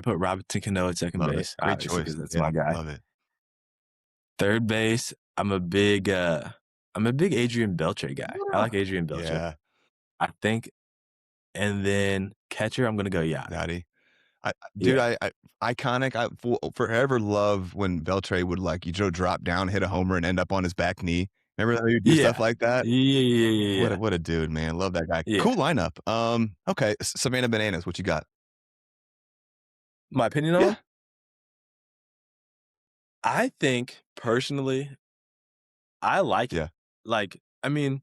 put Robinson Cano at second Love it. base, Great obviously, choice. because that's Yeah, my guy. love it. Third base, I'm a big Adrian Beltre guy. I like Adrian Beltre. Yeah, I think, and then catcher, I'm gonna go Yachty. Yachty. Yeah. Iconic. I will forever love when Beltre would drop down, hit a homer, and end up on his back knee. Remember how he would do stuff like that? Yeah. What a dude, man. Love that guy. Yeah. Cool lineup. Okay, Savannah Bananas. What you got? My opinion on Yeah. him? I think personally, I like Yeah. it. Like, I mean,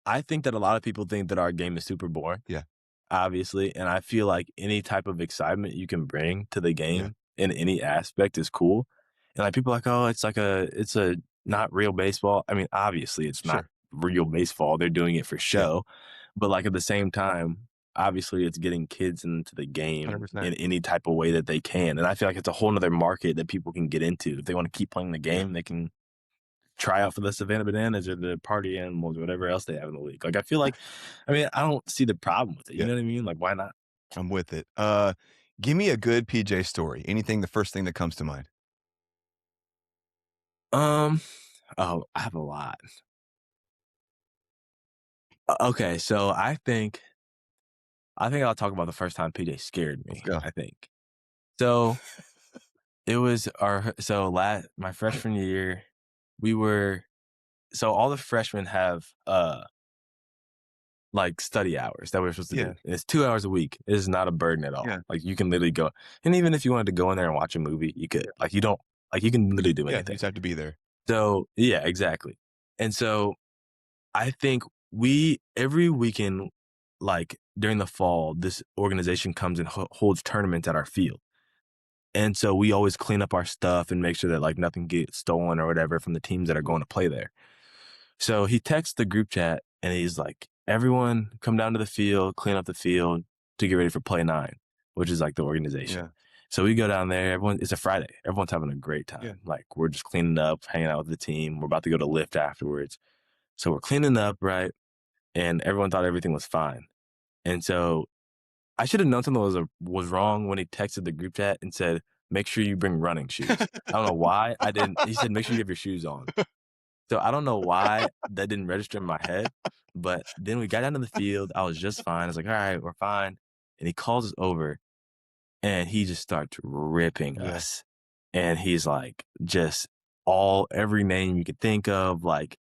I think that a lot of people think that our game is super boring. Yeah. Obviously, and I feel like any type of excitement you can bring to the game in any aspect is cool. And like people are like, oh, it's a not real baseball. I mean, obviously it's not real baseball. They're doing it for show. But like at the same time, obviously it's getting kids into the game 100%. in any type of way that they can. And I feel like it's a whole nother market that people can get into. If they want to keep playing the game, they can try out for the Savannah Bananas or the Party Animals or whatever else they have in the league. Like, I feel like, I mean, I don't see the problem with it. You know what I mean? Like, why not? I'm with it. Give me a good PJ story. Anything, the first thing that comes to mind. Oh, I have a lot. Okay, so I think I'll talk about the first time PJ scared me. Let's go. I think. So it was my freshman year, so all the freshmen have like study hours that we're supposed to do. And it's 2 hours a week. It is not a burden at all. Yeah. Like you can literally go, and even if you wanted to go in there and watch a movie, you could. Like you can literally do anything. You just have to be there. So yeah, exactly. And so I think every weekend, like during the fall, this organization comes and holds tournaments at our field. And so we always clean up our stuff and make sure that like nothing gets stolen or whatever from the teams that are going to play there. So he texts the group chat and he's like, everyone come down to the field, clean up the field to get ready for play 9, which is like the organization. Yeah. So we go down there, it's a Friday. Everyone's having a great time. Yeah. Like we're just cleaning up, hanging out with the team. We're about to go to lift afterwards. So we're cleaning up, right? And everyone thought everything was fine. And so I should have known something was wrong when he texted the group chat and said, make sure you bring running shoes. I don't know why I didn't. He said, make sure you have your shoes on. So I don't know why that didn't register in my head. But then we got down to the field. I was just fine. I was like, all right, we're fine. And he calls us over and he just starts ripping us. And he's like, just every name you could think of, like,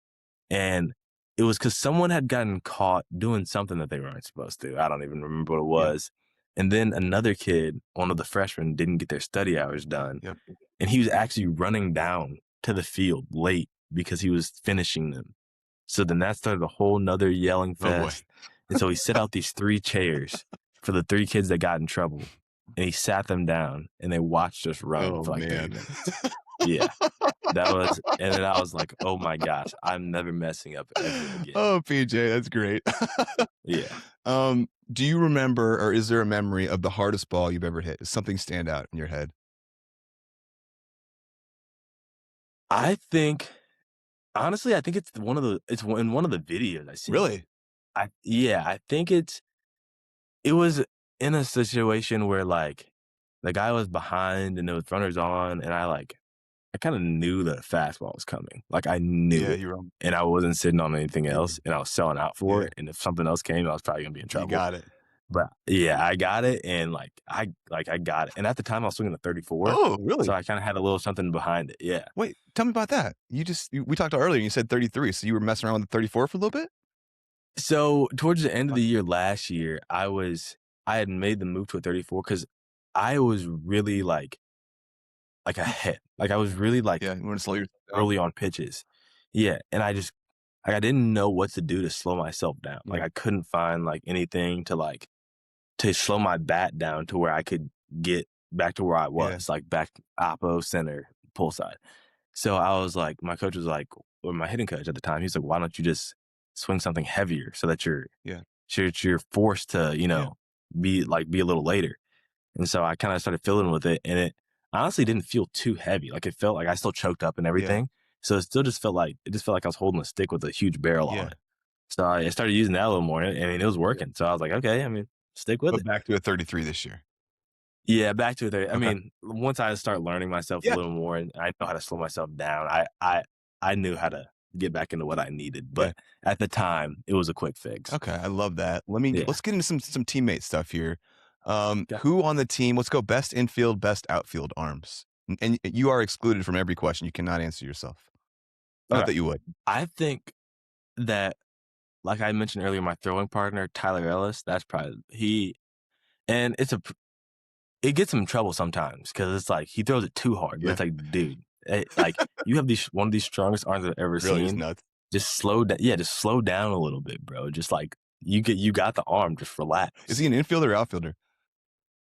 and it was because someone had gotten caught doing something that they weren't supposed to. I don't even remember what it was. And then another kid, one of the freshmen, didn't get their study hours done. And he was actually running down to the field late because he was finishing them. So then that started a whole nother yelling fest. And so he set out these 3 chairs for the 3 kids that got in trouble. And he sat them down and they watched us run for like 30 minutes. Yeah. And then I was like, oh my gosh, I'm never messing up ever again. Oh, PJ, that's great. Yeah. Do you remember, or is there a memory of the hardest ball you've ever hit? Does something stand out in your head? I think, honestly, it's in one of the videos I seen. Really? I think it was in a situation where like the guy was behind and there was runners on, and I kind of knew that a fastball was coming. Like I knew it, and I wasn't sitting on anything else, and I was selling out for it. And if something else came, I was probably gonna be in trouble. You got it. But yeah, I got it, and I got it. And at the time, I was swinging a 34. Oh, really? So I kind of had a little something behind it. Yeah. Wait, tell me about that. We talked earlier, and you said 33, so you were messing around with the 34 for a little bit? So towards the end of the year last year, I had made the move to a 34 because I was really like ahead. Like I was really you want to slow yourself down early on pitches. Yeah, and I didn't know what to do to slow myself down. Like I couldn't find like anything to slow my bat down to where I could get back to where I Yeah. was, like back oppo center pull side. So I was like, my coach was like, or my hitting coach at the time, he's like, why don't you just swing something heavier so that Yeah. you're forced to, be a little later. And so I kind of started fiddling with it, and it honestly didn't feel too heavy. Like it felt like I still choked up and everything. So it still just felt like I was holding a stick with a huge barrel on it. So I started using that a little more, and it was working. So I was like, okay, stick with But it. back to a 33 this year. Yeah, back to it there. Okay. Once I start learning myself a little more and I know how to slow myself down, I knew how to get back into what I needed. But at the time, it was a quick fix. Okay, I love that. Let's get into some teammate stuff here. Okay. Who on the team? Let's go best infield, best outfield arms. And you are excluded from every question. You cannot answer yourself. Not that you would. I think that, like I mentioned earlier, my throwing partner, Tyler Ellis, that's probably and it gets him in trouble sometimes because it's like he throws it too hard. But it's like, dude, like you have one of these strongest arms I've ever Really, it's seen. nuts. Just slow down. Yeah, just slow down a little bit, bro. Just like you got the arm. Just relax. Is he an infielder or outfielder?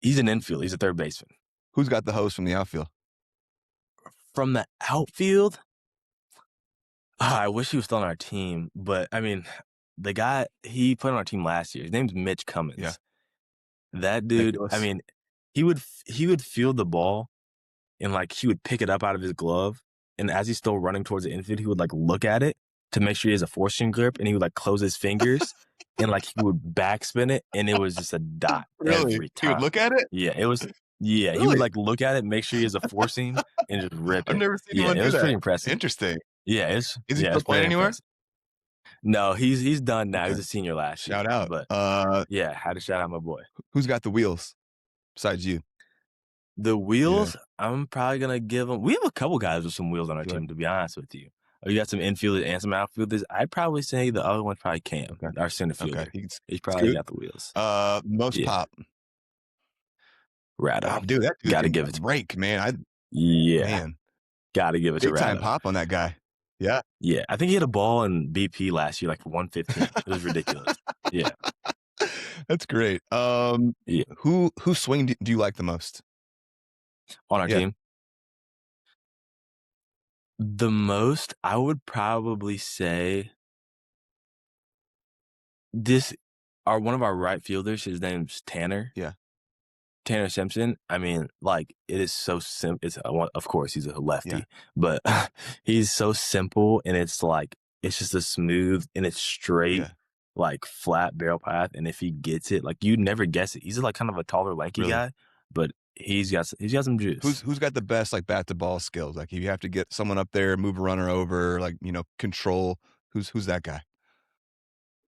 He's an infield. He's a third baseman. Who's got the hose from the outfield? From the outfield, I wish he was still on our team. But the guy he put on our team last year, his name's Mitch Cummins. Yeah. That dude. Nicholas. He would field the ball, and like he would pick it up out of his glove, and as he's still running towards the infield, he would like look at it to make sure he has a forcing grip, and he would like close his fingers, and like he would backspin it, and it was just a dot every time. He would look at it? Yeah, it was. Yeah, he would like look at it, make sure he has a four seam, and just rip it. I've never seen anyone do that. It was pretty impressive. Interesting. Yeah, is he still playing anywhere? Impressive. No, he's done now. Okay. He's a senior last year. Shout out. But yeah, had to shout out my boy. Who's got the wheels besides you? The wheels, I'm probably gonna give him. We have a couple guys with some wheels on our team, to be honest with you. We got some infielders and some outfielders. I'd probably say the other one's probably Cam, our center fielder. Okay. He's probably got the wheels. Most pop. Ratto. Oh, dude, that dude gotta give it to break, man. Gotta give it to Ratto. Big time pop on that guy. Yeah. Yeah. I think he hit a ball in BP last year, like for 115. It was ridiculous. Yeah. That's great. Who swing do you like the most? On our team? The most, I would probably say one of our right fielders, his name's Tanner. Yeah. Tanner Simpson. It is so simple. Of course, he's a lefty, but he's so simple, and it's just a smooth and it's straight, like flat barrel path. And if he gets it, like you'd never guess it. He's like kind of a taller, lanky guy, but he's got some juice. Who's got the best like bat to ball skills? Like if you have to get someone up there, move a runner over, like control. Who's that guy?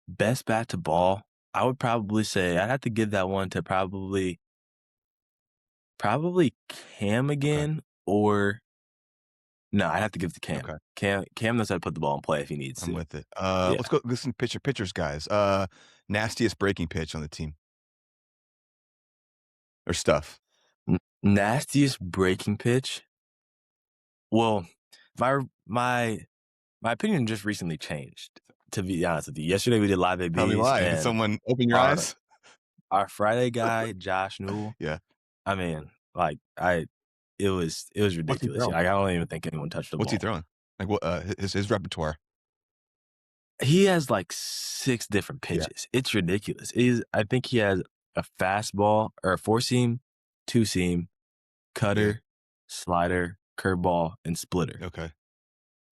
Best bat to ball. I would probably say I'd have to give that one to probably Cam again, or no, I'd have to give it to Cam. Okay. Cam knows how to put the ball in play if he needs to. I'm with it. Let's go listen to pitchers, guys. Nastiest breaking pitch on the team. Or stuff. Nastiest breaking pitch? Well, my opinion just recently changed, to be honest with you. Yesterday we did live ABs. Tell me why. Did someone open your eyes? Our Friday guy, Josh Newell. Yeah. It was ridiculous. I don't even think anyone touched the ball. What's he throwing? Like what? His repertoire. He has like 6 different pitches. Yeah. It's ridiculous. I think he has a fastball or a 4-seam, 2-seam, cutter, slider, curveball, and splitter. Okay.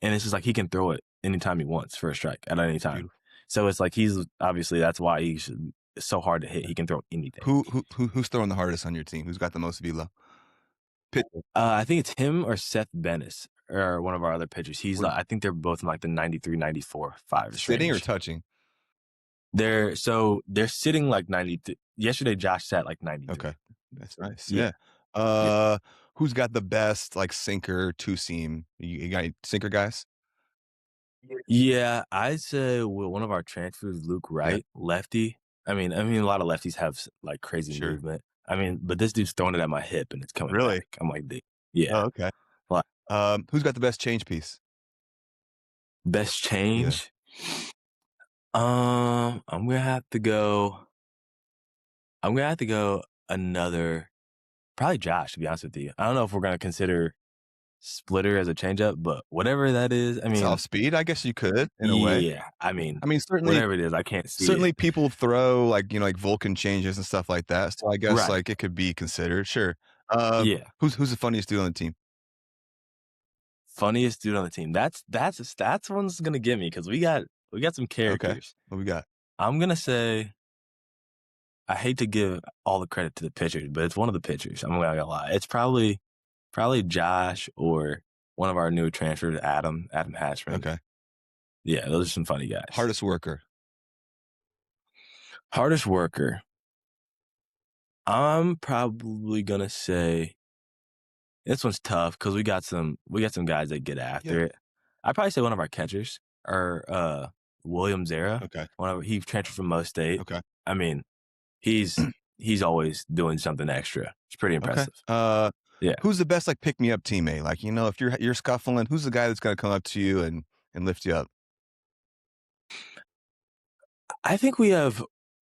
And it's just like he can throw it anytime he wants for a strike at any time. Beautiful. So it's like that's why it's so hard to hit. He can throw anything. Who's throwing the hardest on your team? Who's got the most velo? Pitcher. I think it's him or Seth Bennis or one of our other pitchers. I think they're both in like the 93, 94, 5 sitting range. Or touching? They're sitting like 93. Yesterday Josh sat like 93. Okay. That's nice. Yeah. Who's got the best like sinker 2-seam? You got any sinker guys? Yeah, I'd say one of our transfers, Luke Wright, lefty. I mean, a lot of lefties have like crazy movement. But this dude's throwing it at my hip and it's coming back. I'm like, yeah. Oh, okay. Who's got the best change piece? Best change? Yeah. I'm gonna have to go another Probably Josh, to be honest with you. I don't know if we're gonna consider splitter as a changeup, but whatever that is, I It's mean, off speed. I guess you could in a way. yeah, I mean, I mean, certainly whatever it is, I can't see it. certainly people throw like, like Vulcan changes and stuff like that. So I guess Right. like it could be considered. Sure. Yeah. Who's the funniest dude on the team? Funniest dude on the team. That's one's gonna get me because we got some Okay. characters. What we got? I'm gonna say I hate to give all the credit to the pitchers, but it's one of the pitchers. I'm not gonna lie. It's probably Josh or one of our newer transfers, Adam Hashman. Okay. Yeah, those are some funny guys. Hardest worker. Hardest worker. I'm probably gonna say this one's tough because we got some guys that get after it. I'd probably say one of our catchers or William Zara. Okay. He transferred from Mo State. Okay. I mean, he's always doing something extra. It's pretty impressive. Okay. Yeah. Who's the best like pick me up teammate? Like, if you're scuffling, who's the guy that's gonna come up to you and lift you up? I think we have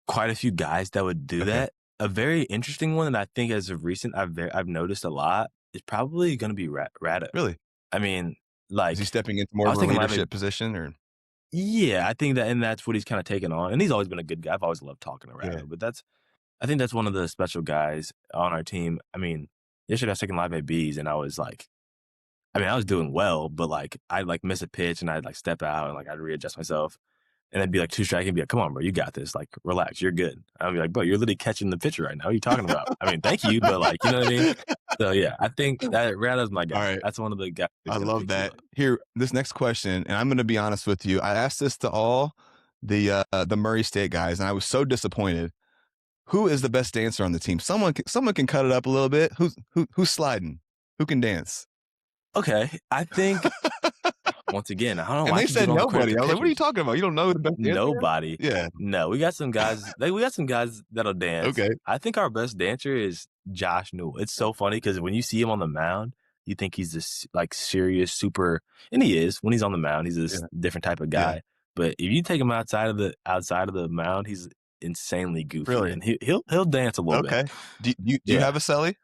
quite a few guys that would do Okay. that. A very interesting one that I think as of recent I've noticed a lot is probably going to be Rado. Really? I mean, Is like he stepping into more I of was a thinking leadership position or? yeah, I think that and that's what he's kind of taken on. And he's always been a good guy. I've always loved talking to Rado, Yeah. but I think that's one of the special guys on our team. I mean, yesterday I was taking live ABs and I was like, I was doing well, but like I'd like miss a pitch and I'd like step out and like I'd readjust myself. And it'd be like 2 strike and be like, come on, bro, you got this. Like, relax, you're good. I'd be like, bro, you're literally catching the pitcher right now. What are you talking about? I mean, thank you, but like, you know what I mean? So yeah, I think that Rado's my guy. All right. That's one of the guys. I love that. Here, this next question, and I'm going to be honest with you. I asked this to all the Murray State guys, and I was so disappointed. Who is the best dancer on the team? Someone can cut it up a little bit. Who's sliding? Who can dance? Okay, I think once again, I don't know. And why they said nobody. I was like, what are you talking about? You don't know who the best dancer is? Nobody. Yeah. No, we got some guys. We got some guys that'll dance. Okay. I think our best dancer is Josh Newell. It's so funny because when you see him on the mound, you think he's this like serious, super, and he is. When he's on the mound, he's this different type of guy. Yeah. But if you take him outside of the mound, he's insanely goofy. Really? And he'll dance a little bit. Okay. Do you have a celly?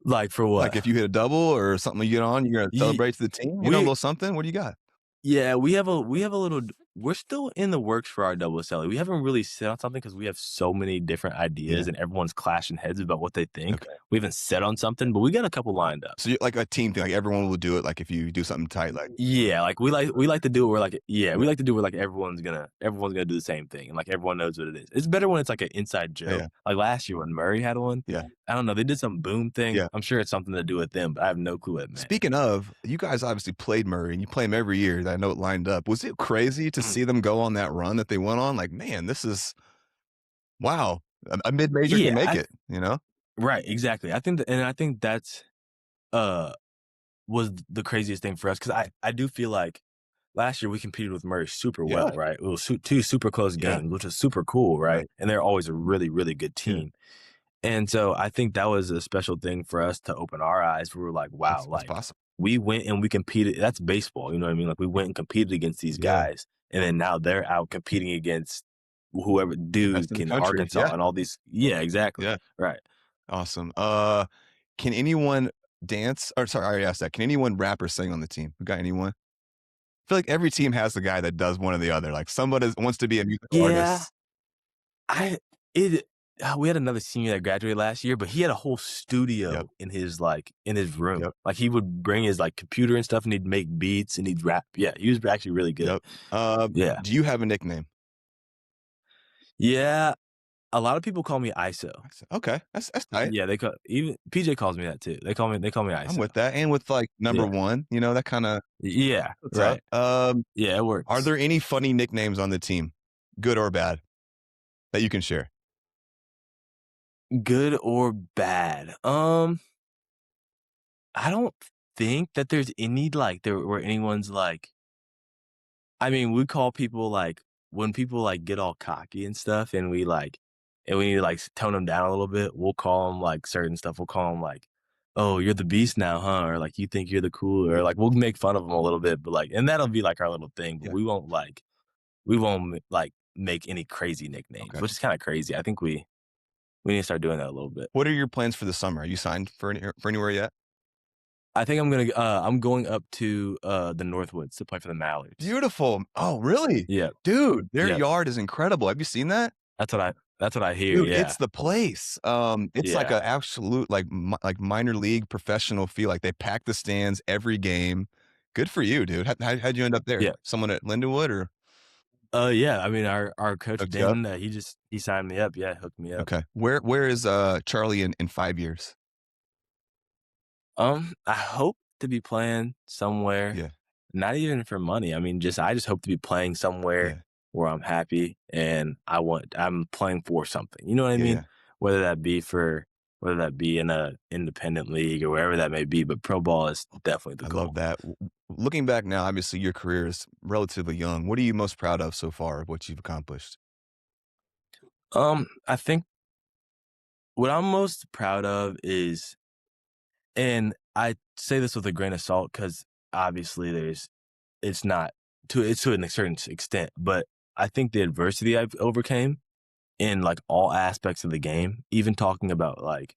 Like for what? Like if you hit a double or something you get on, you're gonna celebrate to the team. You know, a little something. What do you got? Yeah, we have a little. We're still in the works for our double celly. We haven't really set on something because we have so many different ideas and everyone's clashing heads about what they think. Okay. We haven't set on something, but we got a couple lined up. So you're like a team thing. Like everyone will do it. Like if you do something tight, like Yeah, like we like to do it where like we like to do it where like everyone's gonna do the same thing and like everyone knows what it is. It's better when it's like an inside joke. Yeah. Like last year when Murray had one. Yeah. I don't know. They did some boom thing. Yeah. I'm sure it's something to do with them, but I have no clue what it meant. Speaking of, you guys obviously played Murray and you play him every year. I know it lined up. Was it crazy to see them go on that run that they went on? Like, man, this is wow. A mid-major can make it, you know? Right, exactly. I think that's was the craziest thing for us because I do feel like last year we competed with Murray super well, right? It was 2 super close games, which was super cool, right? And they're always a really, really good team. And so I think that was a special thing for us to open our eyes. We were like, wow, That's possible. we went and we competed. That's baseball, you know what I mean? Like we went and competed against these guys, and then now they're out competing against whoever Duke and Arkansas and all these. Yeah, exactly. Yeah. Right. Awesome. Can anyone dance? Or sorry, I already asked that. Can anyone rap or sing on the team? We got anyone? I feel like every team has the guy that does one or the other. Like somebody wants to be a musical artist. We had another senior that graduated last year, but he had a whole studio in his room. Like he would bring his like computer and stuff, and he'd make beats and he'd rap. Yeah, he was actually really good. Yeah. Do you have a nickname? Yeah, a lot of people call me ISO. Okay, that's tight. Yeah, even PJ calls me that too. They call me ISO. I'm with that, and with like number one, you know, that kind of right. Yeah, it works. Are there any funny nicknames on the team, good or bad, that you can share? Good or bad? I don't think that there's any where anyone's like. I mean, we call people like when people like get all cocky and stuff, and we need to like tone them down a little bit. We'll call them like certain stuff. We'll call them like, "Oh, you're the beast now, huh?" Or like, "You think you're the cool?" Or like, we'll make fun of them a little bit, but like, and that'll be like our little thing. But we won't make any crazy nicknames, which is kind of crazy. I think we we need to start doing that a little bit. What are your plans for the summer? Are you signed for anywhere yet? I think I'm going up to the Northwoods to play for the Mallards. Beautiful. Oh, really? Yeah, Dude, their yeah. yard is incredible. Have you seen that? That's what I hear. Dude, Yeah, it's the place. It's like yeah, a absolute like minor league professional feel. Like they pack the stands every game. Good for you, dude. How'd you end up there? yeah. Someone at Lindenwood or Yeah. I mean, our coach hooked you up? Damon, he signed me up. Yeah, hooked me up. Okay. Where is Charlie in 5 years? I hope to be playing somewhere, Yeah, not even for money. I mean, I just hope to be playing somewhere yeah, where I'm happy and I'm playing for something. You know what I yeah, mean? yeah. Whether that be in a independent league or wherever that may be, but pro ball is definitely the I love goal. that. Looking back now, obviously your career is relatively young. What are you most proud of so far of what you've accomplished? I think what I'm most proud of is, and I say this with a grain of salt because obviously it's to a certain extent, but I think the adversity I've overcame in like all aspects of the game, even talking about like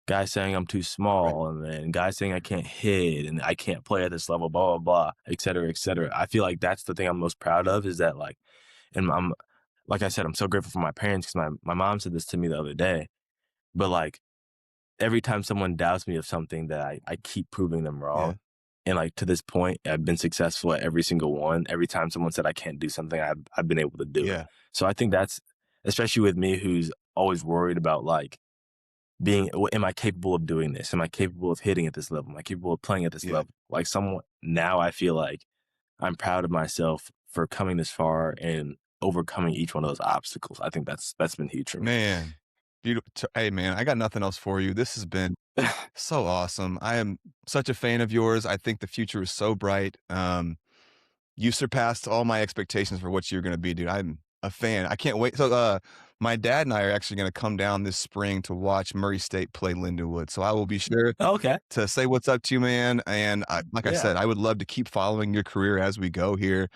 guys saying I'm too Right. small and then guys saying I can't hit and I can't play at this level, blah, blah, blah, et cetera, et cetera. I feel like that's the thing I'm most proud of is that like, and like I said, I'm so grateful for my parents because my mom said this to me the other day, but like every time someone doubts me of something that I keep proving them Yeah. wrong. And like to this point, I've been successful at every single one. Every time someone said I can't do something, I've been able to do it. Yeah. So I think that's, especially with me who's always worried about like am I capable of doing this? Am I capable of hitting at this level? Am I capable of playing at this Yeah. level? Like now I feel like I'm proud of myself for coming this far and overcoming each one of those obstacles. I think that's been huge for me. Man. Beautiful. Hey man, I got nothing else for you. This has been so awesome. I am such a fan of yours. I think the future is so bright. You surpassed all my expectations for what you're going to be, dude. I'm a fan. I can't wait. So, my dad and I are actually going to come down this spring to watch Murray State play Lindenwood. So I will be sure Okay. to say what's up to you, man. And like I Yeah. said, I would love to keep following your career as we go here.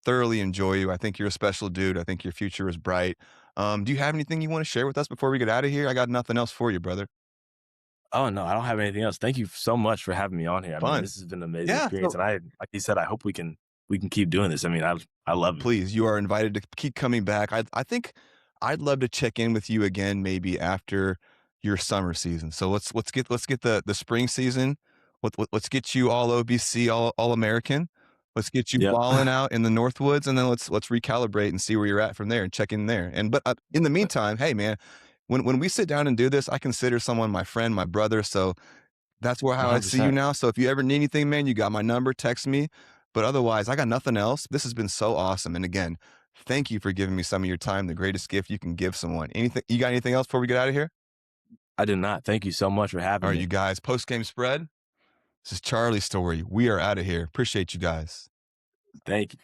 Thoroughly enjoy you. I think you're a special dude. I think your future is bright. Do you have anything you want to share with us before we get out of here? I got nothing else for you, brother. Oh, no, I don't have anything else. Thank you so much for having me on here. I mean, Fun. this has been an amazing Yeah. experience, So and like you said, I hope we can keep doing this. I mean, I love it. please, you are invited to keep coming back. I think I'd love to check in with you again maybe after your summer season. So let's get the spring season. Let's get you all OBC, all American. Let's get you Yep. balling out in the Northwoods, and then let's recalibrate and see where you're at from there and check in there. And but in the meantime, hey man, when we sit down and do this, I consider someone my friend, my brother. So that's how I see you 100%. now. So if you ever need anything, man, you got my number, text me. But otherwise, I got nothing else. This has been so awesome. And again, thank you for giving me some of your time, the greatest gift you can give someone. Anything, you got anything else before we get out of here? I do not. Thank you so much for All having right, you me. guys, post game spread. This is Charlie's story. We are out of here. Appreciate you guys. Thank you.